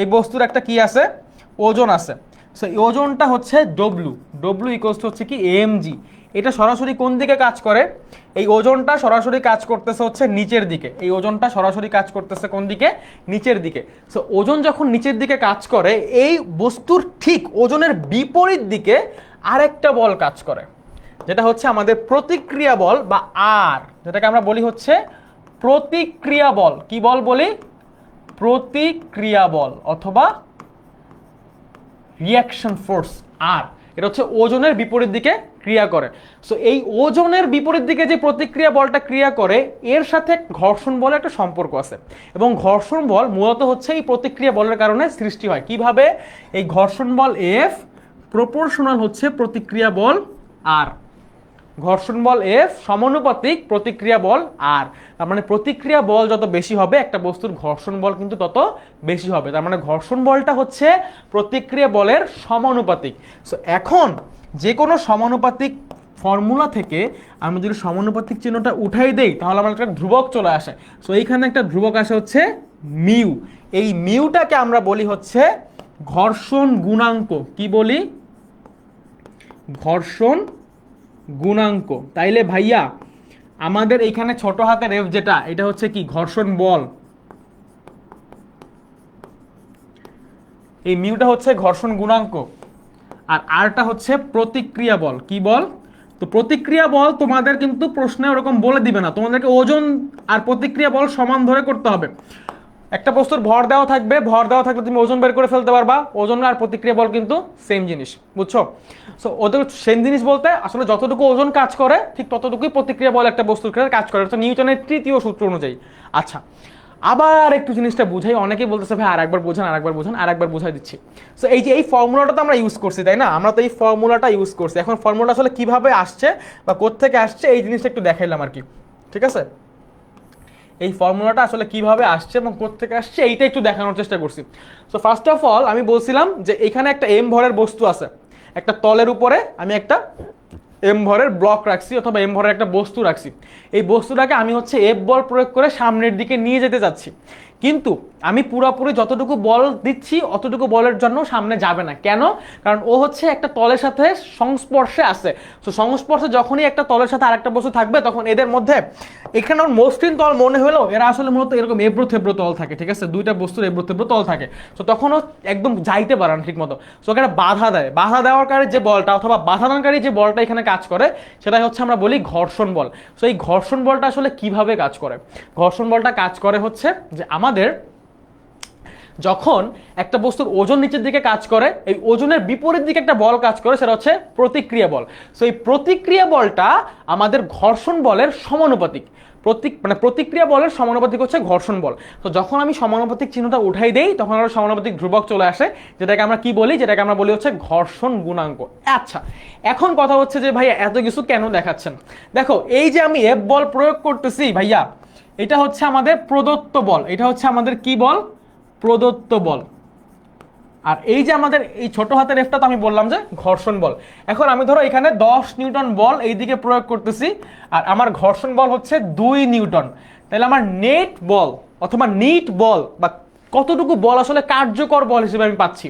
এই বস্তুর একটা কি আছে? ওজন আছে। সো এই ওজনটা হচ্ছে ডব্লু, ডব্লু ইকুয়ালস টু হচ্ছে কি এম জি। এটা সরাসরি কোন দিকে কাজ করে? এই ওজনটা সরাসরি কাজ করতেছে হচ্ছে নিচের দিকে, এই ওজনটা সরাসরি কাজ করতেছে কোন দিকে? নিচের দিকে। সো ওজন যখন নিচের দিকে কাজ করে, এই বস্তুর ঠিক ওজনের বিপরীত দিকে আরেকটা বল কাজ করে, যেটা হচ্ছে আমাদের প্রতিক্রিয়া বল বা আর, যেটাকে আমরা বলি হচ্ছে প্রতিক্রিয়া বল। কি বল বলি? প্রতিক্রিয়া বল অথবা রিয়াকশন ফোর্স আর। এটা হচ্ছে ওজনের বিপরীত দিকে ক্রিয়া করে। সো এই ওজনের বিপরীত দিকে যে প্রতিক্রিয়া বলটা ক্রিয়া করে এর সাথে ঘর্ষণ বলের একটা সম্পর্ক আছে, এবং ঘর্ষণ বল মূলত হচ্ছে এই প্রতিক্রিয়া বলের কারণে সৃষ্টি হয়। কিভাবে? এই ঘর্ষণ বল এফ প্রপোর্শনাল হচ্ছে প্রতিক্রিয়া বল আর, ঘর্ষণ বল এফ সমানুপাতিক প্রতিক্রিয়া বল আর। তার মানে প্রতিক্রিয়া বল যত বেশি হবে একটা বস্তুর ঘর্ষণ বল কিন্তু তত বেশি হবে। তার মানে ঘর্ষণ বলটা হচ্ছে প্রতিক্রিয়া বলের সমানুপাতিক। সো এখন যে কোনো সমানুপাতিক ফর্মুলা থেকে আমি যদি সমানুপাতিক চিহ্নটা উঠাই দেই তাহলে আমার একটা ধ্রুবক চলে আসে। সো এইখানে একটা ধ্রুবক আসে হচ্ছে মিউ। এই মিউটাকে আমরা বলি হচ্ছে ঘর্ষণ গুণাঙ্ক। কি বলি? ঘর্ষণ গুণাঙ্ক। তাইলে ভাইয়া আমাদের এখানে ছোট হাতের এফ যেটা, এটা হচ্ছে কি? ঘর্ষণ বল। এই মিউটা হচ্ছে ঘর্ষণ গুণাঙ্ক, আর আরটা হচ্ছে প্রতিক্রিয়া বল। কি বল? তো প্রতিক্রিয়া বল তোমাদের কিন্তু প্রশ্নে ওরকম বলে দিবে না, তোমাদেরকে ওজন আর প্রতিক্রিয়া বল সমান ধরে করতে হবে। একটা বস্তুর ভর দেওয়া থাকবে, ভর দেওয়া থাকলে তুমি ওজন বের করে ফেলতে পারবা, ওজন আর প্রতিক্রিয়া বল কিন্তু সেম জিনিস, বুঝছো? সো ওদের সেম জিনিস বলতে আসলে যতটুকু ওজন কাজ করে ঠিক ততটুকুই প্রতিক্রিয়া বল একটা বস্তুর ক্ষেত্রে কাজ করে, হচ্ছে নিউটনের তৃতীয় সূত্র অনুযায়ী। আচ্ছা, আবার একটু জিনিসটা বুঝাই, অনেকেই বলতেছে ভাই আর একবার বোঝান, আর একবার বোঝান, আর একবার বুঝাই দিচ্ছি। সো এই যে এই ফর্মুলাটা তো আমরা ইউজ করছি, তাই না? আমরা তো এই ফর্মুলাটা ইউজ করছি। এখন ফর্মুলাটা আসলে কিভাবে আসছে বা কোত্থেকে আসছে এই জিনিসটা একটু দেখাইলাম আর কি, ঠিক আছে? এই ফর্মুলাটা আসলে কিভাবে আসছে এবং কোত্থেকে আসছে এইটা একটু দেখানোর চেষ্টা করছি। সো ফার্স্ট অফ অল আমি বলছিলাম যে এখানে একটা এম ভরের বস্তু আছে, একটা তলের উপরে আমি একটা এম ভরের ব্লক রাখছি অথবা এম ভরের একটা বস্তু রাখছি। এই বস্তুটাকে আমি হচ্ছে এফ বল প্রয়োগ করে সামনের দিকে নিয়ে যেতে চাচ্ছি, কিন্তু আমি পুরোপুরি যতটুকু বল দিচ্ছি অতটুকু বলের জন্য সামনে যাবে না। কেন? কারণ ও হচ্ছে একটা তলের সাথে সংস্পর্শে আছে। তো সংস্পর্শে যখনই একটা তলের সাথে আরেকটা বস্তু থাকবে তখন এদের মধ্যে, এখানে মসৃণ তল মনে হলেও এরা আসলে মূলত এরকম এবড়ো থেবড়ো তল থাকে, ঠিক আছে? দুইটা বস্তুর এবড়ো থেবড়ো তল থাকে। তো তখনও একদম যাইতে পারে না ঠিক মতো। তো এখানে বাধা দেয়, বাধা দেওয়ারকারী যে বলটা অথবা বাধাদানকারী যে বলটা এখানে কাজ করে সেটাই হচ্ছে আমরা বলি ঘর্ষণ বল। তো এই ঘর্ষণ বলটা আসলে কিভাবে কাজ করে? ঘর্ষণ বলটা কাজ করে হচ্ছে যে আমাদের যখন একটা বস্তুর ওজন নিচের দিকে কাজ করে, এই ওজনের বিপরীত দিকে একটা বল কাজ করে, সেটা হচ্ছে প্রতিক্রিয়া বল। সো এই প্রতিক্রিয়া বলটা আমাদের ঘর্ষণ বলের সমানুপাতিক। প্রতিক্রিয়া বলের সমানুপাতিক হচ্ছে ঘর্ষণ বল। তো যখন আমি সমানুপাতিক চিহ্নটা উঠাই দেই তখন আমরা সমানুপাতিক ধ্রুবক চলে আসে, যেটাকে আমরা কি বলি? যেটাকে আমরা বলি হচ্ছে ঘর্ষণ গুণাঙ্ক। আচ্ছা, এখন কথা হচ্ছে যে ভাইয়া এত কিছু কেন দেখাচ্ছেন? দেখো এই যে আমি এফ বল প্রয়োগ করতেছি ভাইয়া, এটা হচ্ছে আমাদের প্রদত্ত বল, এটা হচ্ছে আমাদের কি বল? প্রদত্ত বল। আর এই যে আমাদের এই ছোট হাতের এফটা তো আমি বললাম যে ঘর্ষণ বল। এখন আমি ধরো এখানে 10 নিউটন বল এইদিকে প্রয়োগ করতেছি আর আমার ঘর্ষণ বল হচ্ছে 2 নিউটন, তাহলে আমার নেট বল অথবা নিট বল বা কতটুকু বল আসলে কার্যকর বল হিসেবে আমি পাচ্ছি,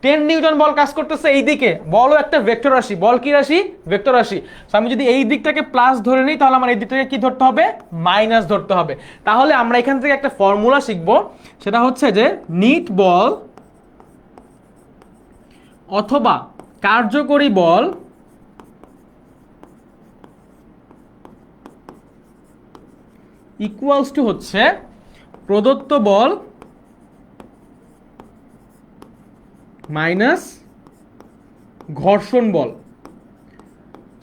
10 নিউটন বল কাজ করতেছে এইদিকে, বলও একটা ভেক্টর রাশি, বল কি রাশি? ভেক্টর রাশি। তো আমি যদি এই দিকটাকে প্লাস ধরে নিই তাহলে আমার এই দিকটাকে কি ধরতে হবে? মাইনাস ধরতে হবে। তাহলে আমরা এখান থেকে একটা ফর্মুলা শিখবো, সেটা হচ্ছে যে নিট বল অথবা কার্যকরী বল ইকুয়ালস টু হচ্ছে প্রদত্ত বল মাইনাস ঘর্ষণ বল।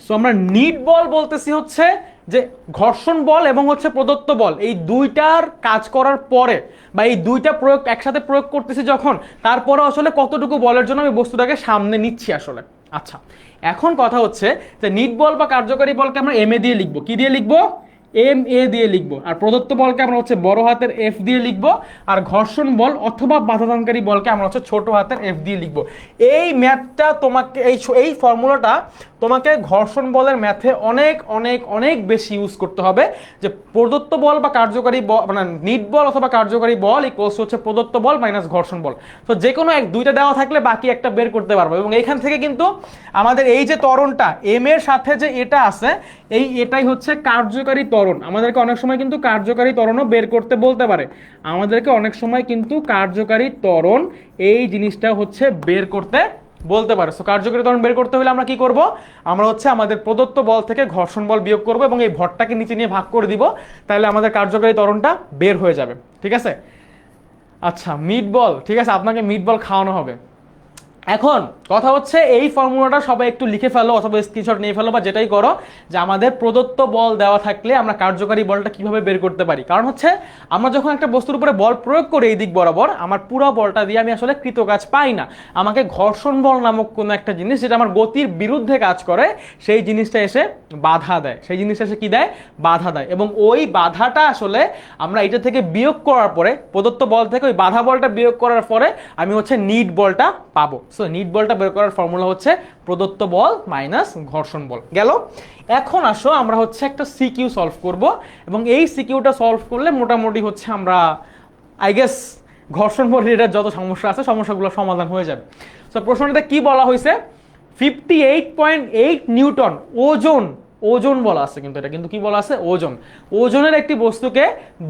সো আমরা নিট বল বলতেছি হচ্ছে যে ঘর্ষণ বল এবং হচ্ছে প্রদত্ত বল এই দুইটার কাজ করার পরে বা এই দুইটা প্রয়োগ একসাথে প্রয়োগ করতেছি যখন, তারপরে আসলে কতটুকু বলের জন্য আমি বস্তুটাকে সামনে নিচ্ছি আসলে। আচ্ছা, এখন কথা হচ্ছে যে নিট বল বা কার্যকরী বলকে আমরা এম এ দিয়ে লিখবো। কি দিয়ে লিখবো? এম এ দিয়ে লিখবো। আর প্রদত্ত বলকে আমরা হচ্ছে বড় হাতের এফ দিয়ে লিখবো। আর ঘর্ষণ বল অথবা বাধাদানকারী বলকে আমরা হচ্ছে ছোট হাতের এফ দিয়ে লিখবো। এই ম্যাথটা তোমাকে এই ফর্মুলাটা তোমাকে ঘর্ষণ বলের ম্যাথে অনেক অনেক অনেক বেশি ইউজ করতে হবে। যে প্রদত্ত বল বা কার্যকরী বল মানে নিট বল অথবা কার্যকরী বল ইকুয়ালস হচ্ছে প্রদত্ত বল মাইনাস ঘর্ষণ বল। তো যে কোনো দুইটা দেওয়া থাকলে বাকি একটা বের করতে পারবো। এবং এইখান থেকে কিন্তু আমাদের এই যে ত্বরণটা এম এর সাথে যে এটা আছে এটাই হচ্ছে কার্যকারী ত্বরণ। আমাদেরকে অনেক সময় কিন্তু কার্যকারী ত্বরণও বের করতে বলতে পারে। আমাদেরকে অনেক সময় কিন্তু কার্যকারী ত্বরণ এই জিনিসটা হচ্ছে বের করতে বলতে পারে। সো কার্যকরী ত্বরণ বের করতে হলে আমরা কি করব? আমরা হচ্ছে আমাদের প্রদত্ত বল থেকে ঘর্ষণ বল বিয়োগ করব এবং এই ভরটাকে নিচে নিয়ে ভাগ করে দিব, তাহলে আমাদের কার্যকরী ত্বরণটা বের হয়ে যাবে। ঠিক আছে? আচ্ছা, মিট বল, ঠিক আছে, আপনাকে মিট বল খাওয়ানো হবে। এখন কথা হচ্ছে এই ফর্মুলাটা সবাই একটু লিখে ফেলো অথবা স্ক্রিনশট নিয়ে ফেলো বা যেটাই করো, যে আমাদের প্রদত্ত বল দেওয়া থাকলে আমরা কার্যকারী বলটা কিভাবে বের করতে পারি। কারণ হচ্ছে আমরা যখন একটা বস্তুর উপরে বল প্রয়োগ করি এই দিক বরাবর, আমার পুরো বলটা দিয়ে আমি আসলে কৃতকাজ পাই না। আমাকে ঘর্ষণ বল নামক কোনো একটা জিনিস যেটা আমার গতির বিরুদ্ধে কাজ করে সেই জিনিসটা এসে বাধা দেয়। সেই জিনিসটা এসে কি দেয়? বাধা দেয়। এবং ওই বাধাটা আসলে আমরা এটা থেকে বিয়োগ করার পরে, প্রদত্ত বল থেকে ওই বাধা বলটা বিয়োগ করার পরে আমি হচ্ছে নিট বলটা পাবো। সো নিট বলটা বের করার ফর্মুলা হচ্ছে প্রদত্ত বল মাইনাস ঘর্ষণ বল। গেল। এখন আসো আমরা হচ্ছে একটা সিকিউ সলভ করব এবং এই সিকিউটা সলভ করলে মোটামুটি হচ্ছে আমরা আই গেস ঘর্ষণ বল রিলেটেড যত সমস্যা আছে সমস্যাগুলো সমাধান হয়ে যাবে। সো প্রশ্নটাতে কি বলা হয়েছে? 58.8 নিউটন ওজন বলা আছে, কিন্তু এটা কিন্তু কি বলা আছে? ওজন। ওজনের একটি বস্তুকে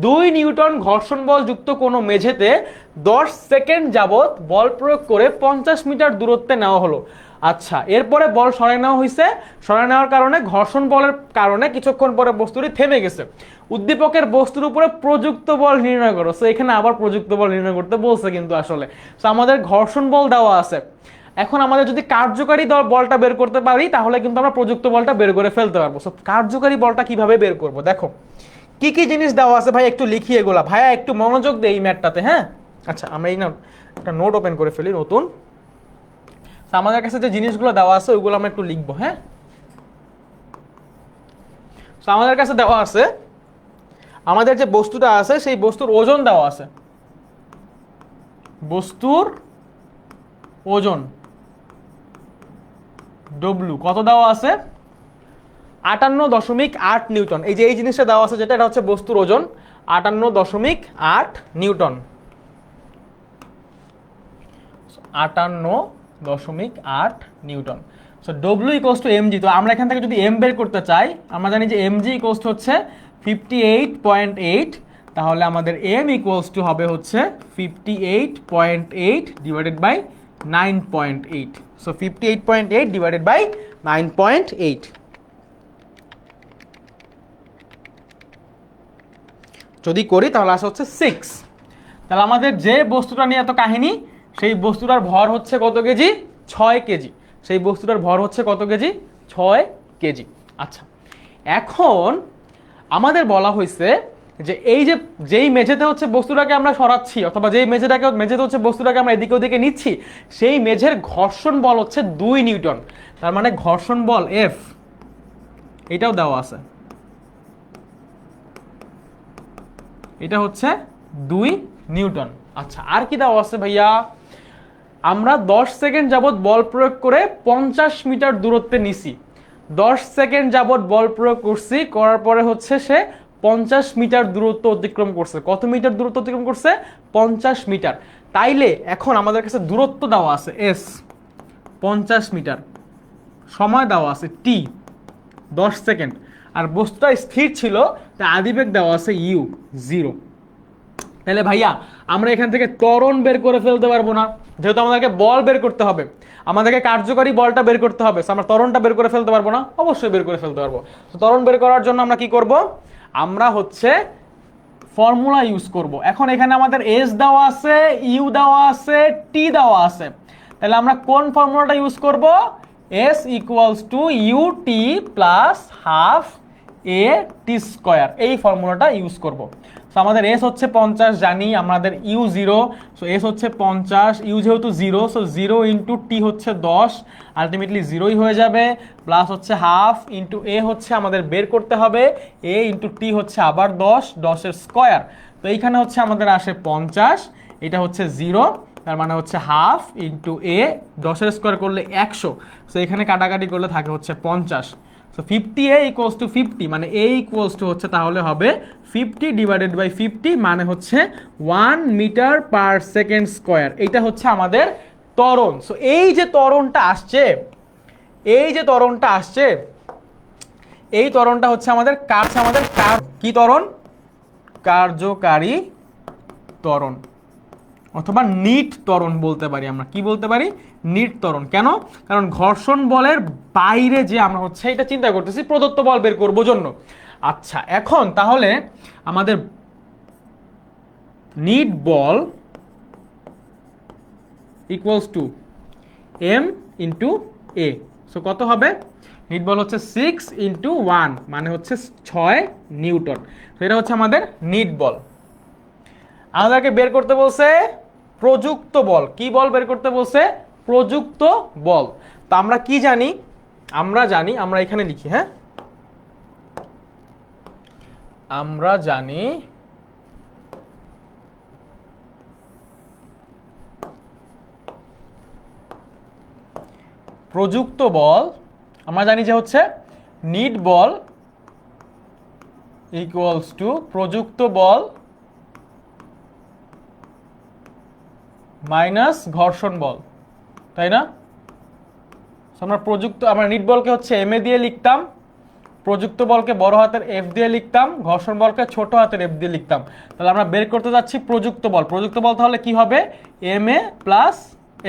2 নিউটন ঘর্ষণ বল যুক্ত কোনো মেঝেতে 10 সেকেন্ড যাবত বল প্রয়োগ করে 50 মিটার দূরত্বে নেওয়া হলো। আচ্ছা, এরপরে বল সরাই নেওয়া হয়েছে। সরাই নেওয়ার কারণে ঘর্ষণ বলের কারণে কিছুক্ষণ পরে বস্তুটি থেমে গেছে। উদ্দীপকের বস্তুর উপরে প্রযুক্ত বল নির্ণয় করো। সো এখানে আবার প্রযুক্ত বল নির্ণয় করতে বলছে কিন্তু আসলে। সো আমাদের ঘর্ষণ বল দেওয়া আছে। এখন আমাদের যদি কার্যকারী বলটা বের করতে পারি তাহলে কিন্তু আমরা প্রযুক্ত বলটা বের করে ফেলতে পারবো। সো কার্যকারী বলটা কিভাবে বের করব? দেখো কি কি জিনিস দেওয়া আছে ভাই, একটু লিখি এগুলা। ভাইয়া একটু মনোযোগ দেই এই ম্যাটটাতে, হ্যাঁ? আচ্ছা, আমরা এই না একটা নোট ওপেন করে ফেলি নতুন। আমাদের কাছে যে জিনিসগুলো দেওয়া আছে ওইগুলো আমরা একটু লিখবো, হ্যাঁ? আমাদের কাছে দেওয়া আছে আমাদের যে বস্তুটা আছে সেই বস্তুর ওজন দেওয়া আছে। বস্তুর ওজন ডব্লিউ কত দেওয়া আছে? 58.8 নিউটন। এই যে এই জিনিসটা দেওয়া আছে যেটা, এটা হচ্ছে বস্তুর ওজন 58.8 Newton. 58.8 Newton. So W equals to MG. তো আমরা এখান থেকে যদি এম বের করতে চাই, আমরা জানি যে এমজি ইকুয়ালস টু হচ্ছে 58.8, তাহলে আমাদের এম ইকুয়ালস টু হবে হচ্ছে 58.8 divided by 9.8। So 58.8 divided by 9.8। যদি করি তাহলে আসে হচ্ছে 6। তাহলে আমাদের যে বস্তুটা নিয়ে এত কাহিনী, সেই বস্তুটার ভর হচ্ছে কত কেজি? 6 কেজি। সেই বস্তুটার ভর হচ্ছে কত কেজি? 6 কেজি। আচ্ছা, এখন আমাদের বলা হয়েছে যে এই যে যেই মেঝেতে হচ্ছে বস্তুটাকে আমরা সরাচ্ছি অথবা যেই মেঝেতে হচ্ছে বস্তুটাকে আমরা এদিকে ওদিকে নিচ্ছি, সেই মেঝের ঘর্ষণ বল হচ্ছে 2 নিউটন। তার মানে ঘর্ষণ বল এফ এটাও দেওয়া আছে, এটা হচ্ছে 2 নিউটন। আচ্ছা, আর কি দেওয়া আছে ভাইয়া? আমরা 10 সেকেন্ড যাবত বল প্রয়োগ করে 50 মিটার দূরত্বে নিছি। 10 সেকেন্ড যাবত বল প্রয়োগ করছি, করার পরে হচ্ছে সে 50 মিটার দূরত্ব অতিক্রম করছে। কত মিটার দূরত্ব অতিক্রম করছে? 50 মিটার। তাইলে এখন আমাদের কাছে দূরত্ব দেওয়া আছে এস 50 মিটার, সময় দেওয়া আছে টি 10 সেকেন্ড, আর বস্তুটা স্থির ছিল তাই আদিবেগ দেওয়া আছে ইউ 0। তাহলে ভাইয়া আমরা এখান থেকে ত্বরণ বের করে ফেলতে পারবো না, যেহেতু আমাদেরকে বল বের করতে হবে, আমাদেরকে কার্যকরী বলটা বের করতে হবে, আমরা ত্বরণটা বের করে ফেলতে পারবো না? অবশ্যই বের করে ফেলতে পারবো। তো ত্বরণ বের করার জন্য আমরা কি করব? আমরা হচ্ছে ফর্মুলা ইউজ করব। এখন এখানে আমাদের এস দেওয়া আছে, ইউ দেওয়া আছে, টি দেওয়া আছে, তাহলে আমরা কোন ফর্মুলাটা ইউজ করব? S equals to U T plus half A T square, এই ফর্মুলাটা ইউজ করব। সো আমাদের এস হচ্ছে 50 জানি, আমাদের ইউ 0, সো এস হচ্ছে 50, ইউ যেহেতু 0, সো 0 ইন্টু টি হচ্ছে 10, আলটিমেটলি 0ই হয়ে যাবে, প্লাস হচ্ছে হাফ ইন্টু এ হচ্ছে আমাদের বের করতে হবে, এ ইন্টু টি হচ্ছে আবার 10, 10-এর স্কোয়ার, তো এইখানে হচ্ছে আমাদের আসে 50, এটা হচ্ছে 0, তার মানে হচ্ছে হাফ ইন্টু এ, 10-এর স্কোয়ার করলে 100, সো এখানে কাটাকাটি করলে থাকে হচ্ছে 50, সো 50a ইকুয়ালস টু 50, মানে a ইকুয়ালস টু হচ্ছে তাহলে হবে 50 ডিভাইডেড বাই 50, মানে হচ্ছে 1 মিটার পার সেকেন্ড স্কোয়ার। এইটা হচ্ছে আমাদের ত্বরণ। সো এই যে ত্বরণটা আসছে, এই যে ত্বরণটা আসছে, এই ত্বরণটা হচ্ছে আমাদের কি ত্বরণ? কার্যকারী ত্বরণ, অথবা নিট ত্বরণ বলতে পারি আমরা। কি বলতে পারি? নিট ত্বরণ। কেন? কারণ ঘর্ষণ বলের বাইরে যে আমরা হচ্ছে এটা চিন্তা করতেছি প্রদত্ত বল বের করবো জন্য। আচ্ছা, এখন তাহলে আমাদের নিট বল equals to m into a. So কত হবে? নিট বল হচ্ছে 6 ইন্টু 1, মানে হচ্ছে 6 নিউটন। তো এটা হচ্ছে আমাদের নিট বল। আমাদেরকে বের করতে বলছে প্রযুক্ত বল। কি বল বের করতে বলছে? প্রযুক্ত বল। তো আমরা কি জানি? আমরা জানি, আমরা এখানে লিখি, হ্যাঁ, আমরা জানি প্রযুক্ত বল, আমরা জানি যে হচ্ছে নিট বল ইকুয়ালস টু প্রযুক্ত বল মাইনাস ঘর্ষণ বল, তাই না? আমরা নিট বলকে হচ্ছে এম এ দিয়ে লিখতাম, প্রযুক্ত বলকে বড় হাতের এফ দিয়ে লিখতাম, ঘর্ষণ বলকে ছোট হাতের এফ দিয়ে লিখতাম। তাহলে আমরা বের করতে যাচ্ছি প্রযুক্ত বল। প্রযুক্ত বল তাহলে কি হবে? M A plus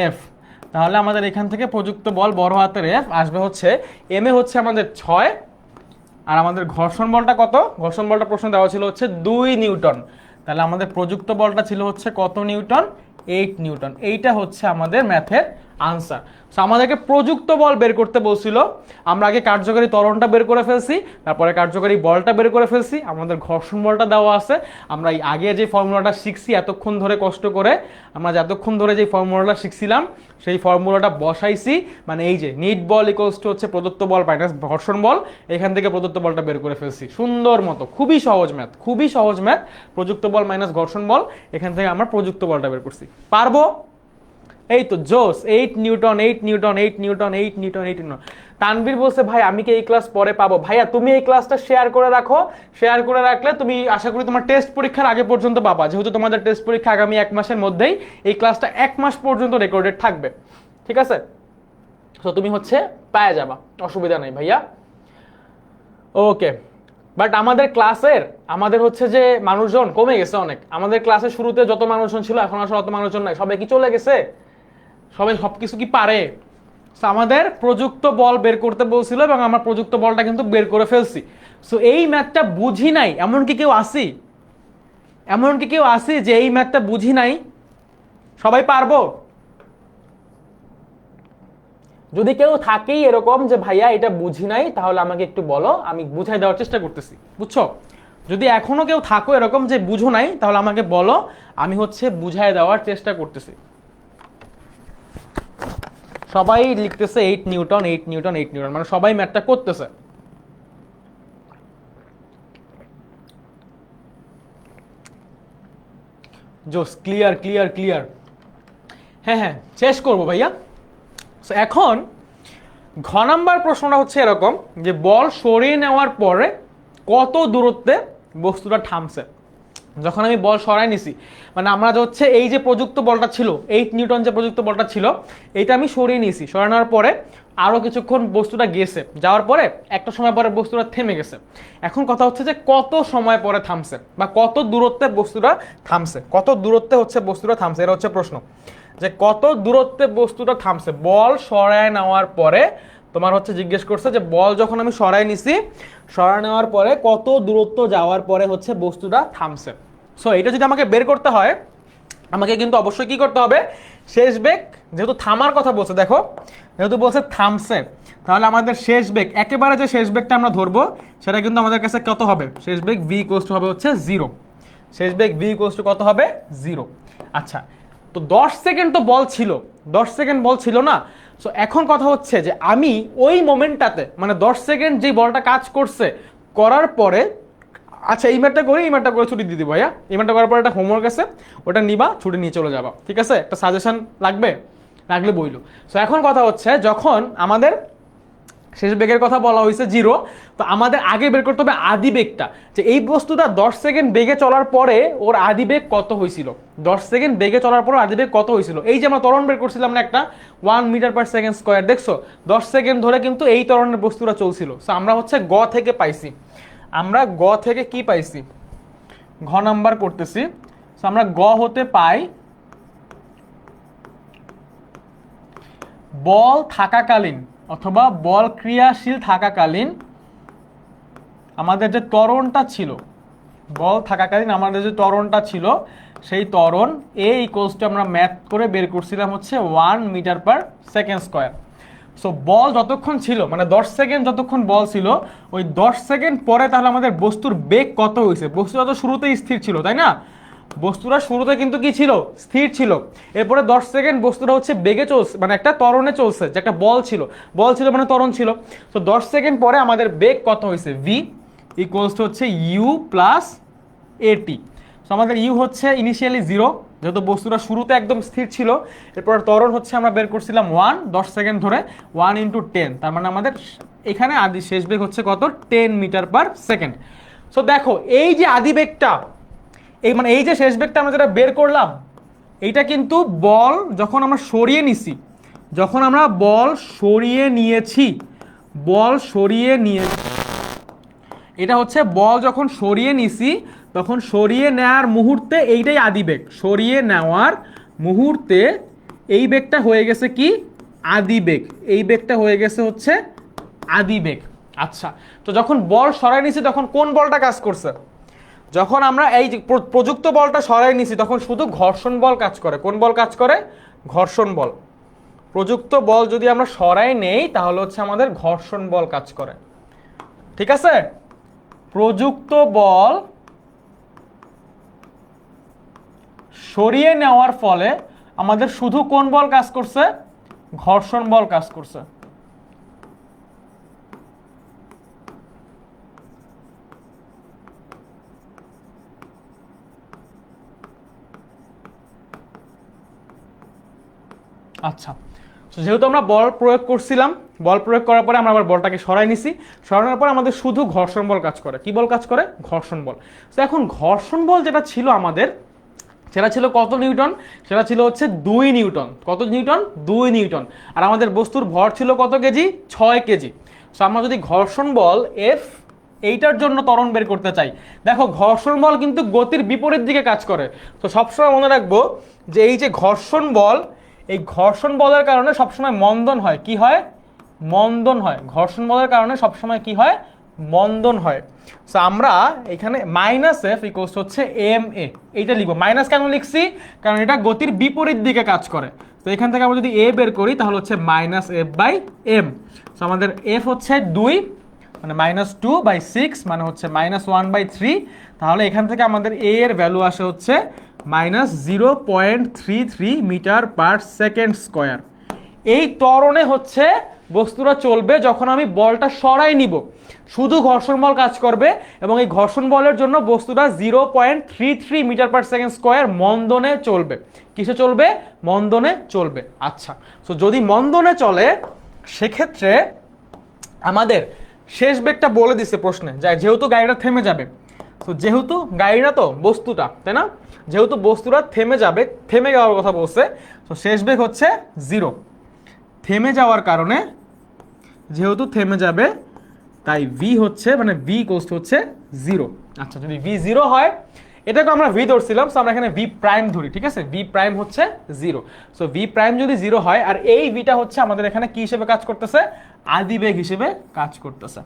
F. তাহলে আমাদের এখান থেকে প্রযুক্ত বল বড় হাতের এফ আসবে হচ্ছে, এম এ হচ্ছে আমাদের 6, আর আমাদের ঘর্ষণ বলটা কত? ঘর্ষণ বলটা প্রশ্ন দেওয়া ছিল হচ্ছে 2 নিউটন। তাহলে আমাদের প্রযুক্ত বলটা ছিল হচ্ছে কত নিউটন? 8 নিউটন। এইটা হচ্ছে আমাদের ম্যাথের আনসার। সো আমাদেরকে প্রযুক্ত বল বের করতে বলছিল, আমরা আগে কার্যকারী ত্বরণটা বের করে ফেলছি, তারপরে কার্যকারী বলটা বের করে ফেলছি, আমাদের ঘর্ষণ বলটা দেওয়া আছে। আমরা এই আগে যে ফর্মুলাটা শিখছি এতক্ষণ ধরে কষ্ট করে, আমরা যতক্ষণ ধরে যে ফর্মুলাটা শিখছিলাম সেই ফর্মুলাটা বসাইছি, মানে এই যে নিট বল ইকুয়ালস টু হচ্ছে প্রদত্ত বল মাইনাস ঘর্ষণ বল, এখান থেকে প্রদত্ত বলটা বের করে ফেলছি সুন্দর মতো। খুবই সহজ ম্যাথ, খুবই সহজ ম্যাথ। প্রযুক্ত বল মাইনাস ঘর্ষণ বল, এখান থেকে আমরা প্রযুক্ত বলটা বের করছি। পারবো? এই তো জোস। 8 Newton, 8 Newton, 8 Newton, 8 Newton, 8 Newton. Tanvir বলছে ভাই আমি কি এই ক্লাস পরে পাবো? ভাইয়া তুমি এই ক্লাসটা শেয়ার করে রাখো, শেয়ার করে রাখলে তুমি আশা করি তোমার টেস্ট পরীক্ষার আগে পর্যন্ত পাবা, যেহেতু তোমাদের টেস্ট পরীক্ষা আগামী 1 মাসের মধ্যেই, এই ক্লাসটা 1 মাস পর্যন্ত রেকর্ডেড থাকবে, ঠিক আছে? তো তুমি হচ্ছে পেয়ে যাবা, অসুবিধা নেই ভাইয়া। ওকে, বাট আমাদের ক্লাসের আমাদের হচ্ছে যে মানুষজন কমে গেছে অনেক। আমাদের ক্লাসের শুরুতে যত মানুষজন ছিল এখন আসলে অত মানুষজন নাই, সবাই কি চলে গেছে? সবাই সবকিছু কি পারে? আমাদের প্রযুক্ত বল বের করতে বলছিল এবং আমরা প্রযুক্ত বলটা কিন্তু বের করে ফেলছি। সো এই ম্যাথটা বুঝি নাই এমন কি কেউ আসি? এমন কি কেউ আসি যে এই ম্যাথটা বুঝি নাই? সবাই পারবো? যদি কেউ থাকেই এরকম যে ভাইয়া এটা বুঝি নাই, তাহলে আমাকে একটু বলো, আমি বুঝাই দেওয়ার চেষ্টা করতেছি, বুঝছো? যদি এখনো কেউ থাকো এরকম যে বুঝো নাই, তাহলে আমাকে বলো, আমি হচ্ছে বুঝাই দেওয়ার চেষ্টা করতেছি। সবাই লিখতেছে 8 নিউটন, 8 নিউটন, 8 নিউটন, মানে সবাই ম্যাথটা করতেছে। জোস, ক্লিয়ার ক্লিয়ার ক্লিয়ার। হ্যাঁ হ্যাঁ, শেষ করবো ভাইয়া। এখন ঘ নাম্বার প্রশ্নটা হচ্ছে এরকম যে বল সরিয়ে নেওয়ার পরে কত দূরত্বে বস্তুটা থামছে। যখন আমি বল সরাই নিছি, মানে আমরা যে হচ্ছে এই যে প্রযুক্ত বলটা ছিল 8 নিউটন, যে প্রযুক্ত বলটা ছিল এইটা আমি সরিয়ে নিয়েছি, সরানোর পরে আরো কিছুক্ষণ বস্তুটা গেছে, যাওয়ার পরে একটা সময় পরে বস্তুটা থেমে গেছে। এখন কথা হচ্ছে যে কত সময় পরে থামছে বা কত দূরত্বে বস্তুটা থামছে, কত দূরত্বে হচ্ছে বস্তুটা থামছে, এটা হচ্ছে প্রশ্ন, যে কত দূরত্বে বস্তুটা থামছে। বল সরায় নেওয়ার পরে তোমার হচ্ছে জিজ্ঞেস করছে যে বল যখন আমি সরাই নিছি, সরায় নেওয়ার পরে কত দূরত্ব যাওয়ার পরে হচ্ছে বস্তুটা থামছে। সো এটা যদি আমাকে বের করতে হয়, আমাকে কিন্তু অবশ্যই কি করতে হবে, শেষ বেগ, যেহেতু থামার কথা বলছে, দেখো যেহেতু বলছে থামছে, তাহলে আমাদের শেষ বেগ, একেবারে যে শেষ বেগটা আমরা ধরবো সেটা কিন্তু আমাদের কাছে কত হবে, শেষ বেগ ভি ইকুয়ালস টু হবে হচ্ছে 0। শেষ বেগ ভি ইকুয়ালস টু কত হবে, 0। আচ্ছা, তো 10 সেকেন্ড তো বল ছিল, 10 সেকেন্ড বল ছিল না। সো এখন কথা হচ্ছে যে আমি ওই মোমেন্টটাতে, মানে 10 সেকেন্ড যে বলটা কাজ করছে, করার পরে, আচ্ছা এই ম্যাটটা করি, এই ম্যাটটা করে ছুটি দিয়ে দিব ভাইয়া, এই ম্যাটটা করার পর একটা হোমওয়ার্ক আছে, ওটা নিবা, ছুটি নিয়ে চলে যাবা, ঠিক আছে? একটা সাজেশন লাগবে, লাগলে বইলো। সো এখন কথা হচ্ছে যখন আমাদের শেষ বেগের কথা বলা হয়েছে 0, তো আমাদের আগে বের করতে হবে আদি বেগটা, যে এই বস্তুটা 10 সেকেন্ড বেগে চলার পরে ওর আদি বেগ কত হয়েছিল, 10 সেকেন্ড বেগে চলার পর আদি বেগ কত হয়েছিল। এই যে আমরা ত্বরণ বের করছিলাম না একটা 1 মিটার পার সেকেন্ড স্কয়ার, দেখছো 10 সেকেন্ড ধরে কিন্তু এই ত্বরণের বস্তুটা চলছিল। সো আমরা হচ্ছে গ থেকে পাইছি, আমরা গ থেকে কি পাইছি, ঘ নাম্বার করতেছি। সো আমরা গ হতে পাই বল থাকাকালীন অথবা বল ক্রিয়াশীল থাকাকালীন আমাদের যে ত্বরণটা ছিল, বল থাকাকালীন আমাদের যে ত্বরণটা ছিল, সেই ত্বরণ এ ইকুয়ালস টু আমরা ম্যাথ করে বের করছিলাম হচ্ছে 1 meter per second square. So বল যতক্ষণ ছিল, মানে 10 সেকেন্ড যতক্ষণ বল ছিল, ওই 10 সেকেন্ড পরে তাহলে আমাদের বস্তুর বেগ কত হয়েছে। বস্তুটা তো শুরুতেই স্থির ছিল, তাই না? বস্তুটা শুরুতে কিন্তু কি ছিল, স্থির ছিল। এরপরে 10 সেকেন্ড বস্তুটা হচ্ছে বেগে চলছে, মানে একটা ত্বরণে চলছে, যে একটা বল ছিল, বল ছিল মানে ত্বরণ ছিল। তো 10 সেকেন্ড পরে আমাদের বেগ কত হয়েছে, ভি ইকুয়ালস টু হচ্ছে ইউ প্লাস এটি। সো আমাদের ইউ হচ্ছে ইনিশিয়ালি 0, যেহেতু বস্তুটা শুরুতে একদম স্থির ছিল। এরপর ত্বরণ হচ্ছে আমরা বের করছিলাম 1, 10 সেকেন্ড ধরে 1 ইন্টু 10, তার মানে আমাদের এখানে আদি শেষ বেগ হচ্ছে কত, 10 মিটার পার সেকেন্ড। সো দেখো এই যে আদি বেগটা, এই মানে এই যে শেষ বেগটা আমরা যেটা বের করলাম, এইটা কিন্তু বল যখন আমরা সরিয়ে নিছি, যখন আমরা বল সরিয়ে নিয়েছি, বল সরিয়ে নিয়ে, এটা হচ্ছে বল যখন সরিয়ে নিছি, তখন সরিয়ে নেওয়ার মুহূর্তে এইটাই আদি বেগ, সরিয়ে নেওয়ার মুহূর্তে এই বেগটা হয়ে গেছে কি, আদি বেগ, এই বেগটা হয়ে গেছে হচ্ছে আদি বেগ। আচ্ছা, তো যখন বল সরাই নিছি তখন কোন বলটা কাজ করছে, যখন আমরা এই যে প্রযুক্ত বলটা সরাই নিছি তখন শুধু ঘর্ষণ বল কাজ করে। কোন বল কাজ করে, ঘর্ষণ বল। প্রযুক্ত বল যদি আমরা সরাই নেই তাহলে হচ্ছে আমাদের ঘর্ষণ বল কাজ করে, ঠিক আছে? প্রযুক্ত বল সরিয়ে নেওয়ার ফলে আমাদের শুধু কোন বল কাজ করছে, ঘর্ষণ বল কাজ করছে। আচ্ছা, যেহেতু আমরা বল প্রয়োগ করছিলাম, বল প্রয়োগ করার পরে আমরা আবার বলটাকে সরাই নিছি, সরানোর পর আমাদের শুধু ঘর্ষণ বল কাজ করে। কি বল কাজ করে, ঘর্ষণ বল। তো এখন ঘর্ষণ বল যেটা ছিল আমাদের, সেটা ছিল কত নিউটন, সেটা ছিল হচ্ছে 2 নিউটন। কত নিউটন, 2 নিউটন। আর আমাদের বস্তুর ভর ছিল কত কেজি, 6 কেজি। সো আমরা যদি ঘর্ষণ বল এফ এইটার জন্য ত্বরণ বের করতে চাই, দেখো ঘর্ষণ বল কিন্তু গতির বিপরীত দিকে কাজ করে। তো সবসময় মনে রাখবো যে এই যে ঘর্ষণ বল, এই ঘর্ষণ বলের কারণে সবসময় মন্দন হয়। কি হয়, মন্দন হয়। ঘর্ষণ বলের কারণে সবসময় কি হয়, মন্দন হয়। সো আমরা এখানে মাইনাস এফ ইকুয়ালস হচ্ছে এম এ, এইটা লিখবো। মাইনাস কেন লিখছি, কারণ এটা গতির বিপরীত দিকে কাজ করে। তো এখান থেকে আমরা যদি এ বের করি তাহলে হচ্ছে minus f by m. So আমাদের এফ হচ্ছে 2, মানে -2/6, মানে হচ্ছে -1/3। তাহলে এখান থেকে আমাদের এ এর ভ্যালু আসে হচ্ছে -0.33 মিটার পার সেকেন্ড স্কয়ার। এই ত্বরণে হচ্ছে বস্তুটা চলবে যখন আমি বলটা সরাই নিব, শুধু ঘর্ষণ বল কাজ করবে, এবং এই ঘর্ষণ বলের জন্য বস্তুটা 0.33 মিটার পার সেকেন্ড স্কয়ার মন্দনে চলবে। কিসে চলবে, মন্দনে চলবে। আচ্ছা, তো যদি মন্দনে চলে সেক্ষেত্রে আমাদের শেষ বেগটা বলে দিচ্ছে প্রশ্নে, যেহেতু গাড়িটা থেমে যাবে, তো যেহেতু গাড়িটা তো বস্তুটা, তাই না, যেহেতু বস্তুটা থেমে যাবে, থেমে যাওয়ার কথা বলছে, তো শেষ বেগ হচ্ছে 0। থেমে যাওয়ার কারণে যেহেতু থেমে যাবে তাই ভি হচ্ছে মানে ভি ইকুয়ালস টু হচ্ছে 0। আচ্ছা, যদি ভি 0 হয়, এটাকে আমরা ভি ধরছিলাম, সো আমরা এখানে ভি প্রাইম ধরি, ঠিক আছে? ভি প্রাইম হচ্ছে 0। সো ভি প্রাইম যদি 0 হয়, আর এই ভিটা হচ্ছে আমাদের এখানে কি হিসেবে কাজ করতেছে? আদিবেগ হিসেবে কাজ করতেছে।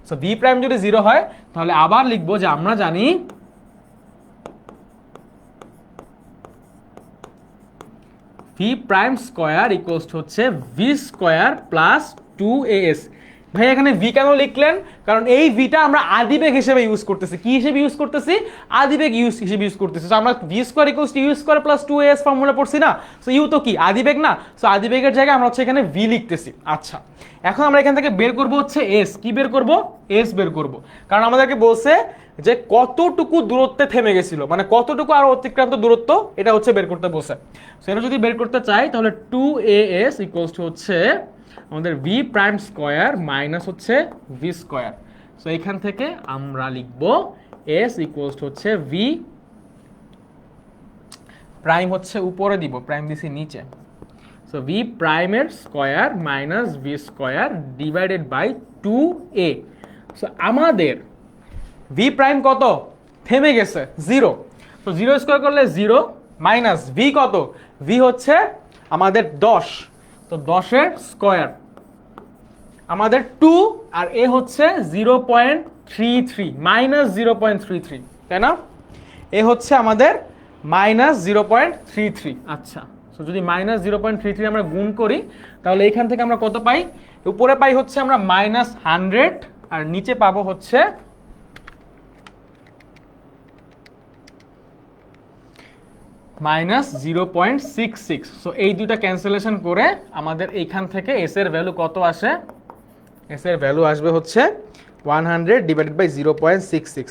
সো ভি প্রাইম যদি 0 হয়, তাহলে আবার লিখবো যে আমরা জানি V prime square equals to হচ্ছে ভি স্কোয়ার প্লাস 2as। ভাই এখানে ভি কেন লিখলেন? কারণ এই ভিটা আমরা আদিবেগ হিসেবে ইউজ করতেছি। কি হিসেবে ইউজ করতেছি? আদিবেগ হিসেবে ইউজ করতেছি। সো আমরা v square equals to u square plus 2as formula পড়ছি না? সো ইউ তো কি আদিবেগ না? সো আদিবেগের জায়গায় আমরা হচ্ছে এখানে ভি লিখতেছি। আচ্ছা, এখন আমরা এখান থেকে বের করব হচ্ছে এস। কি বের করব? এস বের করব। কারণ আমাদেরকে বলছে যে কতটুকু দূরত্বে থেমে গেছিল, মানে কতটুকু আরো অতিক্রান্ত দূরত্ব, এটা হচ্ছে বের করতে বলছে। সো এটা যদি বের করতে চাই তাহলে 2as ইকুয়ালস টু হচ্ছে আমাদের ভি প্রাইম স্কোয়ার মাইনাস হচ্ছে ভি স্কোয়ার। সো এখান থেকে আমরা লিখব এস ইকুয়ালস টু হচ্ছে ভি প্রাইম হচ্ছে উপরে দিব, প্রাইম দিছি নিচে। সো ভি প্রাইমের square minus v square divided by 2a। So আমাদের ভি প্রাইম কত? থেমে গেছে 0। তো 0 স্কোয়ার করলে 0 মাইনাস ভি কত? ভি হচ্ছে আমাদের 10। তো 10-এর স্কোয়ার আমাদের 2, আর এ হচ্ছে 0.33 মাইনাস 0.33, তাই না? এ হচ্ছে আমাদের মাইনাস 0.33। আচ্ছা, সো যদি মাইনাস 0.33 আমরা গুণ করি, তাহলে এখান থেকে আমরা কত পাই? উপরে পাই হচ্ছে আমরা -100, আর নিচে পাবো হচ্ছে -0.66। সো এই দুটা ক্যান্সেলেশন করে আমাদের এইখান থেকে এস এর ভ্যালু কত আসে? এস এর ভ্যালু আসবে হচ্ছে 100 ডিভাইডেড বাই 0.66।